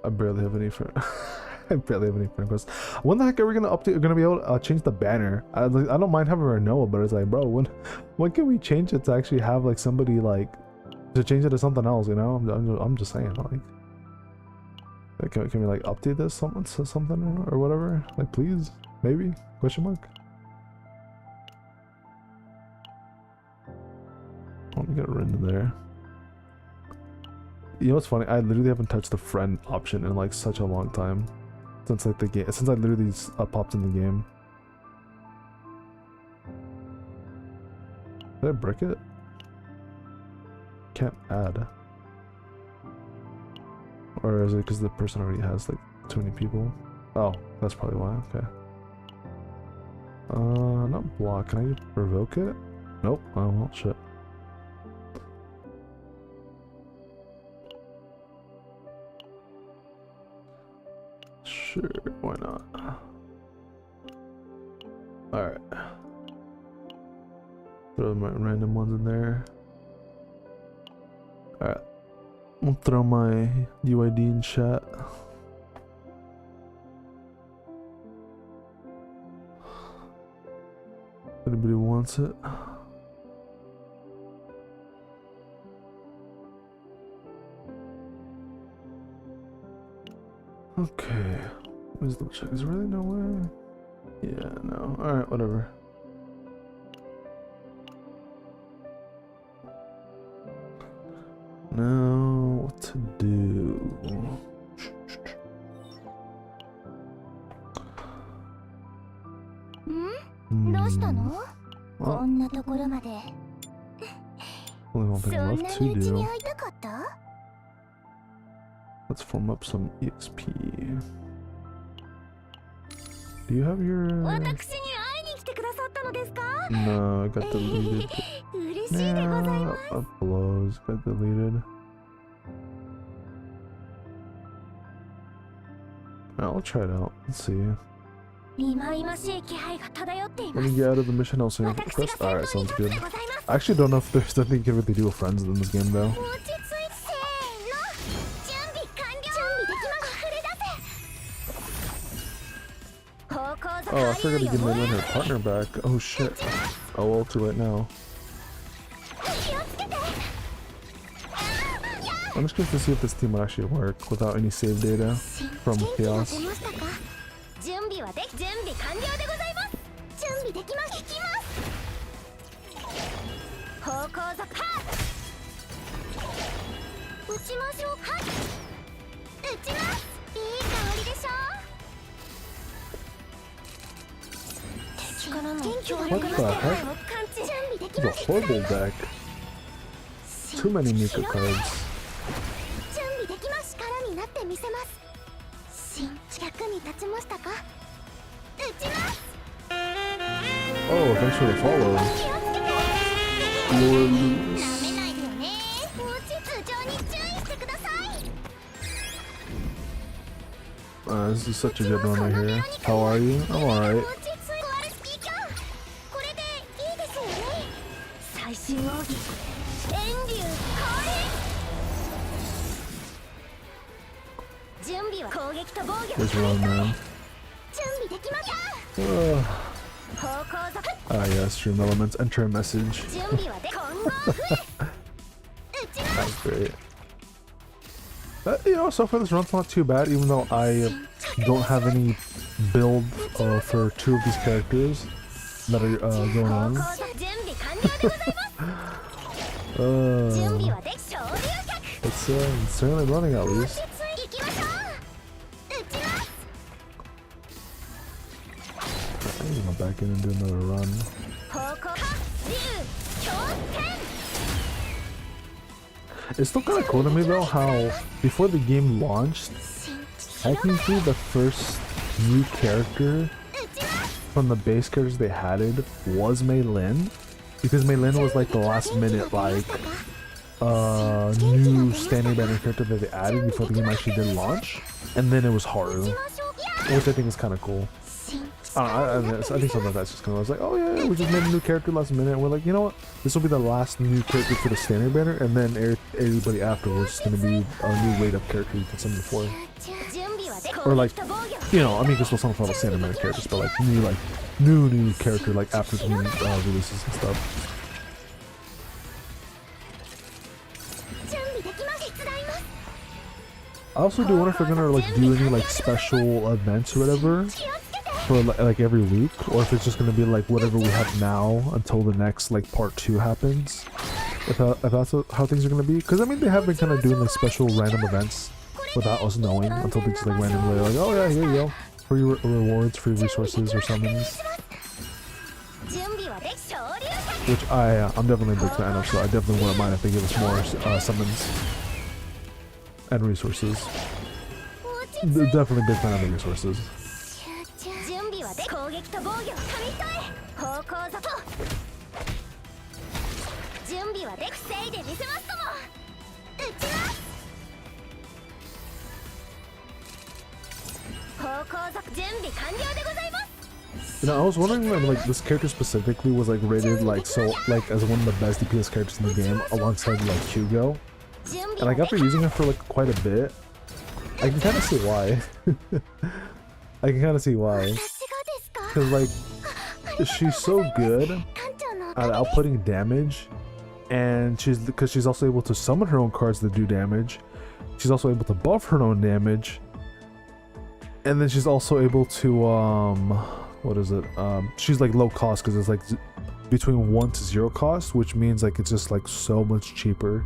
I barely have any friend. I barely have any friend requests. When the heck are we gonna update? We're gonna be able to change the banner. I don't mind having Renoa, but it's like, bro, when can we change it to actually have like somebody like to change it to something else? You know, I'm just saying, like, can we like update this something or whatever? Like, please, Maybe? Question mark? Let me get Rin in there. You know what's funny? I literally haven't touched the friend option in like such a long time. Since like the game, since I literally popped in the game. Did I brick it? Can't add. Or is it because the person already has like too many people? Oh, that's probably why. Okay. Not block. Can I just provoke it? Nope. Oh well, shit. Sure, why not? Alright. Throw my random ones in there. Alright. We'll throw my UID in chat. Anybody wants it? Okay. Let's double check. Is there really no way? Yeah, no. Alright, whatever. Now, what to do? Only one thing left to do. Let's form up some EXP. Do you have your... No, I got deleted. Nah, uploads got deleted. I'll try it out. Let's see. Let me get out of the mission also request. Alright, sounds good. I actually don't know if there's nothing you can really do with friends in this game though. Oh, I forgot to give Maylin her partner back. Oh shit. Oh well, too late now. I'm just curious to see if this team would actually work without any save data from Chaos. What the heck? This is a horrible deck. Too many Mika cards. Oh, thanks for the follow. This is such a good one right here. How are you? I'm alright. There's one man. Ah yeah, stream elements. Enter a message. That's great. You know, so far this run's not too bad, even though I don't have any build for two of these characters that are going on. It's certainly running at least. I'm gonna go back in and do another run. It's still kind of cool to me though how before the game launched, technically the first new character from the base characters they added was Maylin, because Maylin was like the last minute like new standard banner character that they added before the game actually did launch, and then it was Haru, which I think is kind of cool. I think something like that's just kind of, I was like, oh yeah, we just made a new character last minute, and we're like, you know what, this will be the last new character for the standard banner, and then everybody afterwards is going to be a new rate up character you can summon for. Or like, you know, I mean, this will summon for all the standard banner characters, but like new character like after the releases and stuff. I also do wonder if they're gonna like do any like special events or whatever for like every week, or if it's just gonna be like whatever we have now until the next like part 2 happens. If that's how things are gonna be, because I mean they have been kind of doing like special random events without us knowing until they just like randomly like, oh yeah, here you go, free rewards, free resources or summons. Which I'm definitely a big fan of, so I definitely wouldn't mind if they give us more summons and resources. Definitely a big fan of the resources. You know, I was wondering when like this character specifically was like rated like so like as one of the best DPS characters in the game alongside like Hugo. And like after using her for like quite a bit, I can kind of see why. I can kind of see why. Because like she's so good at outputting damage, and she's also able to summon her own cards that do damage. She's also able to buff her own damage, and then she's also able to what is it? She's like low cost because it's like between 1 to 0 cost, which means like it's just like so much cheaper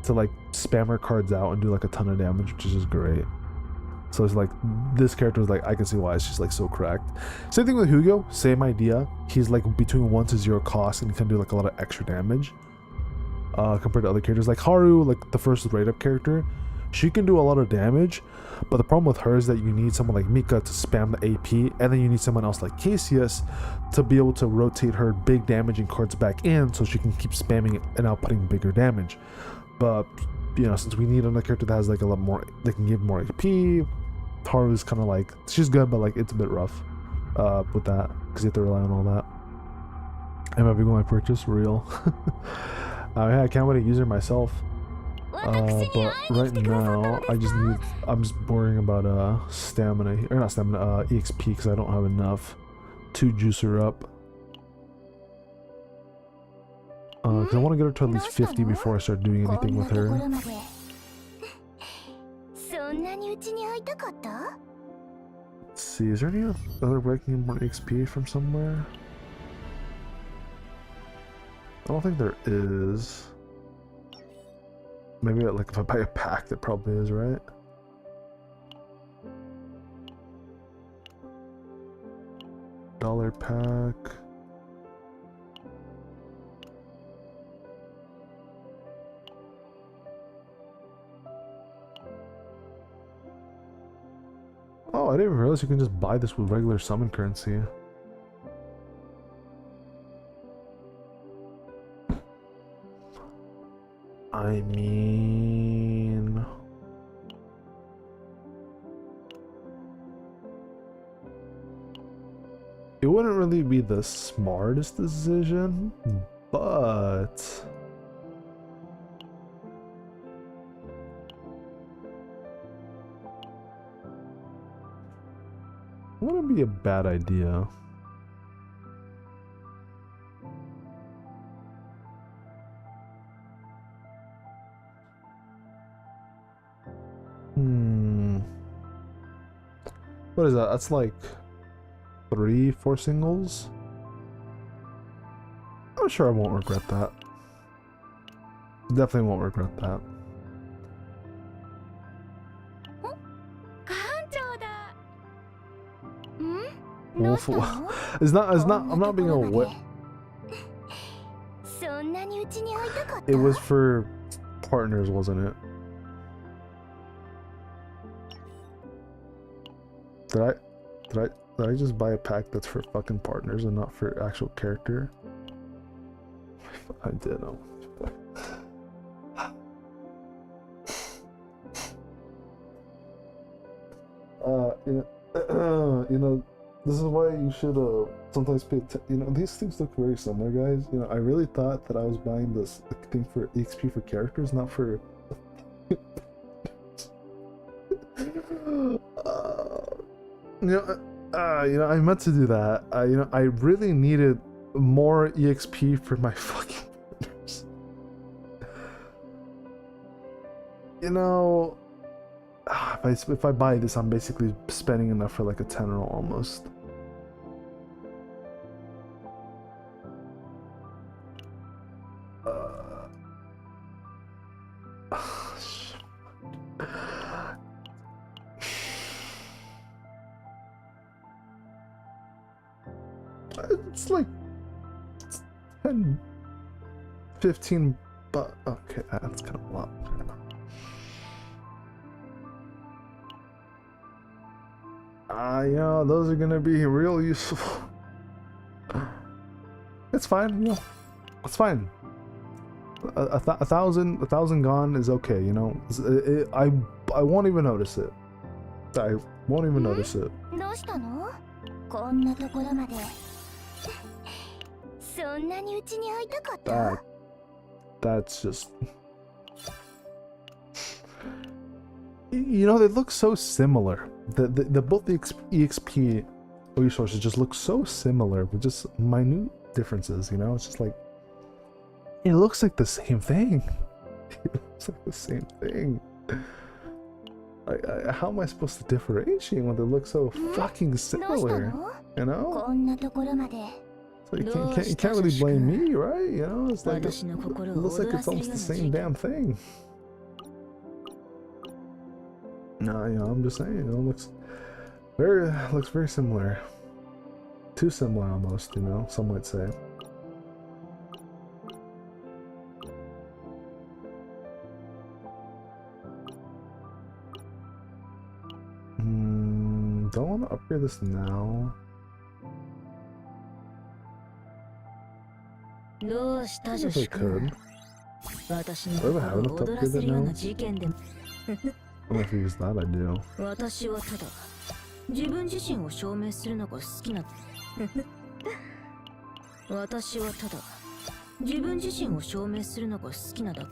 to like spam her cards out and do like a ton of damage, which is just great. So it's like this character is like, I can see why she's like so cracked. Same thing with Hugo, same idea. He's like between 1 to 0 cost and he can do like a lot of extra damage compared to other characters like Haru, like the first rate up character. She can do a lot of damage, but the problem with her is that you need someone like Mika to spam the AP, and then you need someone else like Cassius to be able to rotate her big damaging cards back in so she can keep spamming it and outputting bigger damage. But you know, since we need another character that has like a lot more, they can give more AP, Haru's kind of like, she's good, but like it's a bit rough with that because you have to rely on all that. Am I big on my purchase? Real. Yeah, I can't wait to use her myself. But right now I'm just worrying about stamina, or not stamina, EXP, because I don't have enough to juice her up. Because I want to get her to at least 50 before I start doing anything with her. Let's see, is there any other way I can get more EXP from somewhere? I don't think there is. Maybe like if I buy a pack, that probably is, right? $1 pack. Oh, I didn't even realize you can just buy this with regular summon currency. I mean, it wouldn't really be the smartest decision, but it wouldn't be a bad idea. What is that? That's like 3-4 singles. I'm sure I won't regret that. Definitely won't regret that. Awful. It's not. I'm not being a what. It was for partners, wasn't it? Did I just buy a pack that's for fucking partners and not for actual character? I did. You know, this is why you should sometimes pay you know, these things look very similar, guys. You know, I really thought that I was buying this thing for EXP for characters, not for you know, I meant to do that. You know, I really needed more EXP for my fucking partners. You know, if I buy this, I'm basically spending enough for like a 10 roll almost. It's like 10, 15, but okay, that's kind of a lot. Yeah, those are gonna be real useful. It's fine, you know. It's fine. A thousand gone is okay, you know. I won't even notice it. I won't even notice it. どうしたの？こんなところまで。そんなにうちに会いたかった？ That's just. You know, they look so similar. The both the EXP resources just look so similar, with just minute differences. You know, it's just like it looks like the same thing. It looks like the same thing. How am I supposed to differentiate when they look so fucking similar? You know? So you can't really blame me, right? You know, it's like it looks like it's almost the same damn thing. No, you know, I'm just saying, you know, looks very similar. Too similar almost, you know, some might say. Don't want to upgrade this now. I guess I could. Do I even have enough to upgrade it now? I don't know if I use that, I do. 私はただ自分自身を証明するのが好きな私はただ自分自身を証明するのが好きなだ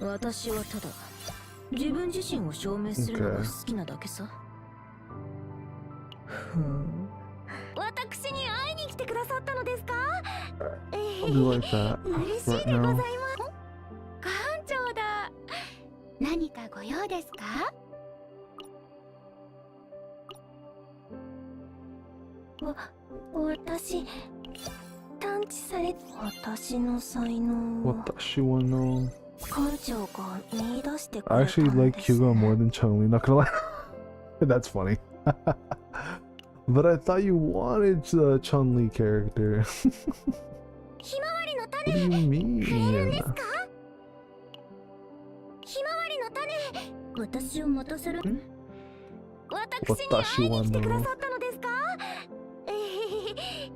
私はただ自分自身を証明するのが好きなだけさ。私に会いに来てくださったのですか？ I'll do like that 嬉しい right でござい now. ます。館長だ。何かご用ですか？私探知され私の才能を Watashi wa no. 館長が見出してく I れた actually ん like です。 Hugo more than Chun-Li, not gonna lie. That's funny. But I thought you wanted the Chun-Li character. ひまわりの What 種 do you mean? くれるんですか？ひまわりの種私を待たせる私に会いに来てくださったのですか？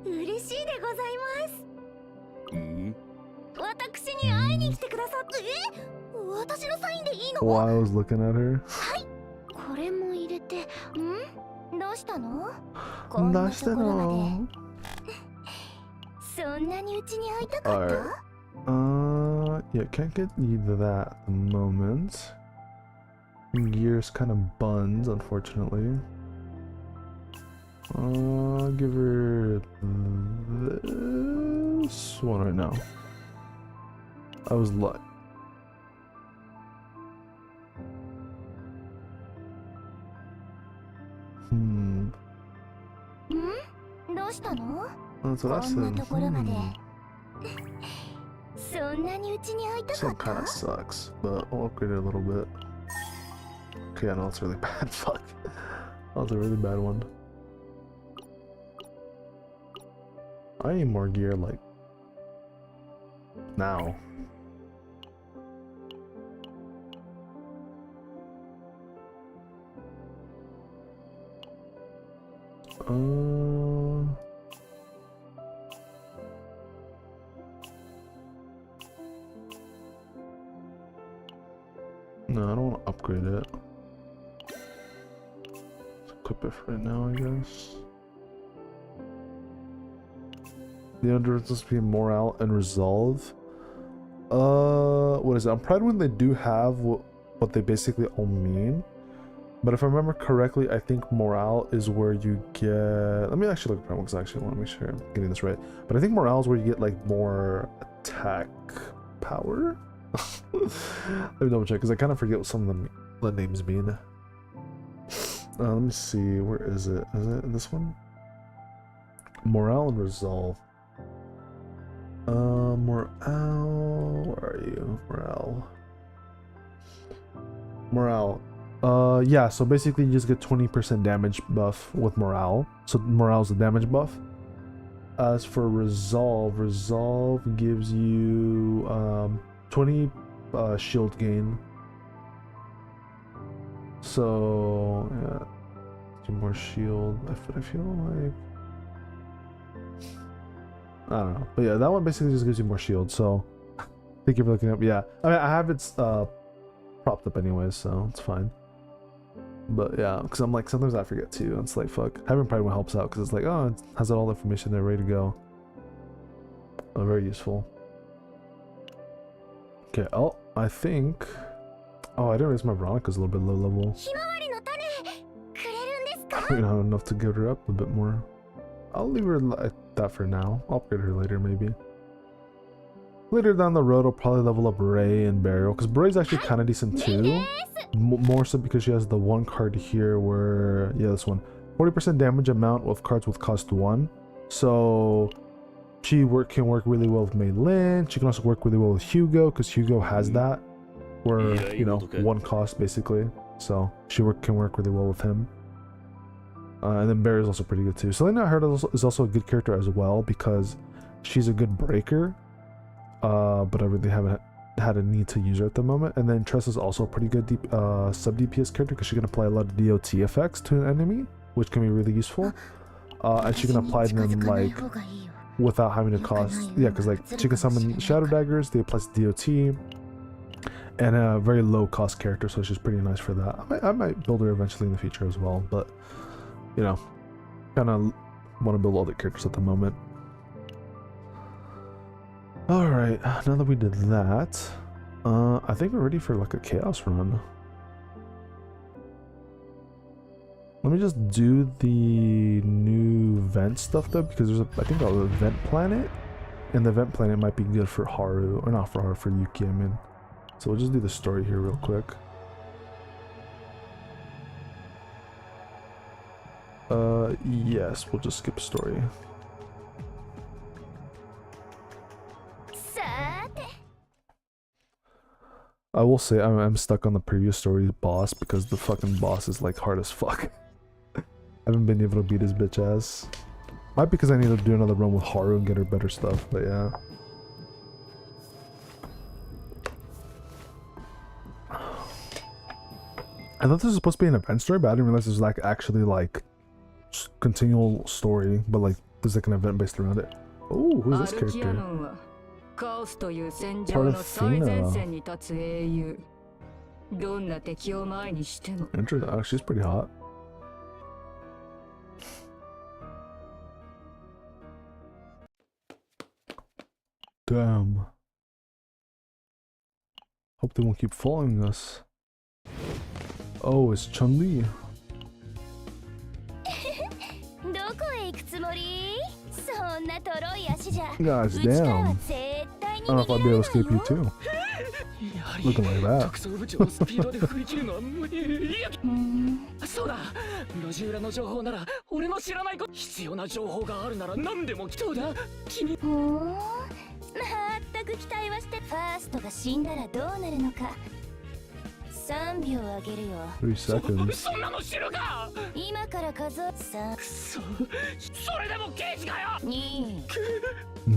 嬉しいでございます。私に会いに来てくださった私のサインでいいの？ While I was looking at her. これも入れてどうしたの？どうしたの？そんなにうちに会いたかった？ Yeah, can't get either that at the moment. Gear's kind of buns, unfortunately. I'll give her this one right now. I was like,どうしたの？ that's what I こんな said. ところまで。そんなにうちに会いたか So っ it kind た？ of sucks, but I'll upgrade it a little bit. Okay, I know it's really bad. Fuck. That was a really bad one. I need more gear, like, now. No, I don't want to upgrade it. Let's equip it for right now, I guess. The under supposed to be morale and resolve. What is it? I'm proud when they do have what they basically all mean. But if I remember correctly, I think morale is where you get. Let me actually look at Prime because I actually want to make sure I'm getting this right. But I think morale is where you get like more attack power. Let me double check because I kind of forget what some of the names mean. Let me see. Where is it? Is it this one? Morale and resolve. Morale. Where are you? Morale. Yeah, so basically you just get 20% damage buff with morale. So morale's a damage buff. As for resolve, resolve gives you 20 shield gain. So yeah, 2 more shield. I feel like I don't know, but yeah, that one basically just gives you more shield. So thank you for looking up. Yeah, I mean I have it propped up anyways, so it's fine. But yeah, because I'm like, sometimes I forget too. It's like, fuck. Having Pride one helps out because it's like, oh, it has all the information there ready to go. Oh, very useful. Okay, oh, I think. Oh, I didn't realize my Veronica's a little bit low level. You know, enough to get her up a bit more. I'll leave her like that for now. I'll upgrade her later, maybe. Later down the road, I'll probably level up Ray and Burial because Ray's actually kind of decent too. More so because she has the one card here where, yeah, this one, 40% damage amount of cards with cost 1. So she can work really well with Mei Lin. She can also work really well with Hugo because Hugo has that, where you know, 1 cost basically. So she can work really well with him. And then Barry is also pretty good too. Selena Hurd is also a good character as well because she's a good breaker. But I really haven't had a need to use her at the moment. And then Tress is also a pretty good sub DPS character because she can apply a lot of DOT effects to an enemy, which can be really useful. And she can apply them like without having to cost, yeah, because like she can summon Shadow Daggers, they apply DOT, and a very low cost character, so she's pretty nice for that. I might build her eventually in the future as well, but you know, kind of want to build all the characters at the moment. Alright, now that we did that, I think we're ready for like a chaos run. Let me just do the new vent stuff though, because there's I think a vent planet, and the vent planet might be good for Haru, or not for Haru, for Yuki, I mean. So we'll just do the story here real quick. Yes, we'll just skip story. I will say I'm stuck on the previous story boss because the fucking boss is like hard as fuck. I haven't been able to beat his bitch ass. Might be because I need to do another run with Haru and get her better stuff, but yeah. I thought this was supposed to be an event story, but I didn't realize there's like actually like continual story, but like there's like an event based around it. Oh, who's this character? Parthena. Interesting. Oh, she's pretty hot. Damn. Hope they won't keep following us. Oh, it's Chun-Li. Gosh damn. I don't know if I'll be able to escape you too. Looking like that. Three seconds.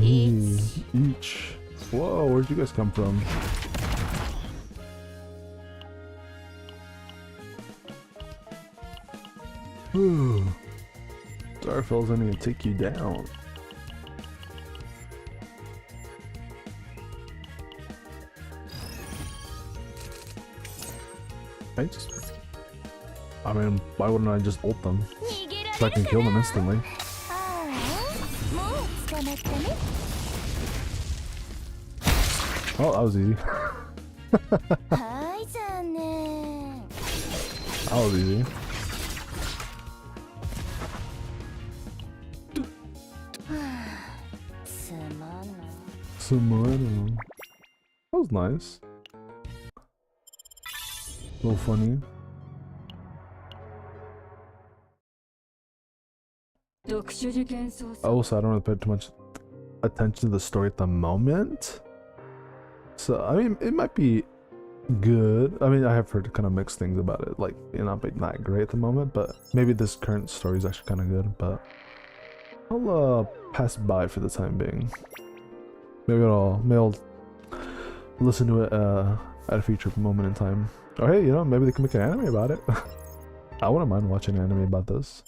Each. Whoa, where'd you guys come from? Starfell's gonna take you down. I mean, why wouldn't I just ult them? So I can kill them instantly. Oh, that was easy. That was easy. Sumano. That was nice. A little funny. Also, I don't really pay too much attention to the story at the moment. So I mean, it might be good. I mean, I have heard kind of mixed things about it, like not being that great at the moment, but maybe this current story is actually kind of good. But I'll pass by for the time being. Maybe I'll listen to it at a future moment in time. Or hey, you know, maybe they can make an anime about it. I wouldn't mind watching an anime about this.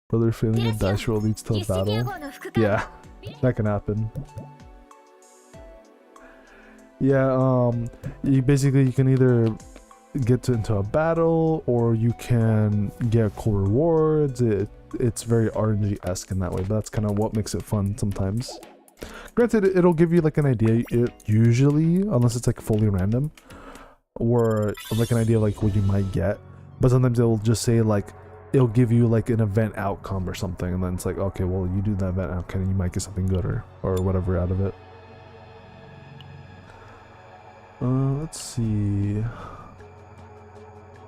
Brother failing a dice roll leads to a battle. Yeah, that can happen. Yeah, you can either get into a battle or you can get cool rewards. It's very RNG-esque in that way, but that's kind of what makes it fun sometimes. Granted, it'll give you like an idea, usually, unless it's like fully random, or like an idea of like what you might get, but sometimes it'll just say like, it'll give you like an event outcome or something, and then it's like, okay, well, you do that event outcome and you might get something good or whatever out of it. Let's see.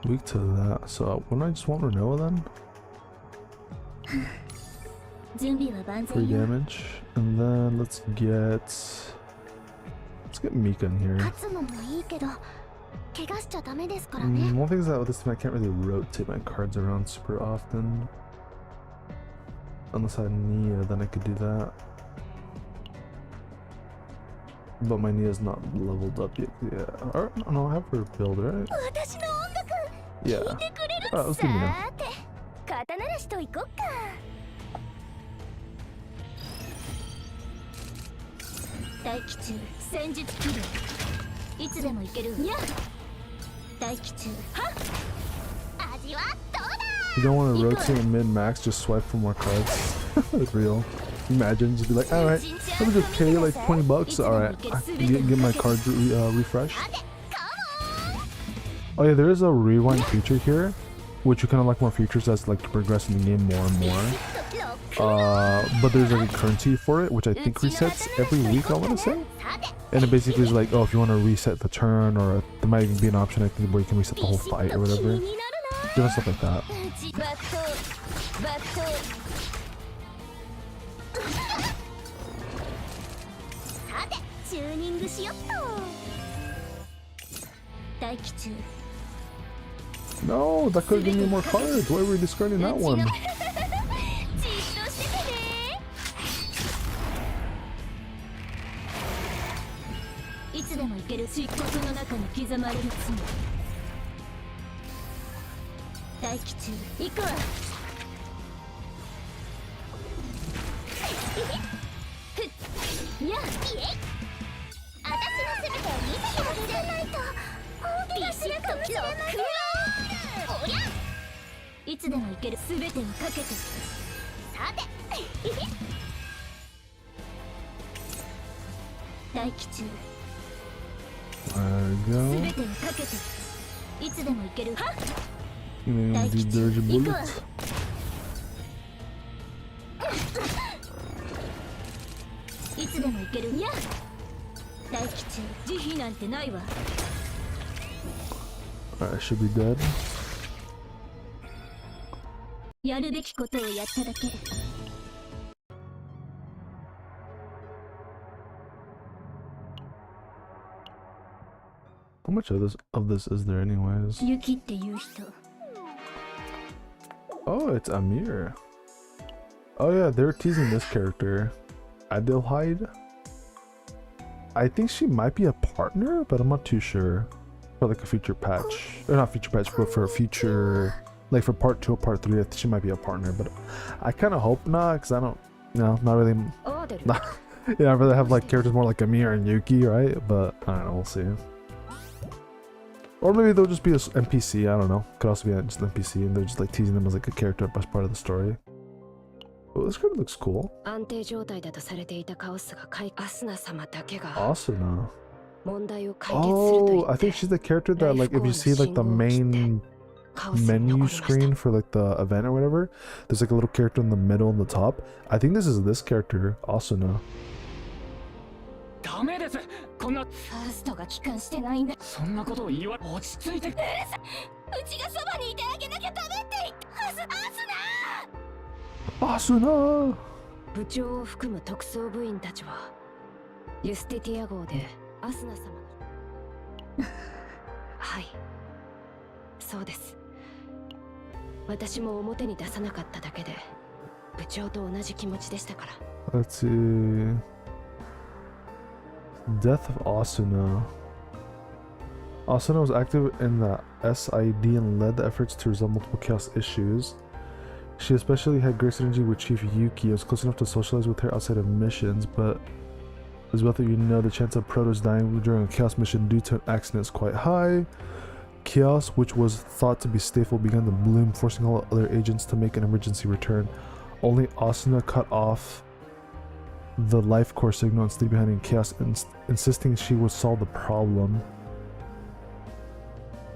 Weak to that, so wouldn't I just want Renoa then? 3 damage, and then let's get Mika in here. One thing is that with this team I can't really rotate my cards around super often. Unless I had Nia, then I could do that. But my Nia's not leveled up yet. Yeah. Or, no, I have her build, right? Yeah. Alright, let's do Nia. 待機中戦術起動いつでも行けるにゃ待機中は味はどうだ You don't want to rotate mid-max, just swipe for more cards. It's real. Imagine, just be like, alright, let me just pay like $20. Alright, get my cards refreshed. Oh yeah, there is a rewind feature here, which you kind of like more features as like to progress in the game more and more. But there's like a currency for it, which I think resets every week, I want to say. And it basically is like, oh, if you want to reset the turn, or there might even be an option, I think, where you can reset the whole fight or whatever. Different stuff like that. チューニングしよっと待機中 No, that could give me more cards. Why are we discarding that one? じっとしててねいつでも行ける漆黒の中に刻まれる罪待機中行くわいや私の全てを見せてあげないとビシッとロックロールおりゃいつでも行ける全てをかけてさて待機中 There we go. 全てをかけていつでも行けるは And then do dirge bullet. いつでも行けるいや待機中慈悲なんてないわ Alright, I should be dead. やるべきことをやっただけ How much of this is there anyways? ユキっていう人 Oh, it's Amir. Oh yeah, they're teasing this character. Adelheid? I think she might be a partner, but I'm not too sure. For like a future patch. Or not future patch, but for a future... Like for part 2 or part 3, I think she might be a partner. But I kind of hope not, because I don't... No, not really... Not, yeah, I'd rather have like characters more like Amir and Yuki, right? But I don't know, we'll see. Or maybe they'll just be an NPC, I don't know. Could also be just an NPC and they're just like teasing them as like a character as part of the story. Oh, this card looks cool. Asuna. Oh, I think she's the character that like if you see like the main menu screen for like the event or whatever, there's like a little character in the middle and the top. I think this is this character, Asuna. ダメですこんなファーストが帰還してないんだそんなことを言わ落ち着いてうちがそばにいてあげなきゃダメって言ったはず Asuna! 部長を含む特捜部員たちはユスティティア号でアスナ様のはい、そうです。私も表に出さなかっただけで部長と同じ気持ちでしたから。 Let's see. Death of Asuna. Asuna was active in the SID and led the efforts to resolve multiple chaos issues. She especially had great synergy with Chief Yuki. It was close enough to socialize with her outside of missions, but as well that you know the chance of Protoss dying during a chaos mission due to an accident is quite high. Chaos, which was thought to be stable, began to bloom, forcing all other agents to make an emergency return. Only Asuna cut off the life core signal and stayed behind in chaos, insisting she would solve the problem.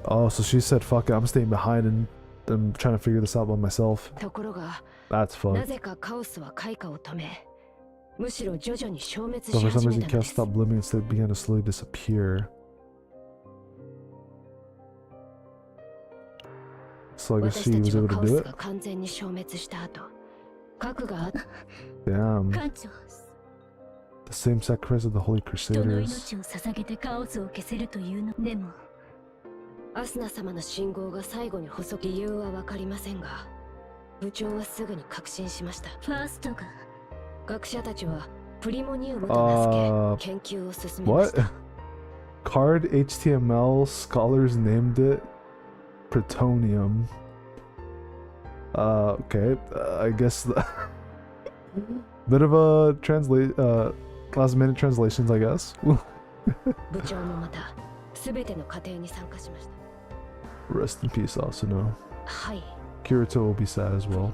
Oh, so she said, fuck it, I'm staying behind and I'm trying to figure this out by myself. ところが That's な fucked. ぜかカオスは開花を止め、むしろ徐々に消滅 But し for some 始め reason, たの chaos です。 stopped blooming and instead began to slowly disappear. So I guess 私 she た was ちは able カ to オ do ス it? が完全に消滅した後、核があっ Damn. 艦長、 The same sacrifice of the Holy 人の Crusaders. 命を捧げてカオスを消せるというの。でもアスナ様の信号が最後に細く、理由は分かりませんが、部長はすぐに確信しました。ファーストが学者たちはプリモニウムと名付け、研究を進めまし What? た。 Card HTML scholars named it Plutonium. Okay. I guess bit of a last minute translations, I guess. 部長もまた全ての過程に参加しました。 Rest in peace, Asuna. はい。 Kirito will be sad as well.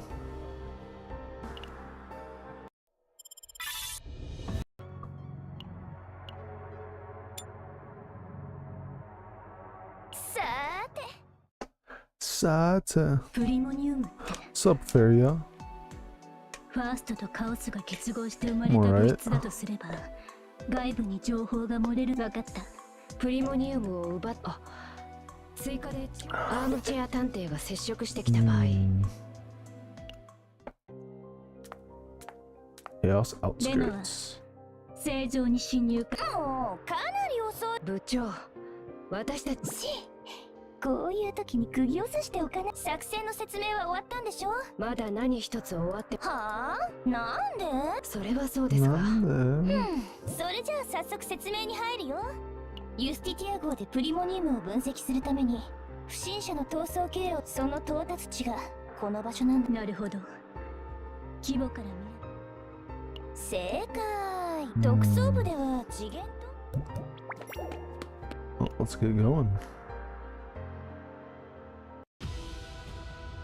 Sata. プリモニウムって Sup, Feria? ファーストとカオスが結合して生まれた物質だとすれば、外部に情報が漏れる。分かった。プリモニウムを奪っ、あ、追加でアームチェア探偵が接触してきた場合、 Chaos レナは outskirts. 正常に侵入か。もうかなり遅い。部長、私たちこういう時に釘を刺しておかない。作戦の説明は終わったんでしょ。まだ何一つ終わって、はあ、なんで。それはそうですが、 Nande? それじゃあ早速説明に入るよ。ユスティティア号でプリモニウムを分析するために不審者の逃走経路、その到達地がこの場所なんだ。なるほど。規模から見る。正解。特捜部では次元と Oh, let's get going.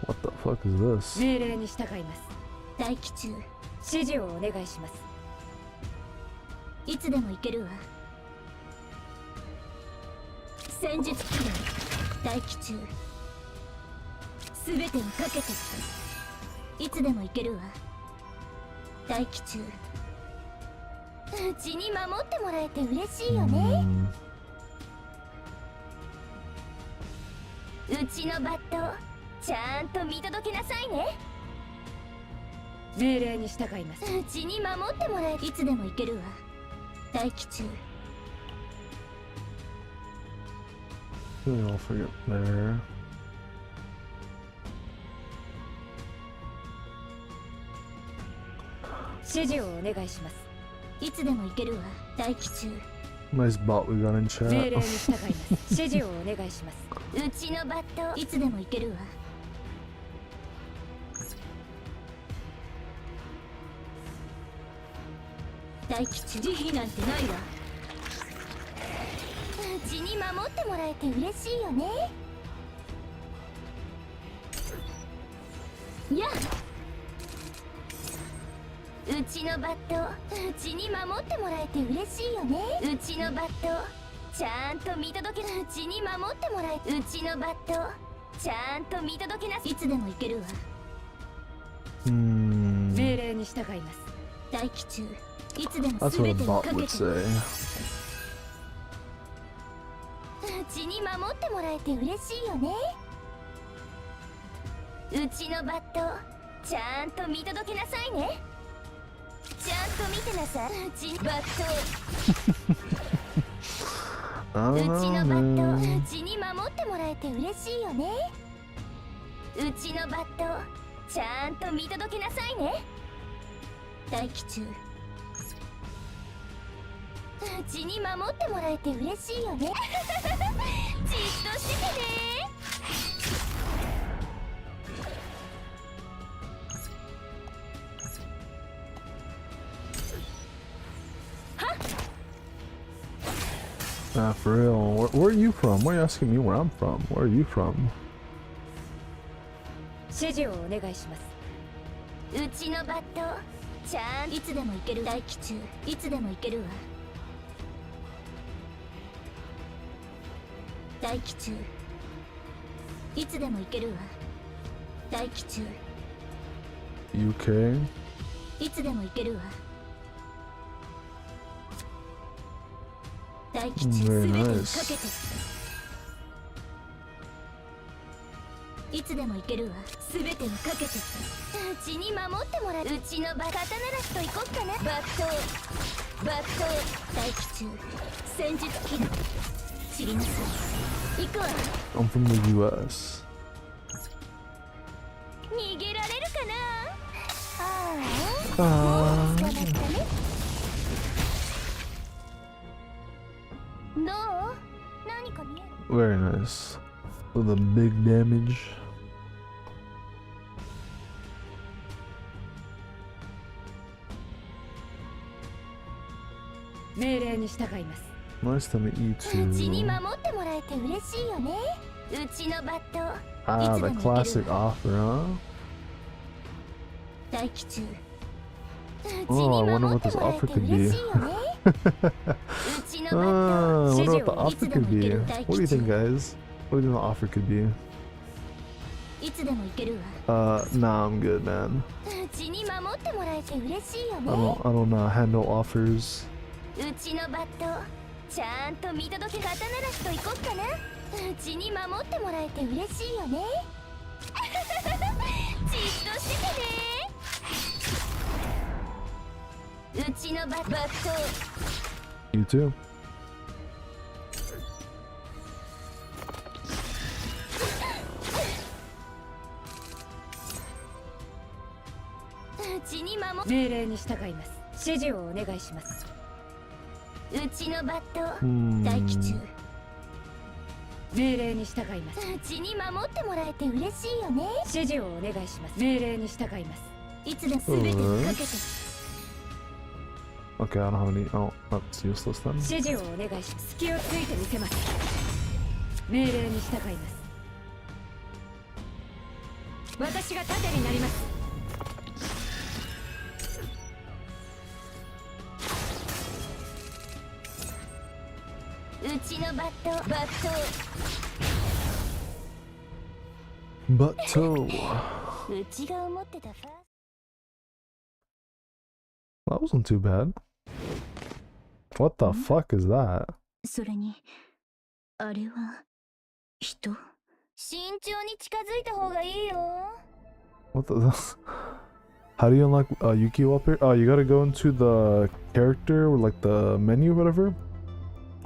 What the fuck is this? 命令に従います。待機中。指示をお願いします。いつでも行けるわ。戦術起動。待機中。すべてをかけて。いつでも行けるわ。待機中。うちに守ってもらえて嬉しいよね。 うちのバットちゃんと見届けなさいね。命令に従います。うちに守ってもらえ。いつでも行けるわ。待機中。 I'll forget there. 指示をお願いします。いつでも行けるわ。待機中。 Nice bot we got in 命 chat. 令に従います。指示をお願いします。うちのバットいつでも行けるわ。待機中。慈悲なんてないわ。うちに守ってもらえて嬉しいよね。やうちのバットうちに守ってもらえて嬉しいよね。うちのバットちゃんと見届け。うちに守ってもらえ。うちのバットちゃんと見届けなさい。いつでも行けるわ。命令に従います。待機中。いつでも That's す what べ a てを bot かけ would て。 say. うちに守ってもらえて嬉しいよね。うちのバットちゃんと見届けなさいね。ちゃんと見てなさい。うちバット、うちのバット、うちに守ってもらえて嬉しいよね。うちのバット、ちゃんと見届けなさいね。待機中。うちに守ってもらえて嬉しいよね。じっとしててね。For real. Where are you from? Why are you asking me where I'm from? Where are you from? 指示をお願いします。うちのバット、ちゃんいつでも行ける。待機中。いつでも行けるわ。待機中。いつでも行けるわ。待機中。 UK? いつでも行けるわ。待機中。すべ Very てにか nice. けて。いつでも行けるわ。すべてにかけて。うちに守ってもらう。うちのバカタならしと行こっかな。バット、バット。待機中。戦術キル。知りなさい。行くわ。 I'm from the US. 逃げられるかな。ああ、あーもう捕まったね。どう？何か見える？ Very nice. With a big damage. 命令に従います。 Nice to meet you うちに too. 守ってもらえて嬉しいよね。うちのバット。 Ah, the いつでも行け classic るわ。 offer, huh? 待機中。うち Oh, I に wonder 守 what って this もらえ offer て could 嬉 be. しいよね。うちのバッ Ah, I ト。 wonder what the offer いつでも could 行け be. る。 What do you think, guys? What do you think the offer could be? いつでも行けるわ。 Nah, I'm good, man. うちに守ってもらえて嬉しいよ I ね。 don't handle offers. うちのバット、ちゃんと見届け。刀ならしと行こっかな。うちに守ってもらえて嬉しいよね。じっとしててね。うちのバット。 You too. うちに守。命令に従います。指示をお願いします。うちのバット。 Hmm. 待機中。命令に従います。うちに守ってもらえて嬉しいよね。指示をお願いします。命令に従います。いつでも全てにかけて。 Okay, I don't have any. Oh, that's useless then. 指示をお願いします。隙をついてみせます。命令に従います。私が盾になります。うちのバット。バッ But so. ト。うちが思ってたファー That wasn't too bad. What the fuck is that? それに、あれは人。慎重に近づいた方がいいよ。 What the? How do you unlock Yuki up here? Oh, you gotta go into the character or like the menu or whatever,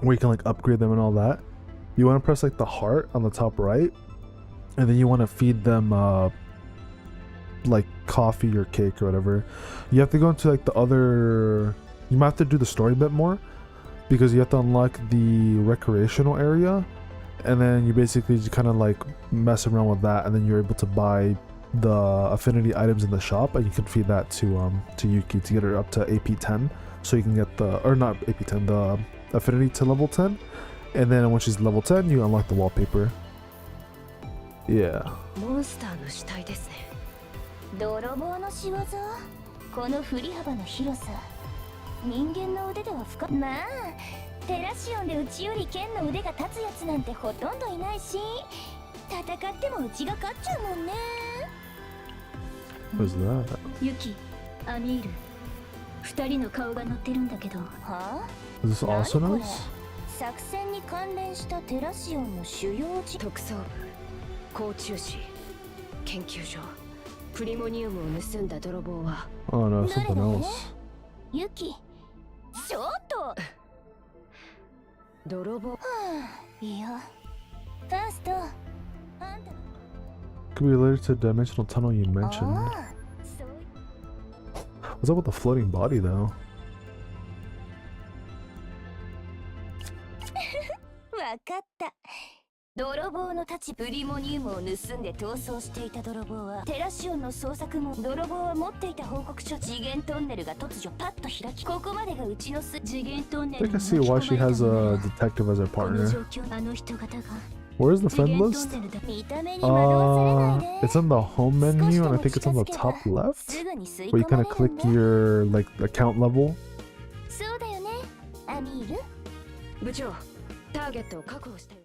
where you can like upgrade them and all that. You want to press like the heart on the top right, and then you want to feed them like coffee or cake or whatever. You have to go into like the other. You might have to do the story a bit more because you have to unlock the recreational area, and then you basically just kind of like mess around with that, and then you're able to buy the affinity items in the shop, and you can feed that to Yuki to get her up to AP 10, so you can get the, or not AP 10, the affinity to level 10, and then when she's level 10 you unlock the wallpaper. Yeah. モンスターの死体ですね。泥棒の仕業。この振り幅の広さ、人間の腕では深い。まあテラシオンでうちより剣の腕が立つやつなんてほとんどいないし、戦ってもうちが勝っちゃうもんね。 What's that? ユキ、アミール、二人の顔が載ってるんだけど。はあ？ Is this 何 also これ？ nice? 作戦に関連したテラシオンの主要地。特捜部、甲虫士、研究所、プリモニウムを盗んだ泥棒は Oh no, something else. ユキ。ちょっと。泥棒。いや。ファースト。あんた。 Could be related to the dimensional tunnel you mentioned. そう。 What's up with the floating body though? わかった。泥棒の立ちプリモニウムを盗んで逃走していた泥棒はテラシオンの捜索も泥棒は持っていた報告書次元トンネルが突如パッと開きここまでがうちの次元トンネ I ル can see why she has a detective as her この partner. 状況あの人方が Where's the 次 friend 元ト list? ンネルだ見た目に惑わされないで It's in the home menu and I think it's on the top left すぐに吸い where you 込ま kind れ of るん click だ your like account level. そうだよねアミール部長ターゲットを確保したよ。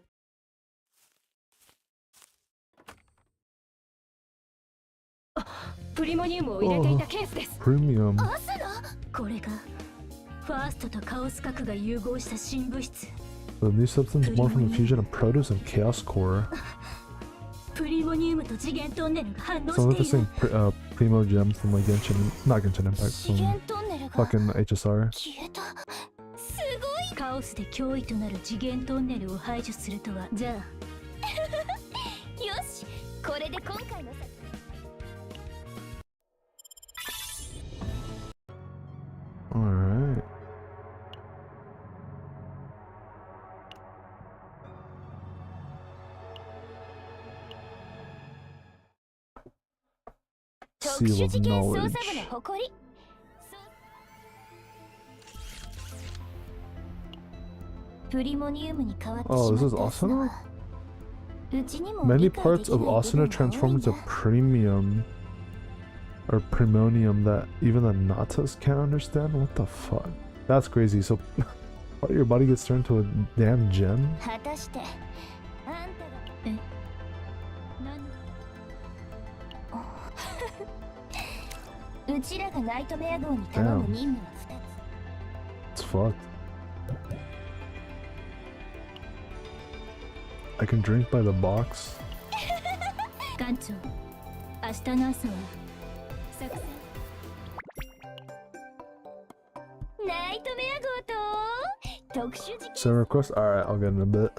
プリモニウムを入れていたケースです。 Premium. これがファーストとカオス核が融合した新物質 The new substance born from the fusion of Produce and Chaos Core. プリモニウムと次元トンネルが反応 Sounds like し the てい same る Primo gem from like Genshin, not Genshin Impact, 次 from 元トンネルが fucking HSR. 消えたすごいカオスで脅威となる次元トンネルを排除するとはじゃあよしこれで今回の作 Alright. Seal of knowledge. 誇り プリモニウムに変わってしま Oh, った this is Asuna? うちにも Many 理解で parts き of ない部 Asuna 分が多い transform ん into だ premium or primonium that even the Natas can't understand. What the fuck? That's crazy. So, part of your body gets turned to a damn gem? 果たしてあんたがえ何うちらがナイトメア号に頼む任務は2つ It's fucked. I can drink by the box. 艦長明日の朝は作戦ナイトメア号と特殊事件 Send request? Alright, I'll get in a bit.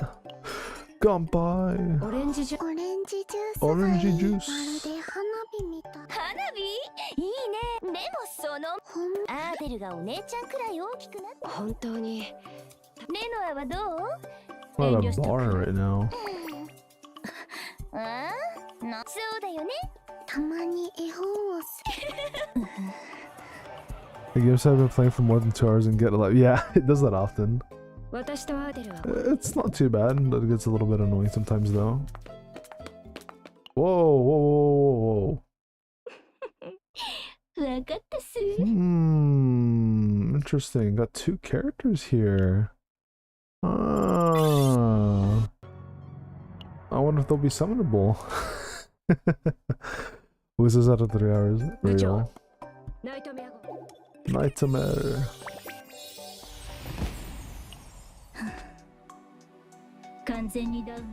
Goodbye. オレンジジュオレンジジュースオレンジジューまるス。で花火みたい。花火いいねでもそのほんアーデルがお姉ちゃんくらい大きくなった本当にレノアはどう I'm at a 遠慮しとく bar right now. ああそうだよねたまに絵本をす The games I've been playing for more than 2 hours and get a lot. Yeah, it does that often. 私とアーデルは It's not too bad. It gets a little bit annoying sometimes though. Whoa, whoa, whoa, whoa, わかったっす whoa. Interesting. Got 2 characters here. Ah. I wonder if they'll be summonable. Who is this out of 3 hours? Real. ナイトメア号 Nightmare. 完全にダウン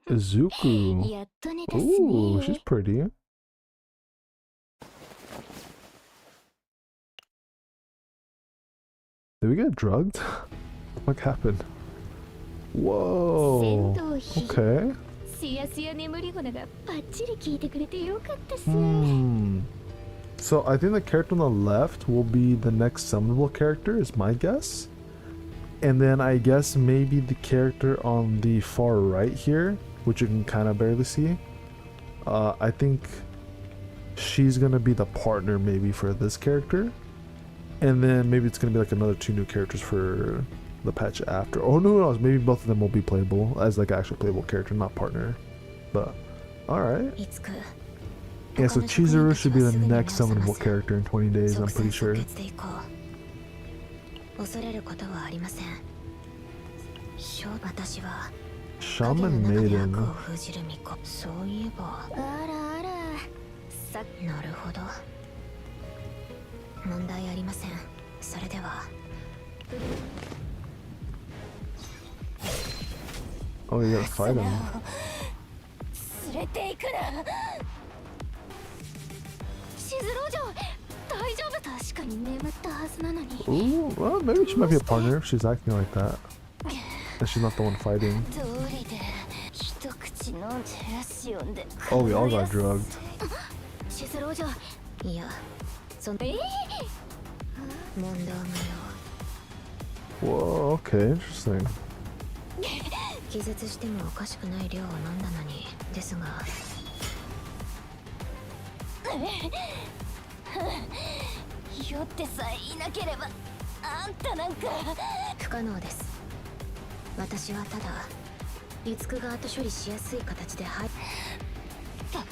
Izuku. やっと寝たっす Ooh, ね she's pretty. Did we get drugged? What happened? 戦 Whoa. 闘費 Okay. すやすや眠り骨がバッチリ効いてくれてよかったっす So I think the character on the left will be the next summonable character, is my guess. And then I guess maybe the character on the far right here, which you can kind of barely see. I think she's gonna be the partner maybe for this character. And then maybe it's gonna be like another 2 new characters for the patch after. Oh no, no, maybe both of them will be playable as like actual playable character, not partner. But alright. いつか Yeah, so Chizuru should be the next summonable character in 20 days, I'm pretty sure. 即戦即決で行こう恐れることはありません私は Shaman 影の中で Maiden. 悪を封じる巫女そういえばあらあらなるほど問題ありませんそれでは Oh, you gotta fight him. 連れて行くな。しずろう嬢、大丈夫？確かに眠ったはずなのに。 Ooh, well, maybe she might be a partner if she's acting like that. And she's not the one fighting. 通りで一口飲んでラシオンで。 Oh, we all got drugged. しずろう嬢、いや、そん問答無用。 Whoa, okay, interesting. 気絶してもおかしくない量を飲んだのに。ですが酔ってさえいなければあんたなんか。不可能です。私はただリツクが後処理しやすい形でバ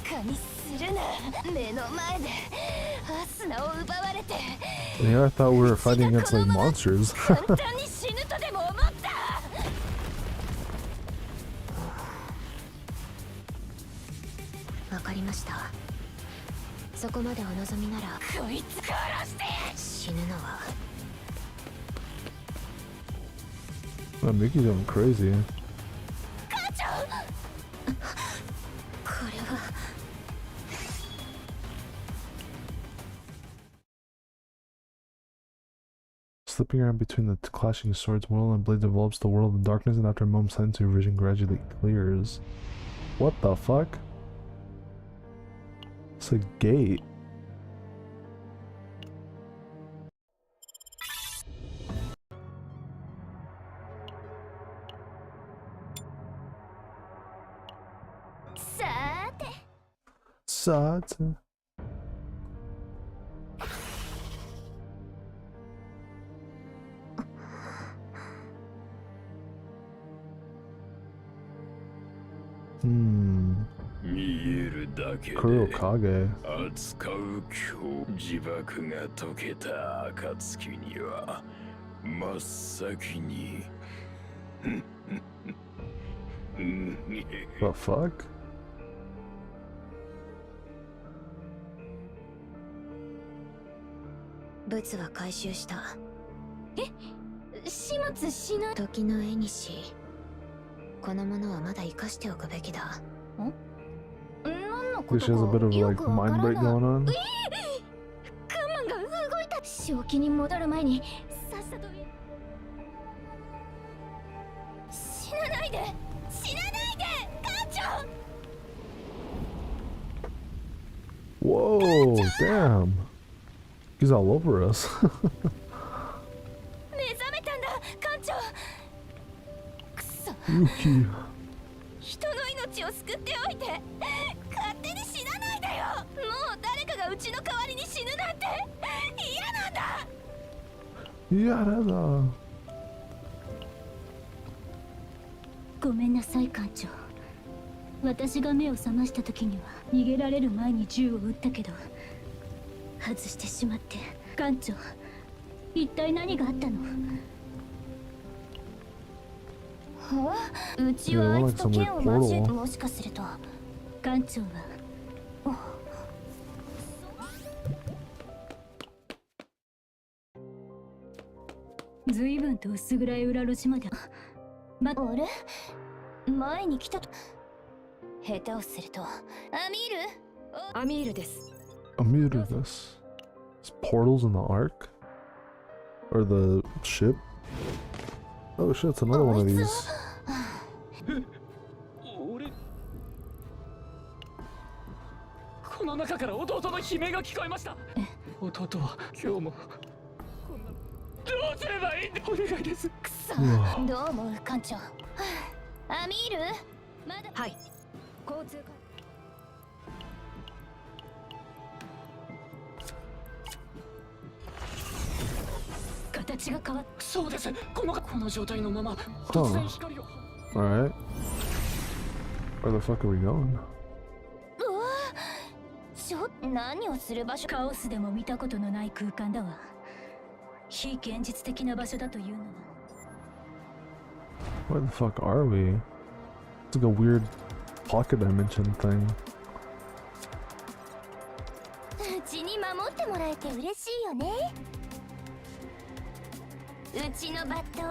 カにするな。目の前でアスナを奪われて。 Yeah, I thought we were fighting against like monsters. 簡単に死ぬとでも思った。わかりました。そこまでお望みならこいつ殺して。死ぬのは Oh, Mickey's going crazy. 課長。これは Slipping around between the clashing swords, World and Blade develops the world of darkness, and after a moment's silence, your vision gradually clears. What the fuck? It's a gate. Sata. Hmm. 見えるだけで Kurokage. 扱う今日呪縛が解けた暁には真っ先に The fuck? 物は回収した。始末しない。時の絵にし、このものはまだ生かしておくべきだ。何の I こ think she has a と bit か of よ like くわから mind break ない。 going on. ガンマンが動いた。正気に戻る前にさっさと。死なないで、死なないで、艦長。 Whoa, damn. He's all over us. 目覚めたんだ、艦長。くそ。 Yuki. 人の命を救っておいて勝手に死なないでよ。もう誰かがうちの代わりに死ぬなんて嫌なんだ。 Yarada. ごめんなさい艦長。私が目を覚ました時には逃げられる前に銃を撃ったけど外してしまって。艦長、一体何があったの？うちはあいつと剣を交え、もしかすると艦長は随分と薄暗い裏路地まで。あれ、前に来たと。下手をするとアミール。アミールです。 I'm muted this. There's portals in the ark? Or the ship? Oh shit, it's another one of these. 俺この中から弟の悲鳴が聞こえました。弟は今日もこんなどうすればいいんだ。お願いです。くそ、どう思う艦長。アミール、まだ。はい。交通形が変わっ。そうです。この状態のまま突然光を。Alright. Where the fuck are we going? 何をする場所。カオスでも見たことのない空間だわ。非現実的な場所だというのは。 Where the fuck are we? It's like a weird pocket dimension thing. うちに守ってもらえて嬉しいよね。うちのバット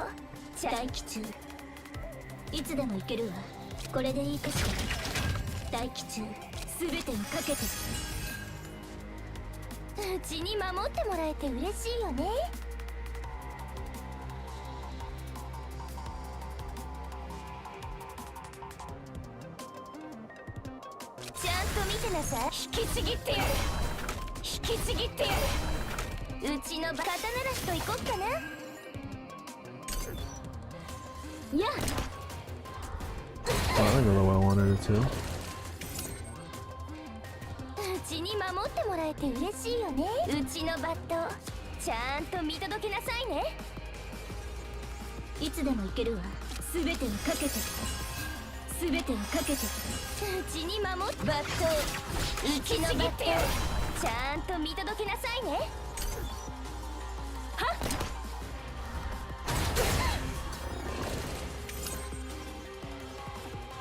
大気中いつでも行けるわ。これでいいかしら。待機中、全てをかけて。うちに守ってもらえて嬉しいよね。ちゃんと見てなさい。引きちぎってやる。引きちぎってやる。うちの肩慣らしといこっかな。いや Oh, I know the way I wanted it to. うちに守ってもらえて嬉しいよね。うちのバットちゃんと見届けなさいね。いつでも行けるわ。全てをかけて。全てをかけて。うちに守ってバットうちのバットちゃんと見届けなさいね。はっ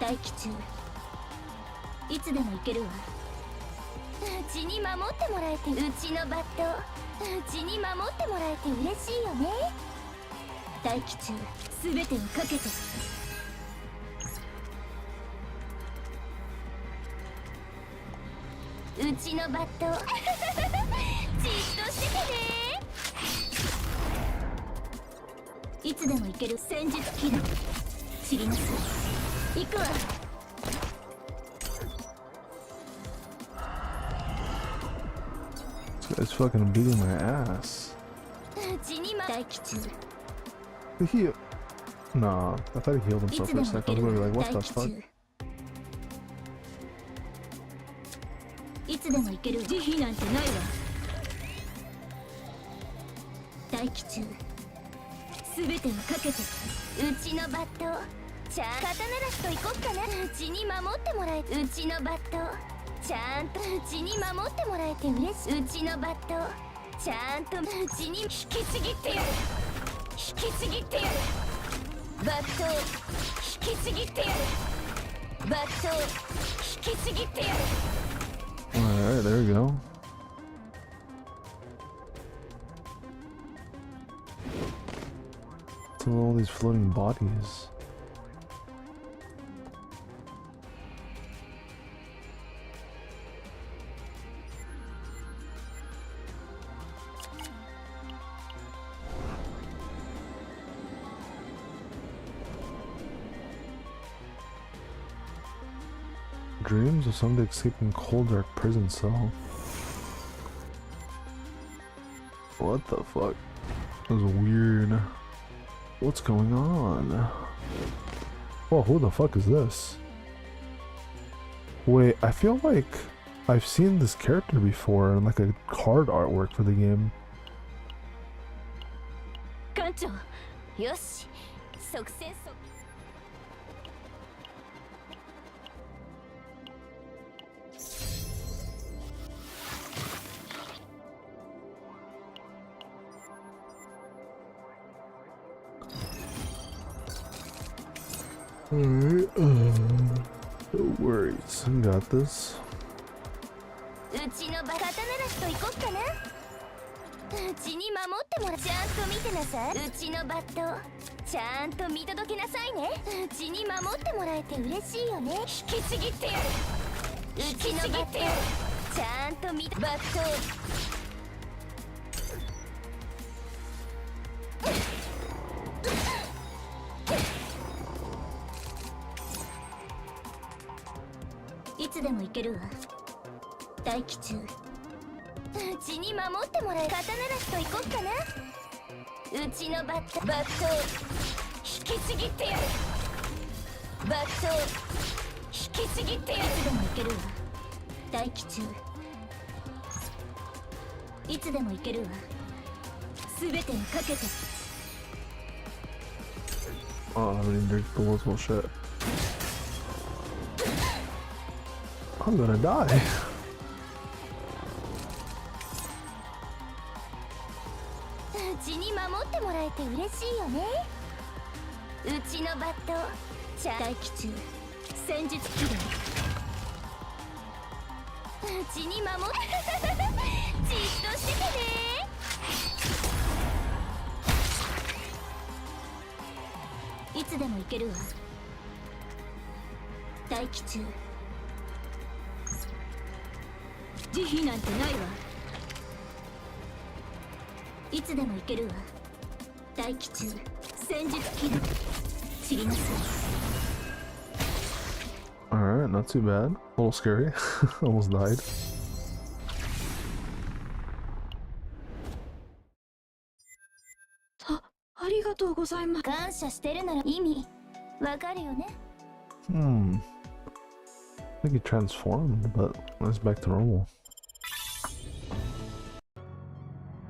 待機中、いつでも行けるわ。うちに守ってもらえてうちのバットうちに守ってもらえて嬉しいよね。待機中、全てをかけて。うちのバットじっとしててね。いつでも行ける戦術起動。知りなさい。行くわ。This guy's fucking beating my ass. うちに待機中、 Did he? Nah, I thought he healed い himself つ for で a も行 second. け I る was わ。 gonna be like, what 待 the 機 fuck? 中、いつでも行ける。慈悲なんてないわ。待機中、全てをかけて。うちのバットちゃん肩慣らしといこっかな。うちに守ってもらえうちのバットちゃんとうちに守ってもらえて嬉しい。うちのバットちゃんとうちに引きちぎってやる。引きちぎってやる。バット引きちぎってやる。バット引きちぎってやる。 Alright, there we go. What's with all these floating bodies? Dreams of someday escaping cold dark prison cell. What the fuck? That was weird. What's going on? Oh, who the fuck is this? Wait, I feel like I've seen this character before in like a card artwork for the game. 艦長、よし即戦即Alright, no worries, I got this. うちのバ肩慣らしといこっかな。うちに守ってもらちゃんと見てなさい。うちのバットちゃんと見届けなさいね。うちに守ってもらえて嬉しいよね。引きちぎってやる。うちのバットちゃんと見バットいつでも行けるわ。待機中、うちに守ってもらえ肩慣らしといこっかな。うちのバット引きちぎってやる。バット引きちぎってやる。いつでも行けるわ。待機中、いつでも行けるわ。全てをかけて。 Oh, I mean, there's bullets, well shit. I'm gonna die. うちに守ってもらえて嬉しいよね。うちのバットちゃん待機中、戦術起動。うちに守ってじっとしててね。いつでも行けるわ。待機中。慈悲なんてないわ。いつでも行けるわ。待機中。戦術起動。散りなさい。 Alright, not too bad. A little scary. Almost died. ありがとうございます。感謝してるなら意味わかるよね。 I think he transformed, but it's back to normal.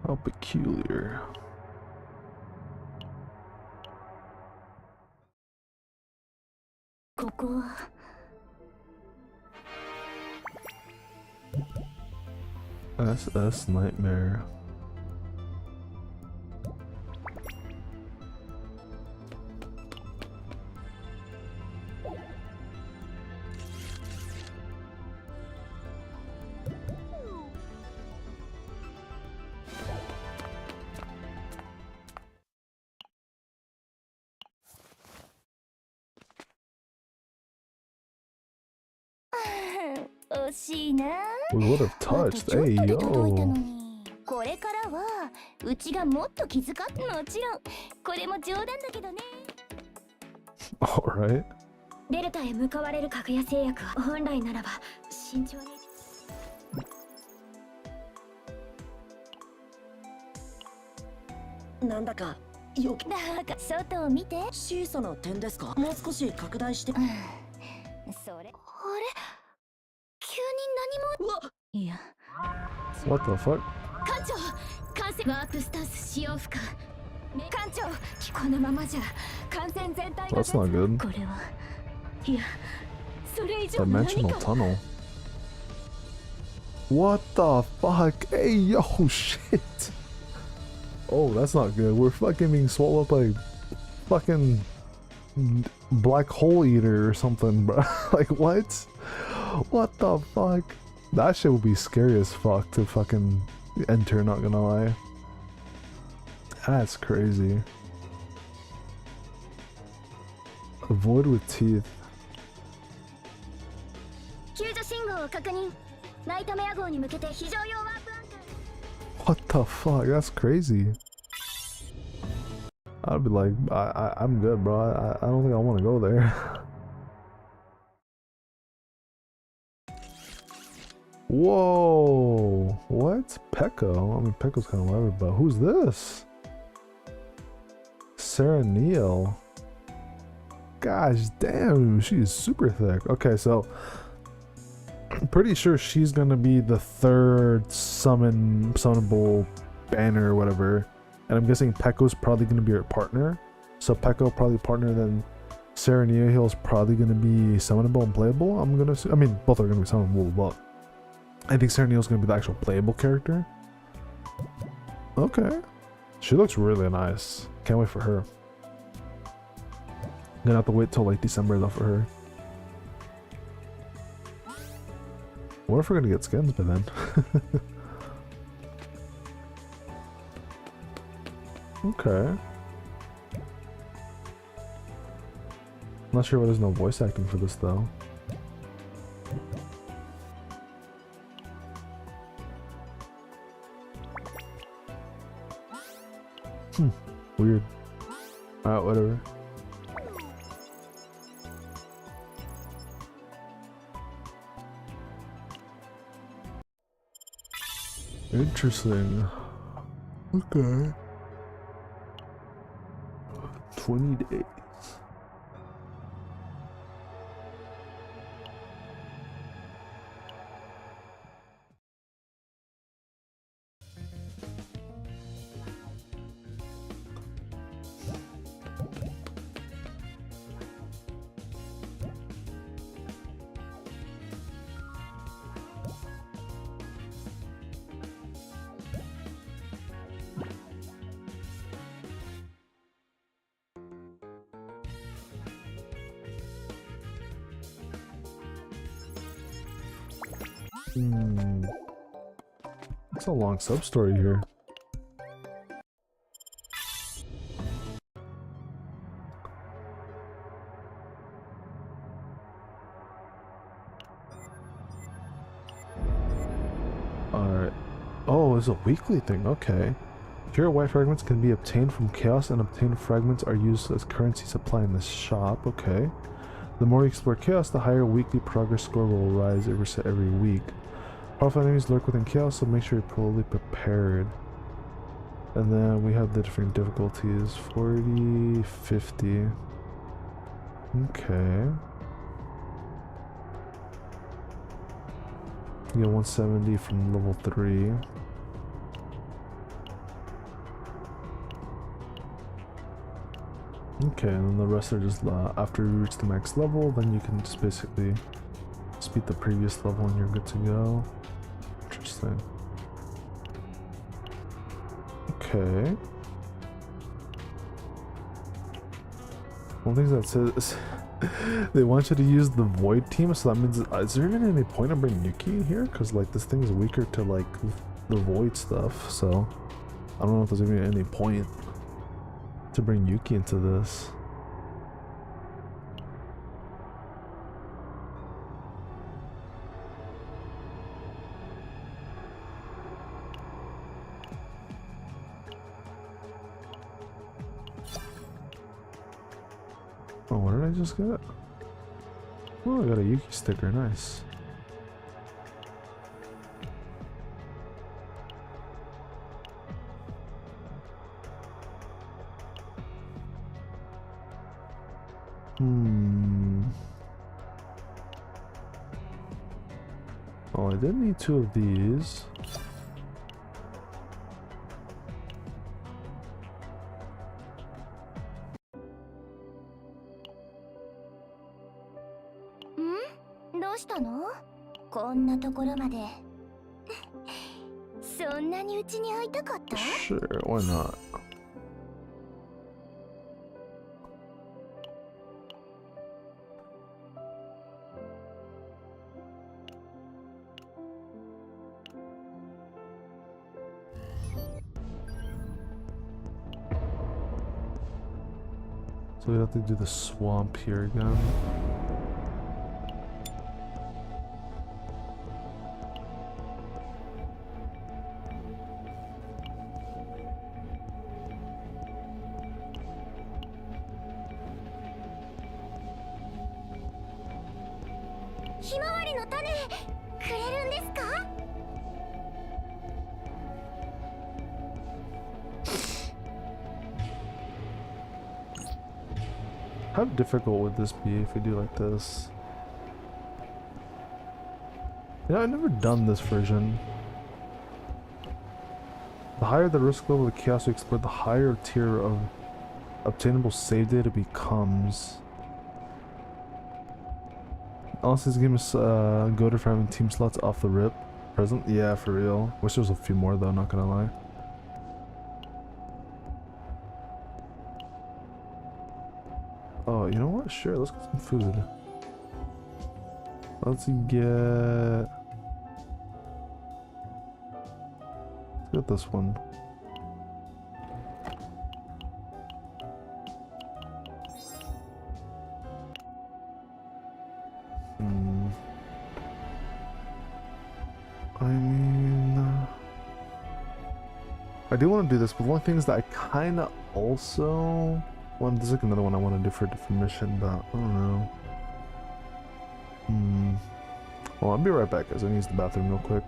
How peculiar. SS Nightmare. We would have touched. Hey, yo. これからはうちがもっと気遣って、もちろんこれも冗談だけどね。 Alright. デルタへ向かわれるかぐや製薬は本来ならば慎重に。なんだかよくだが外を見て。小さな点ですか？もう少し拡大して。それあれ急に何も。いや What the fuck? 艦長感染ワープスタンス使用不可。艦長このままじゃ艦船全体が。 That's not good. これはいやそれ以上何 Dimensional か。 tunnel. What the fuck? Hey, yo, shit. Oh, that's not good. We're fucking being swallowed up by fucking black hole eater or something, bro. Like, what? What the fuck? That shit would be scary as fuck to fucking enter, not gonna lie. That's crazy. A void with teeth. 救助信号を確認。ナイトメア号に向けて非常用ワープアンカー。 What the fuck? That's crazy. I'd be like, I'm good, bro. I don't think I want to go there. Whoa! What? Pecco? I mean, Pecco's kind of whatever, but who's this? Sarah Neal. Gosh damn, she's super thick. Okay, so I'm pretty sure she's gonna be the third summonable banner or whatever. And I'm guessing Pecco's probably gonna be her partner. So Pecco probably partner, then Sarah Neal's probably gonna be summonable and playable. I'm gonna I mean both are gonna be summonable, but I think Sarah Neal's gonna be the actual playable character. Okay. She looks really nice. Can't wait for her. Gonna have to wait till like December though for her. What if we're gonna get skins by then? Okay. Not sure why there's no voice acting for this though. Weird. Alright, whatever. Interesting. Okay. 20 days. It's a long sub story here. there's a weekly thing, okay. Pure white fragments can be obtained from chaos, and obtained fragments are used as currency supply in the shop, okay. The more you explore chaos, the higher weekly progress score will rise every week. Powerful enemies lurk within chaos, so make sure you're fully prepared. And then we have the different difficulties, 40, 50. Okay. You get 170 from level 3. Okay, and then the rest are just after you reach the max level, then you can just basically just beat the previous level and you're good to go. Interesting. Okay. One thing that says they want you to use the void team, so that means is there even any point in bringing Yuki in here? Because like this thing is weaker to like the void stuff, so I don't know if there's even any point to bring Yuki into this. Oh, what did I just get? Oh, I got a Yuki sticker, nice. Oh, I did need 2 of these.ん？どうしたの？こんなところまで。そんなにうちに会いたかった？ Sure, why not? So we have to do the swamp here again. How difficult would this be if we do like this? Yeah, I've never done this version. The higher the risk level of chaos you explore, the higher tier of obtainable save data becomes. Also, this game is goated for having team slots off the rip. Present? Yeah, for real. Wish there was a few more though, not gonna lie. Oh, you know what? Sure, let's get some food. Let's get this one. I mean, I do want to do this, but one thing is that I kind of also want. There's like another one I want to do for a different mission, but I don't know. Well, I'll be right back, guys. I need to use the bathroom real quick.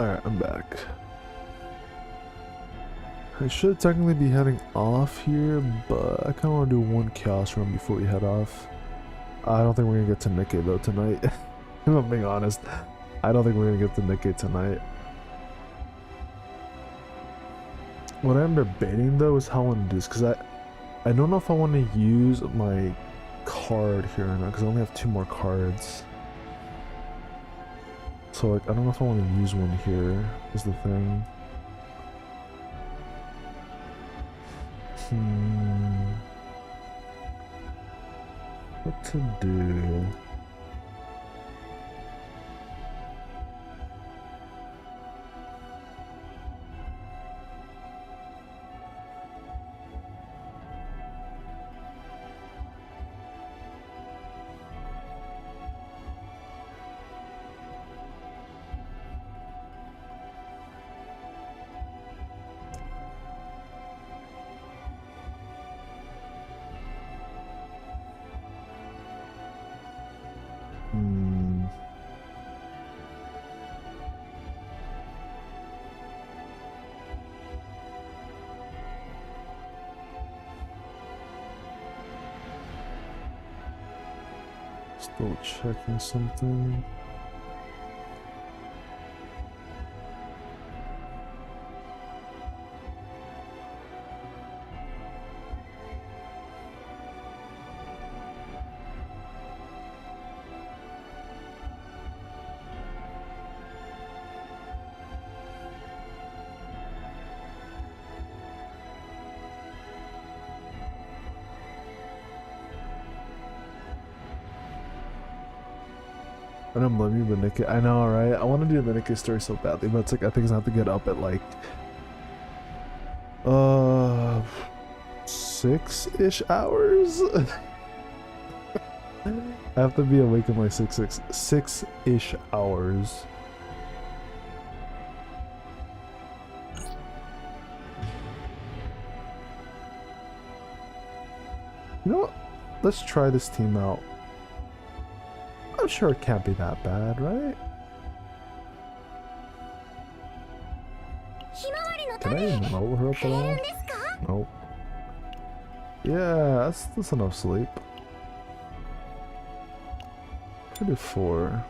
Alright, I'm back. I should technically be heading off here, but I kind of want to do one chaos run before we head off. I don't think we're going to get to Nikkei though tonight. If I'm being honest. I don't think we're going to get to Nikkei tonight. What I'm debating though is how I want to do this, because I don't know if I want to use my card here or not, because I only have 2 more cards. So like, I don't know if I want to use one here, is the thing. What to do? Still checking something. I don't blame you, but Nikkei. I know, right? I want to do the Nikkei story so badly, but it's like I think I have to get up at like 6-ish hours. I have to be awake in like 6-ish hours. You know what? Let's try this team out. I'm sure it can't be that bad, right? Can I even roll her up at all? Nope. Yeah, that's enough sleep. I do 4.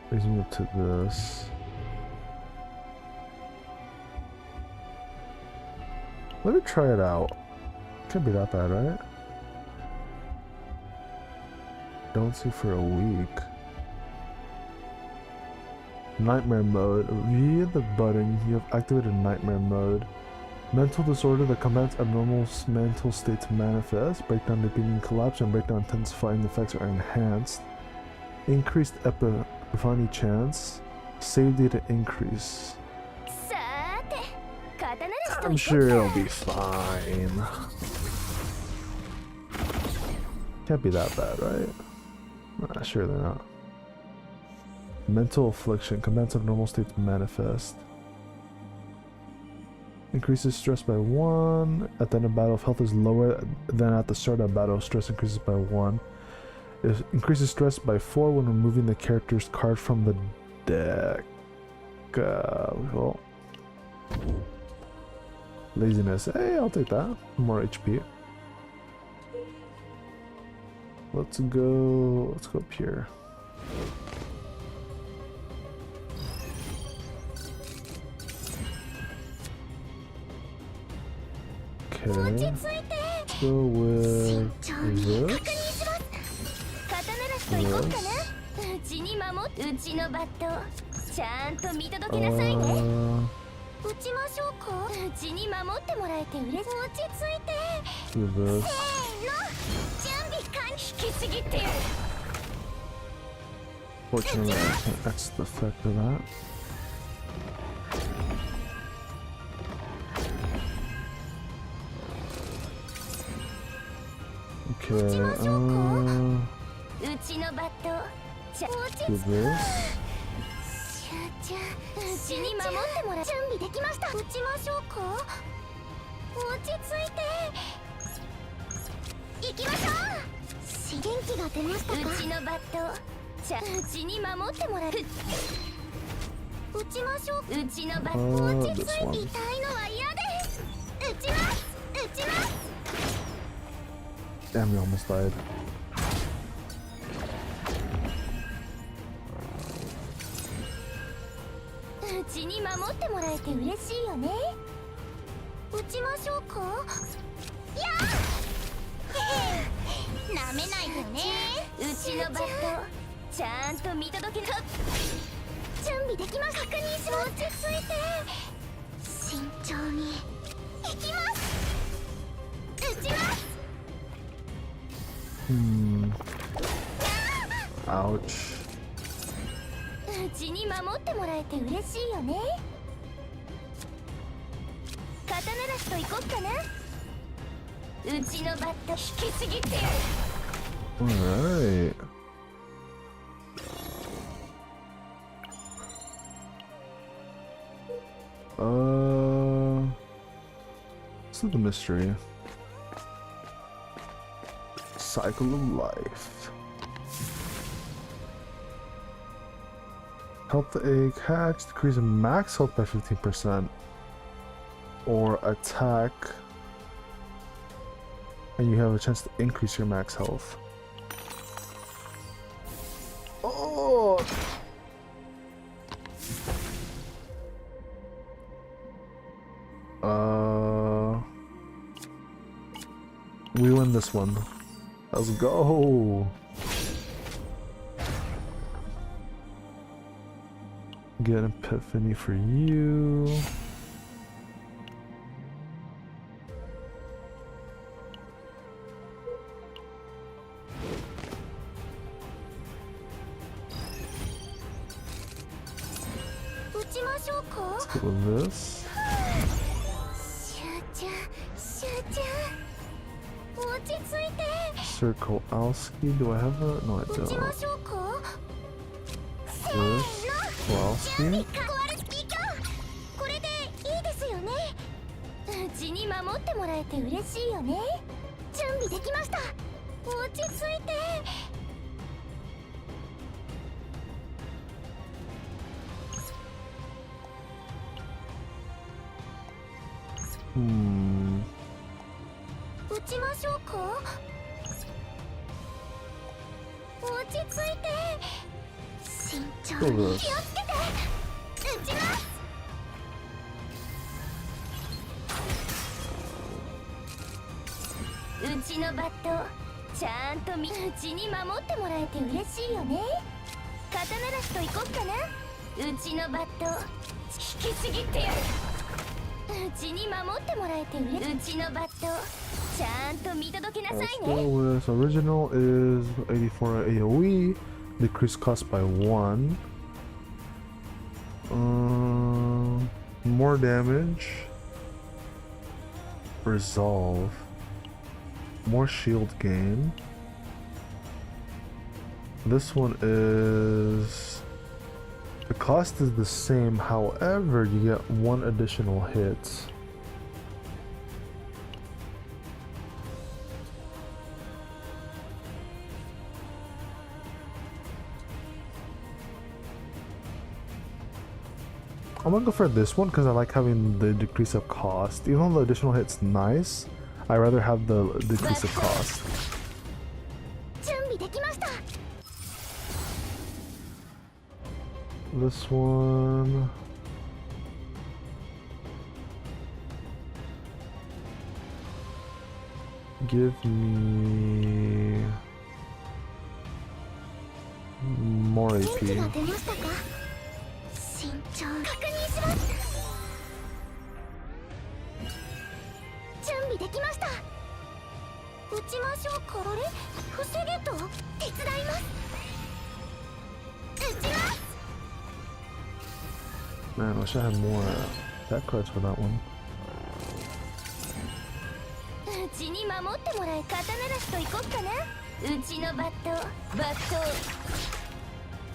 Brings me up to this. Let me try it out. Can't be that bad, right? Don't see for a week. Nightmare mode. Via the button, you have activated nightmare mode. Mental disorder that combines abnormal mental states manifest. Breakdown repeating collapse and breakdown intensifying effects are enhanced. Increased epiphany chance. Save data increase. I'm sure it'll be fine. Can't be that bad, right? Nah, surely not. Mental affliction. Combines abnormal states manifest. Increases stress by 1. At the end of battle, if health is lower than at the start of battle, stress increases by 1. It increases stress by 4 when removing the character's card from the deck. Well, laziness. Hey, I'll take that. More HP. Let's go up here. Okay, let's go with this. Do this. Fortunately, I can't X the effect of that. Okay, do this. ちゃうちに守ってもらう。打ちましょう。うちのバット This 落ち着い one. て痛いのは嫌です。打ちます打ちます。 Damn, we almost died. うちに守ってもらえて嬉しいよね。打ちましょうか。いやーなめないでね。うちのバットちゃんと見届けな。準備できます。確認します。落ち着いて慎重にいきます。打ちます。Ouch. うちに守ってもらえて嬉しいよね。肩慣らしといこっかな。うちのバット引きちぎってやる。 Alright. This is the mystery. Cycle of life. Help the egg hatch, decrease max health by 15%. Or attack, and you have a chance to increase your max health. Oh! We win this one. Let's go! Get an epiphany for you. Let's go with this. 集中集中落ち着いて。 Circle Alski. Do I have that? No, I 打ち don't. ましょうか。 This. Alski. これでいいですよね。うちに守ってもらえて嬉しいよね。準備できました。落ち着いて。 打ちましょうか。落ち着いて慎重に気をつけて。打ちます。うちのバットちゃんとうちに守ってもらえて嬉しいよね。肩慣らしといこっかな。うちのバット引きちぎってやる。 うちに守ってもらえてうちのバットちゃんと見届けなさい Let's ね。 go with original is 84 AoE, decrease cost by 1. More damage. Resolve. More shield gain. This one is... The cost is the same, however, you get 1 additional hit. I'm gonna go for this one because I like having the decrease of cost. Even though the additional hit's nice, I'd rather have the decrease of cost. 準備できました。 This one... Give me... more 元気 AP. が出ましたか。慎重確認します。準備できました。打ちましょうか。あれ防げと手伝います。打ちます。 Man, I wish I had more deck cards for that one. うちに守ってもらえ。肩慣らしといこっかな。うちのバット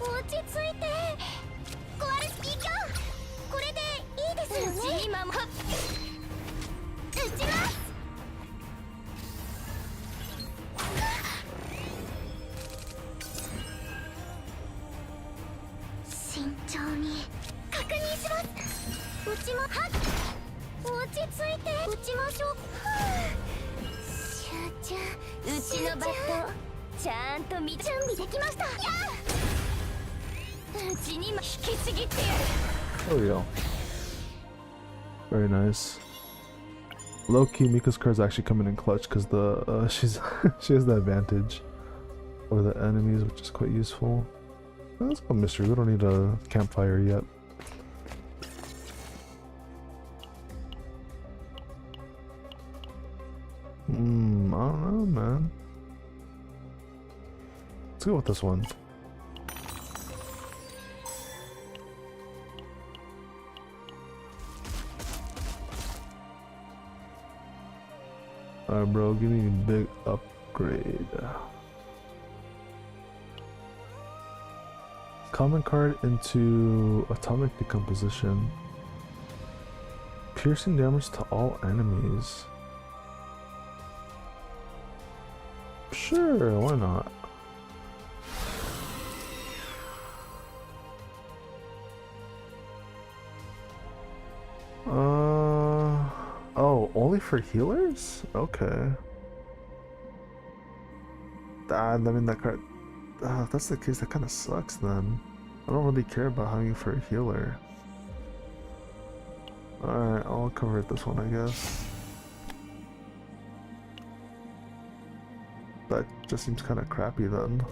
落ち着いて。壊れスピーカーこれでいいですよね。うちに守っ打ちます。ちまはっ落ち着いて打ちましょう。集中。うちのバットちゃんと準備できました。うちにも引きちぎってやる。 There we go. Very nice. Low key, Mika's cards actually coming in clutch because the she has the advantage over the enemies, which is quite useful. Let's go mystery. We don't need a campfire yet. I don't know, man. Let's go with this one. Alright, bro, give me a big upgrade. Common card into atomic decomposition. Piercing damage to all enemies. Sure, why not? Oh, only for healers? Okay. I mean, that card. If that's the case, that kind of sucks then. I don't really care about having you for a healer. Alright, I'll convert this one, I guess. That just seems kind of crappy then.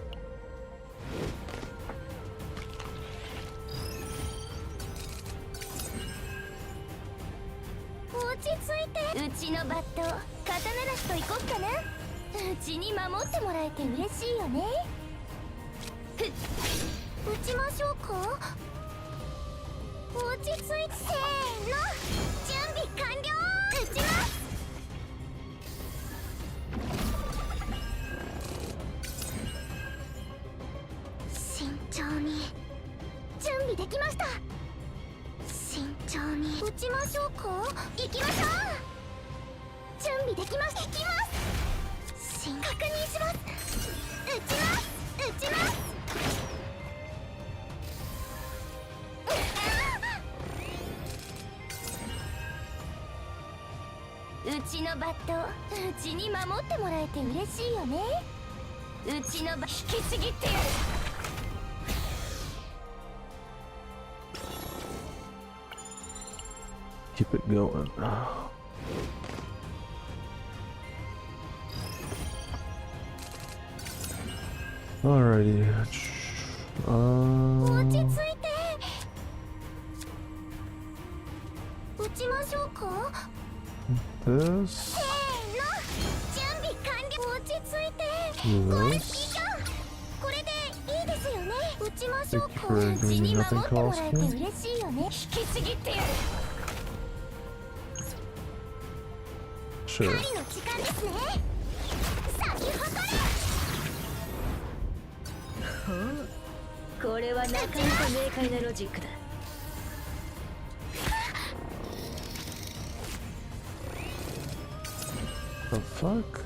Keep it going. Alrighty. This. This. Thank you for doing the nothing cost me. Sure. The fuck?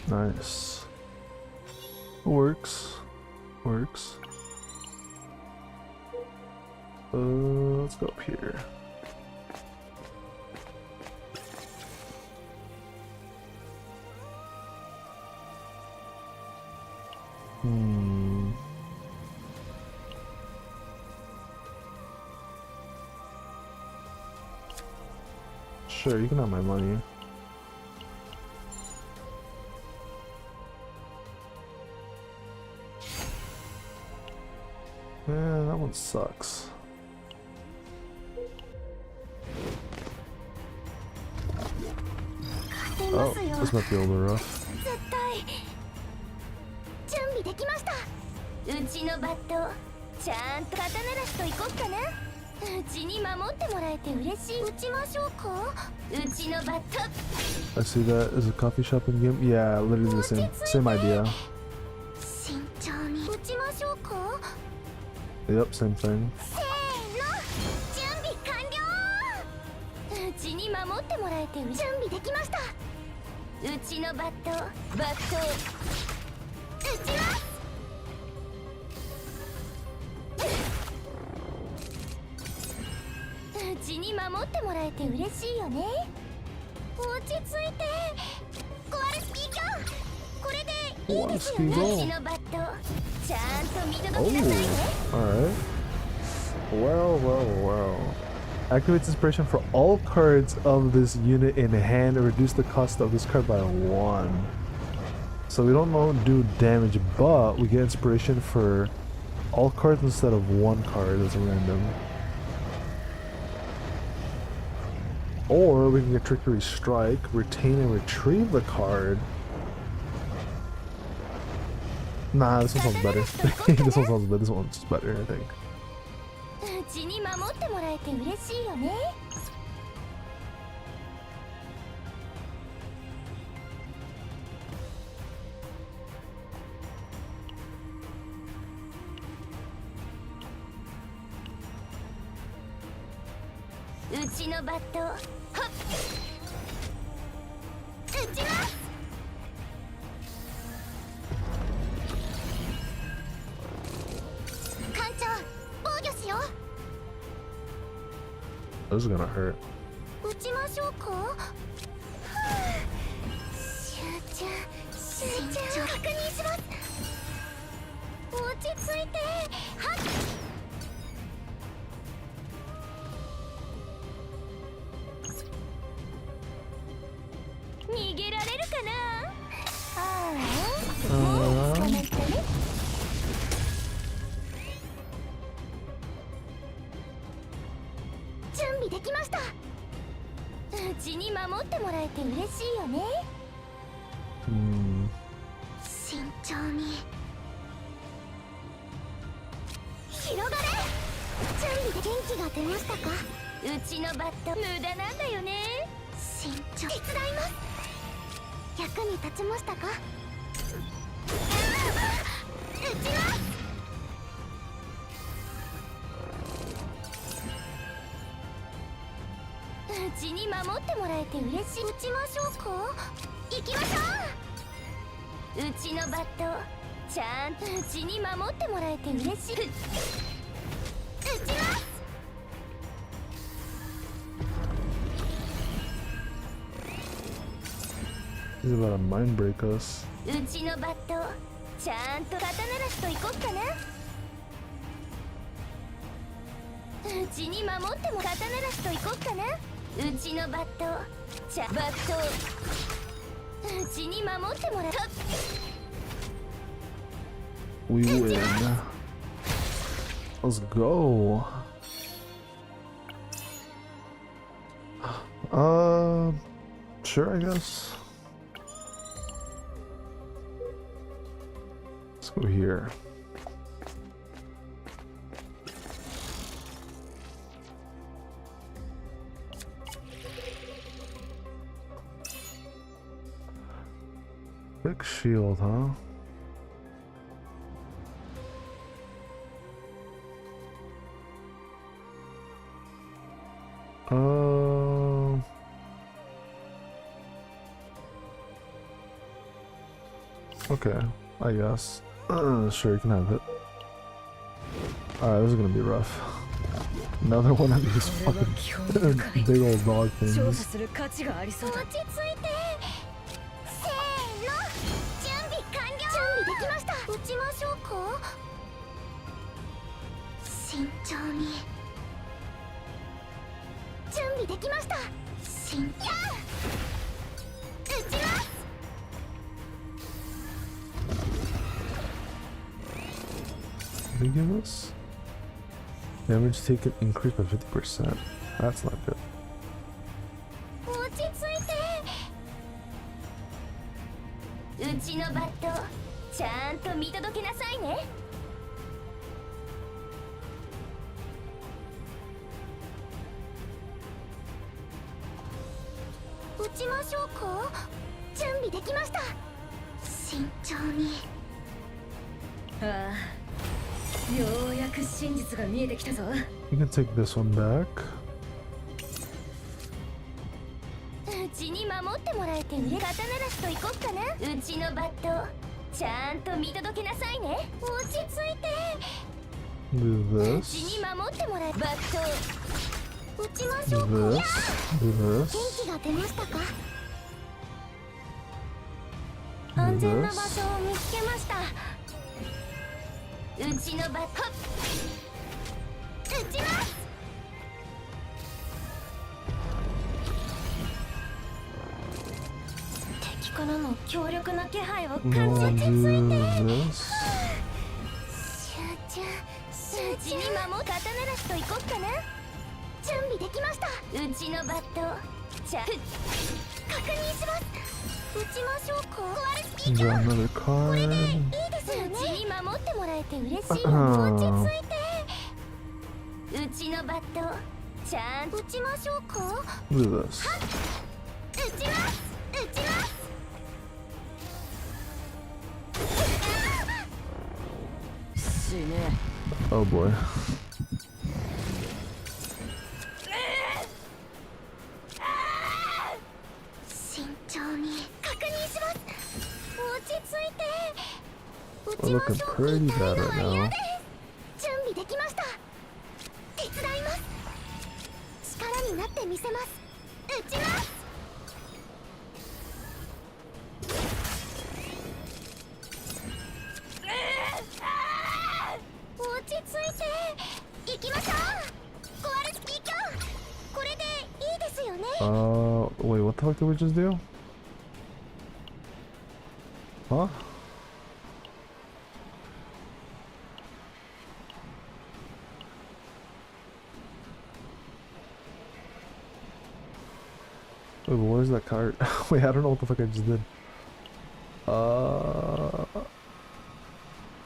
Nice. Works. Works. Let's go up here. Sure, you can have my money. Yeah, that one sucks. Oh, this might be a little rough. I see that. Is a coffee shop in game? Yeah, literally the same idea. Yep, same thing. らえて準備できました。うちのバット打ちます。うちに守ってもらえて嬉しいよね。落ち着いて。コアルスキー今日これでいいですよね。うちのバットちゃんと見届けなさいね。 Alright. Well. Activates inspiration for all cards of this unit in hand and reduce the cost of this card by 1. So we don't do damage, but we get inspiration for all cards instead of one card that's random. Or we can get Trickery Strike, retain and retrieve the card. Nah, this one sounds better. This one sounds better. This one's better, I think. うちに守ってもらえて嬉しいよね。うちのバットはっ打ちます。艦長防御しよう。 This is gonna hurt. 打ちましょうか。はあ、集中確認します。落ち着いて。はっ逃げられるかな。ああ、もう捕まったね。準備できました。うちに守ってもらえて嬉しいよね。慎重に広がれ。準備で元気が出ましたか。うちのバット無駄なんだよね。慎重手伝います。役に立ちましたか。打ちます。うちに守ってもらえて嬉しい。打ちましょうか。行きましょう。うちのバットちゃんとうちに守ってもらえて嬉しい。打ちます。He's about to mind break us. うちのバットちゃんと肩慣らしといこっかな。うちに守っても肩慣らしといこっかな。うちのバットうちに守ってもらう。 We win. Let's go. Sure, I guess. Let's go here. Big shield, huh? Okay, I guess. Sure, you can have it. Alright, this is gonna be rough. Another one of these fucking big old dog things. 落ち着いて。せーの。準備完了。準備できました。打ちましょうか。慎重に。準備できました。慎重。打ちます。 What did he give us? Damage taken increased by 50%. That's not good. 落ち着いて。うちのバットちゃんと見届けなさいね。打ちましょうか。準備できました。慎重に。ああ。 ようやく真実が見えてきたぞ。 You can take this one back. うちに守ってもらえて腕肩慣らしといこっかな。うちのバットちゃんと見届けなさいね。落ち着いて。 Do うち this. に守ってもらえバット打ちまし Do ょうか。 this. Do 元 this. 気が出ましたか。 Do 安全な場 this. 所を見つけました。うちのバット打ちます。敵からの強力な気配を感 No, じてつい do て。 this. 集中うちに守る肩慣らしといこっかな。準備できました。うちのバット確認します。打ちましょうか。壊れスピー Draw カー another card. いいですよね。うちに守ってもらえて嬉しいよ。落ち着いて。うちのバットちゃんと打ちましょうか。 Do this. 打ちます打ちます。 死ね Oh boy. 慎重に確認します。落ち着いて。打 We're ちま looking しょう。 pretty 痛い bad の right は嫌 now. です。準備できました。手伝います。力になってみせます。打ちます。落ち着いて。行きましょう。壊れスピーカーこれでいいですよね。 Wait, what the fuck did we just do? Huh? Wait, but where's that card? Wait, I don't know what the fuck I just did.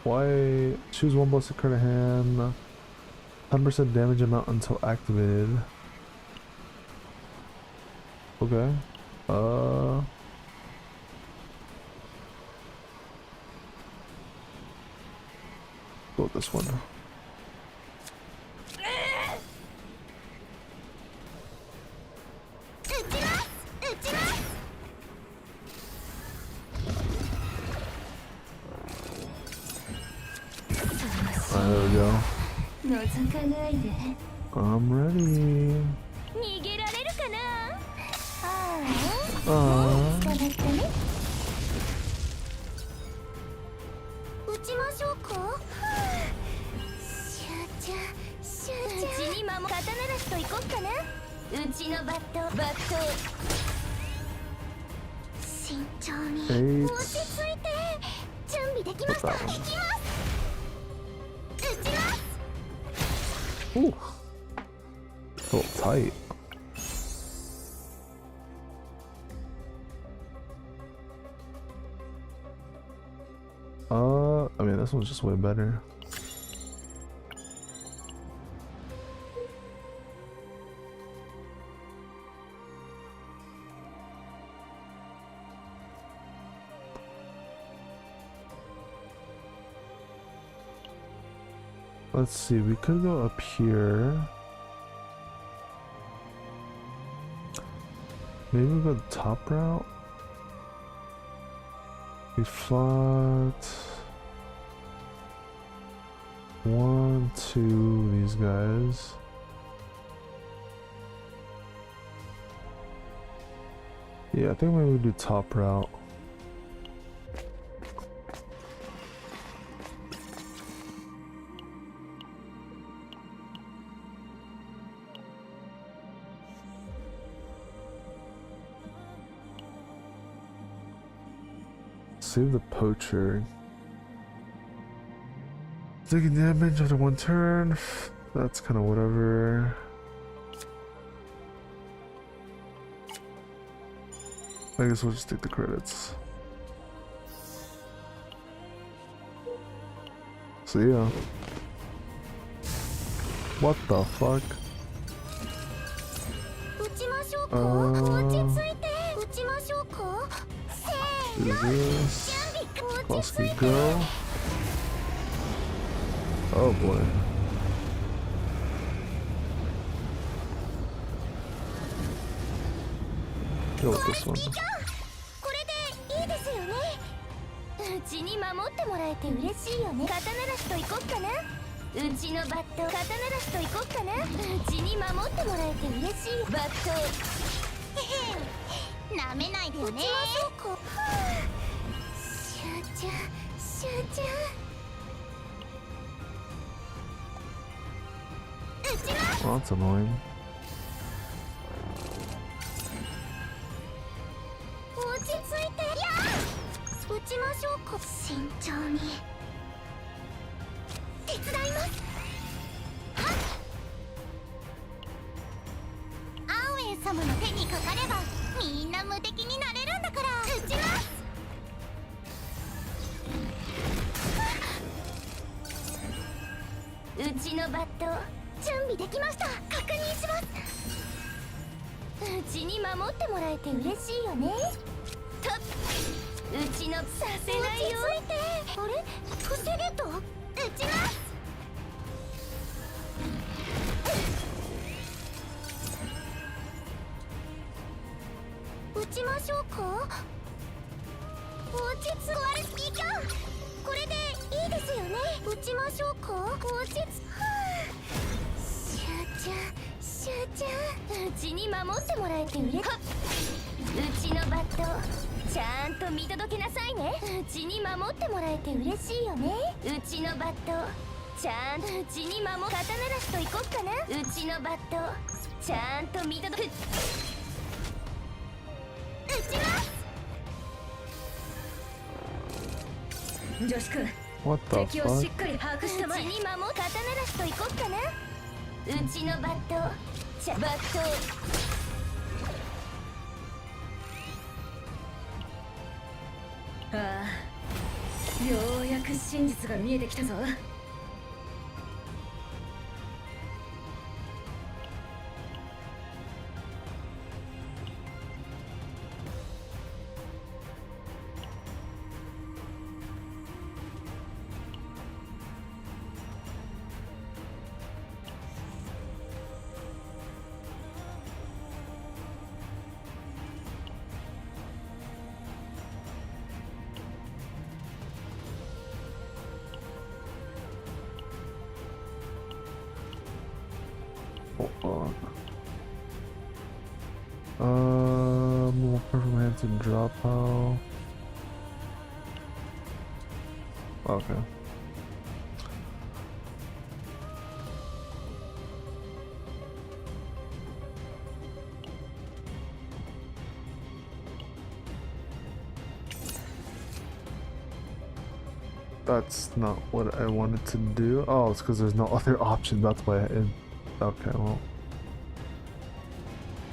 Why choose one ballistic card in hand? 10% damage amount until activated. Okay. Go with this one. There we go. 覗かないで。 I'm ready. 逃げられるかな。あ Aww. 捕まったね。打ちましょうか。集中。うちに守る肩慣らしといこっかな。うちのバット慎重に。 Eight. 落ち着いて。準備できました。 Put that 行 one. きます。打ちます。 Ooh. A little tight. I mean, this one's just way better. Let's see, we could go up here. Maybe we go the top route. We fought 1, 2, these guys. Yeah, I think maybe we do top route. Save the poacher. Taking damage after one turn. That's kind of whatever. I guess we'll just take the credits. See ya. What the fuck? 打ちましょうか。落ち着いて。打ちましょうか。せ Do ーの。 this. 準備。落ち着 Bosky いて。 go. Oh boy. Go with this one. これでいいですよね。うちに守ってもらえて嬉しいよね。肩慣らしと行こっかな。うちのバット肩慣らしと行こっかな。うちに守ってもらえて嬉しいバット。へへん、なめないでよね。集中集中。Well, that's annoying. 落ち着いて。打ちましょうか。慎重に手伝います。アンウェイ様の手にかかればみんな無敵になれるんだから。打ちます。うちのバット準備できました。確認します。うちに守ってもらえて嬉しいよね。とうちのさせないよ。落ち着いて。あれ防げと。打ちます。打ちましょうか。落ち着く。あれいかん。これでいいですよね。打ちましょうか。落ち着く。集中集中。うちに守ってもらえてうちのバットちゃんと見届けなさいね。うちに守ってもらえて嬉しいよね。うちのバットちゃんとうちに守肩慣らしといこっかな。うちのバットちゃんと見届け。打ちます。女子くん What the 敵をし fuck? っかり把握したまえ。うちに守肩慣らしといこっかな。うちのバットバット。ああ、ようやく真実が見えてきたぞ。More perfect hand to drop how. Okay. That's not what I wanted to do. Oh, it's because there's no other option. That's why okay, well.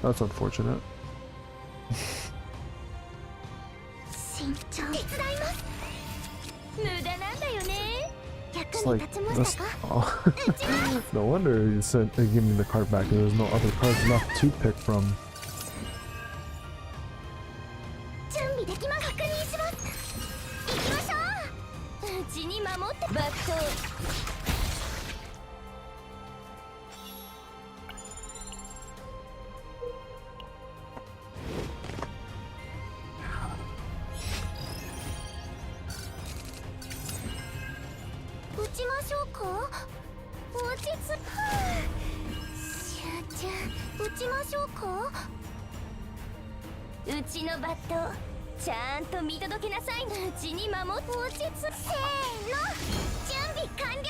That's unfortunate. 慎重。手伝います。無駄なんだよね。役 It's に like 立ちま that's したか。 oh. No wonder you said they give me the card back. There's no other cards left to pick from. 準備できます。確認します。行きましょう。うちに守ってバット。打ちましょうか。落ち着く。集中。打ちましょうか。うちのバットちゃんと見届けなさい。うちに守って落ち着く。せーの準備完了。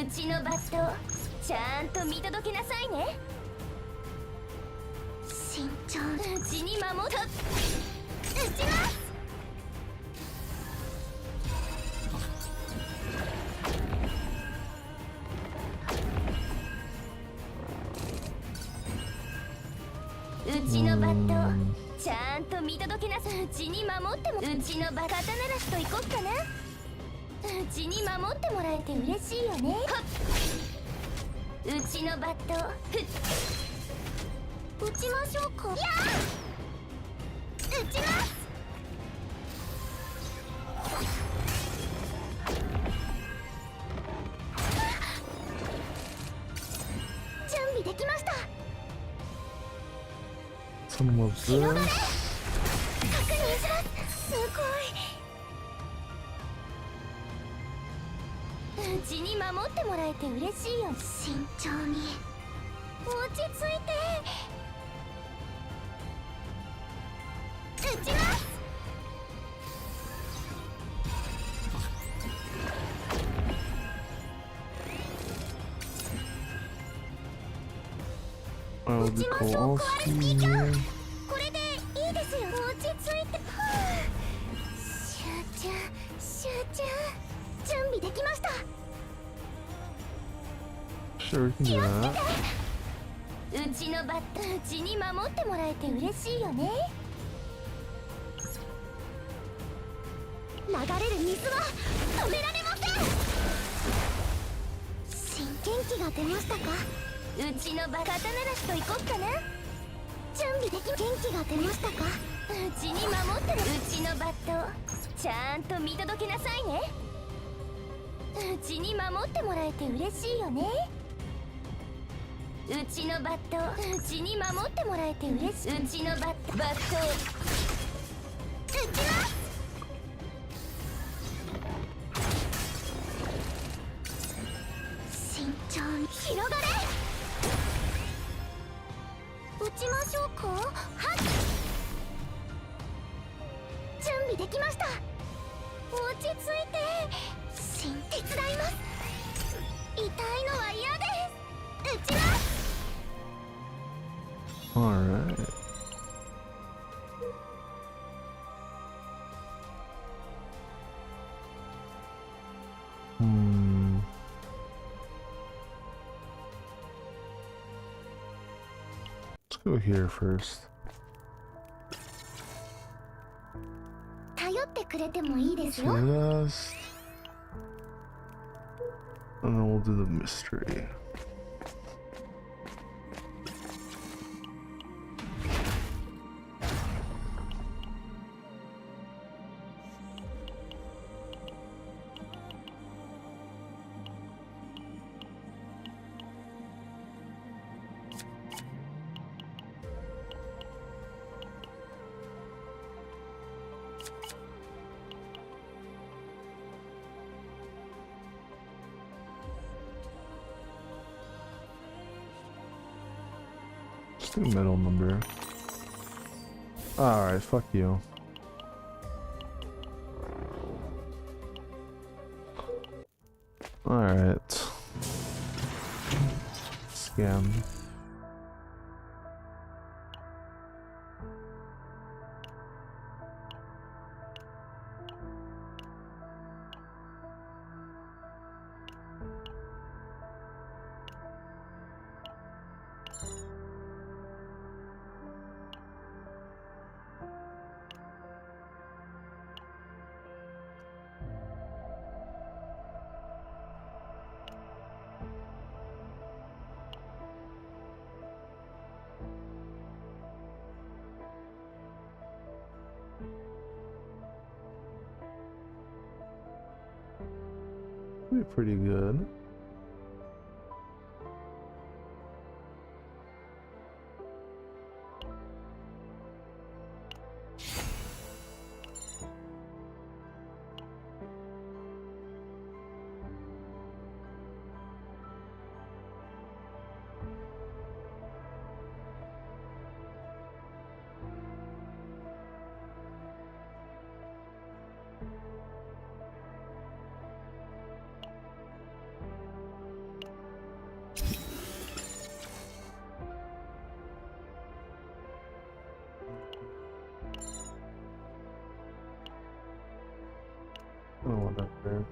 うちのバットちゃんと見届けなさいね。慎重。うちに守って打ちます。うちのバットちゃんと見届けなさい。うちに守ってもうちのバット肩慣らしといこっかな。うちに守ってもらえて嬉しいよね。うちのバット打ちましょうか。や打ちます。準備できました。Some of this. すごい。うちに守ってもらえて嬉しいよ。慎重に落ち着いて。撃ちます。 I'll be cool. I'll see you. これでいいですよ。落ち着いて。集中。準備できました。 Sure, we can do that. うちのバッタうちに守ってもらえて嬉しいよね。流れる水は止められません。新元気が出ましたか。うちのバッタ刀ならしと行こっかな。準備でき元気が出ましたか。うちに守ってる。うちのバッタをちゃんと見届けなさいね。うちに守ってもらえて嬉しいよね。 うちのバットをうちに守ってもらえて嬉しい。うちのバットを撃ちます。慎重に広がれ。撃ちましょうか。はっ。準備できました。落ち着いて。手伝います。痛いのは嫌です。撃ちます。 Alright. Let's go here first. 頼ってくれてもいいですよ。 Last. And then we'll do the mystery. Just do middle number. Alright, fuck you. Alright. Scam. Pretty good. Oh, whatever.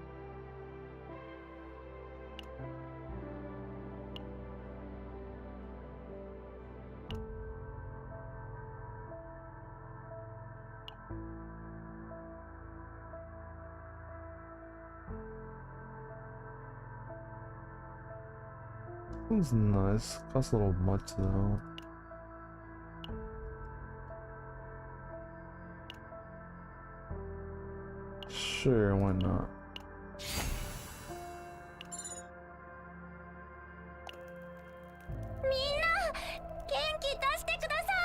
This is nice. Costs a little much though. Sure, why not?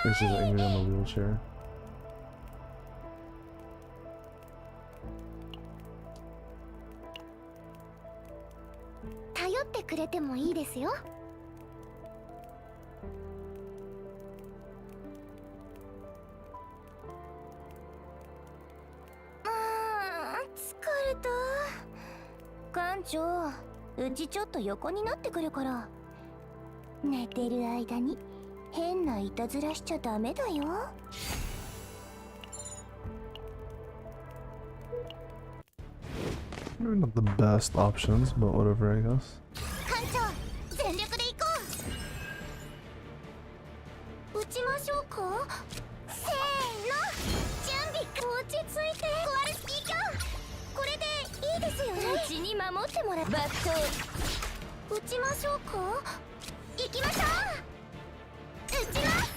This is angry on the wheelchair. 頼ってくれてもいいですよ。疲れた。館長、うちちょっと横になってくるから。寝てる間に変ないたずらしちゃダメだよ。Maybe not the best options, but whatever, I guess. 館長、全力で行こう。打ちましょうか。せーの、準備。落ち着いて。壊れスピーカー。これでいいですよね。うちに守ってもらう。バット。打ちましょうか。行きましょう。打ちます。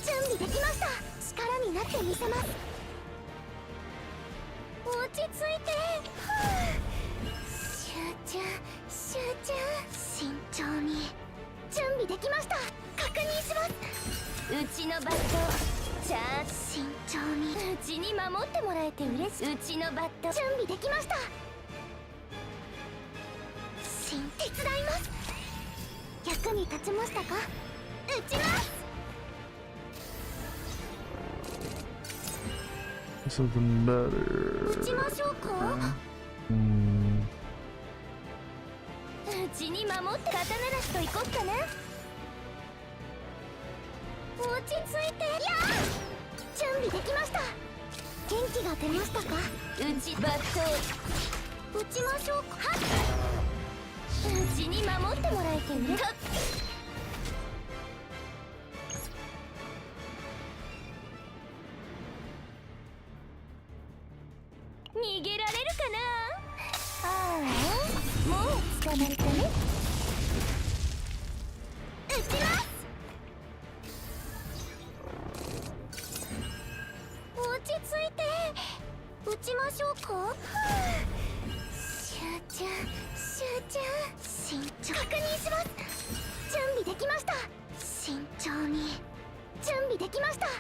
準備できました。力になってみせます。落ち着いて。集中集中。慎重に。準備できました。確認します。うちのバットじゃあ慎重に。うちに守ってもらえて嬉しい。うちのバット準備できました。手伝います。役に立ちましたか。打ちます。 This is better. 打ちましょうか。うちに守って刀なしと行こっかな。落ち着いて。やあ、準備できました。元気が出ましたか。うちバット打ちましょうか。はっ、うちに守ってもらえてうれしい。逃げられるかな。ああ、もう捕まえたね。撃ちます。落ち着いて。撃ちましょうか。集中集中。慎重。確認します。準備できました。慎重に。準備できました。や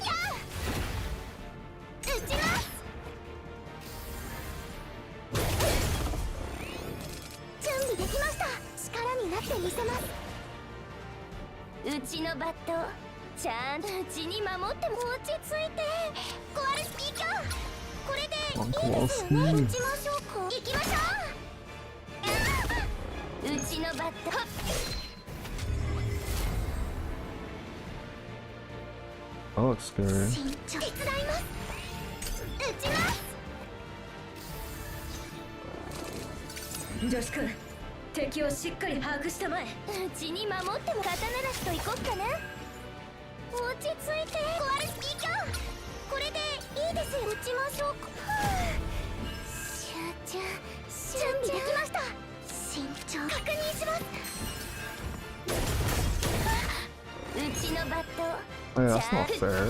あ、撃ちます。準備できました。力になってみせます。うちのバットちゃんとうちに守っても。落ち着いて。壊れスピーカー。これでいいですよね。撃ちましょうか。行きましょう。うちのバット。That looks scary. 慎重。手伝います。撃ちます。女子くん、敵をしっかり把握したまえ。うちに守っても刀なしと行こっかな。落ち着いて。壊れスピーカー。これでいいですよ。撃ちましょうか。集中集中。準備できました。慎重。確認します。うちのバット。Oh, yeah, that's not fair.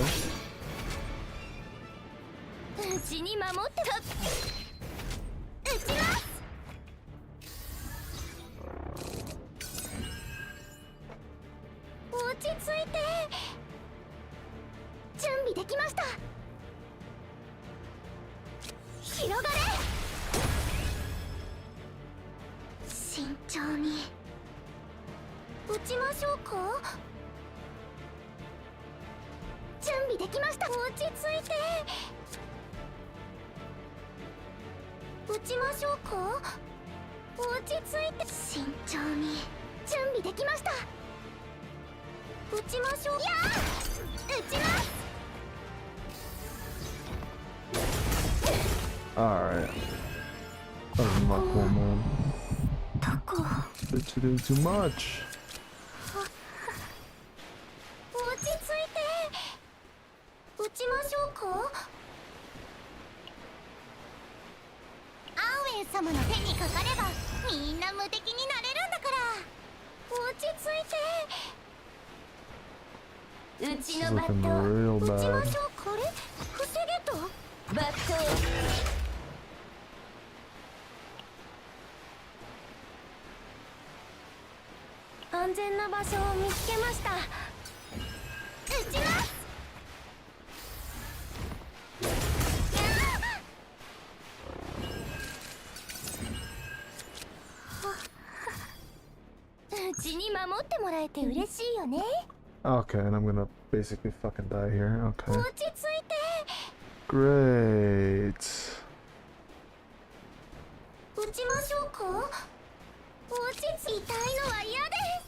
うちに守ってた。撃ちます。落ち着いて。準備できました。広がれ。慎重に。撃ちましょうか。準備できました。落ち着いて。撃ちましょうか。落ち着いて。慎重に。準備できました。撃ちましょう。やあ、撃ちます。 Alright. That was not cool, man. どこ。 Bitch, you did too much. 落ち着いて。撃ちましょうか。アウェイ様の手にかかればみんな無敵になれるんだから。落ち着いて。うちのバッ Looking ト real 撃ちま bad. しょう。これ防げと。バット安全な場所を見つけました。撃ちます。うちに守ってもらえて嬉しいよね。 Okay, and I'm gonna basically fucking die here. Okay. 落ち着いて。 Great. 撃ちましょうか。落ち着いたいのは嫌です。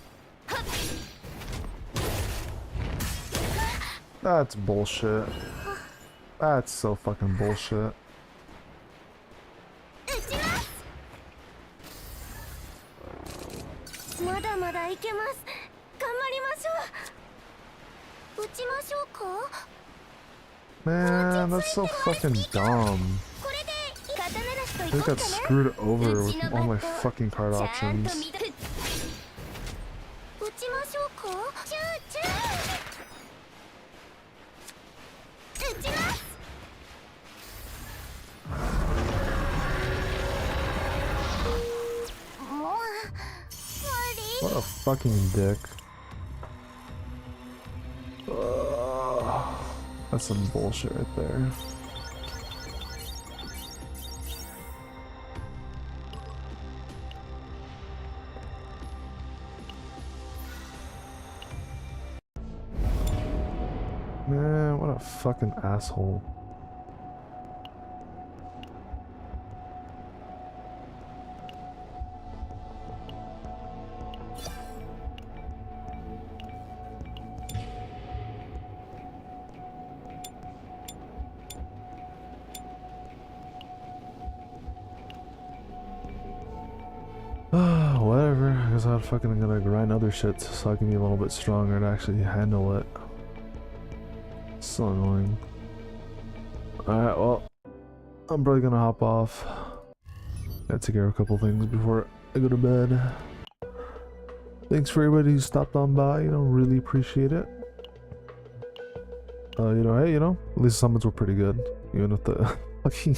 That's bullshit. That's so fucking bullshit. 撃ちます。まだまだいけます。頑張りましょう。撃ちましょうか。 Man, that's so fucking dumb. これで刀なしとい I こうか got な。 screwed over with all my fucking card ちゃん options. と見て。撃ちましょうか。チューチュー。撃ちます。 もう無理。 What a fucking dick. That's some bullshit right there. Man, what a fucking asshole. Whatever. I guess I'm fucking gonna grind other shit so I can be a little bit stronger to actually handle it. So annoying. Alright, well, I'm probably gonna hop off. Gotta take care of a couple things before I go to bed. Thanks for everybody who stopped on by, you know, really appreciate it. You know, hey, you know, at least the summons were pretty good. Even if the fucking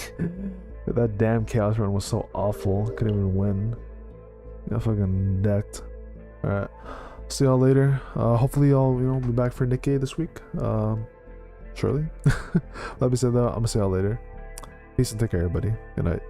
that damn chaos run was so awful, couldn't even win. Got fucking decked. Alright. See y'all later. Hopefully y'all, you know, be back for Nikkei this week. Surely. Let me say that. I'm gonna see y'all later. Peace and take care, everybody. Good night.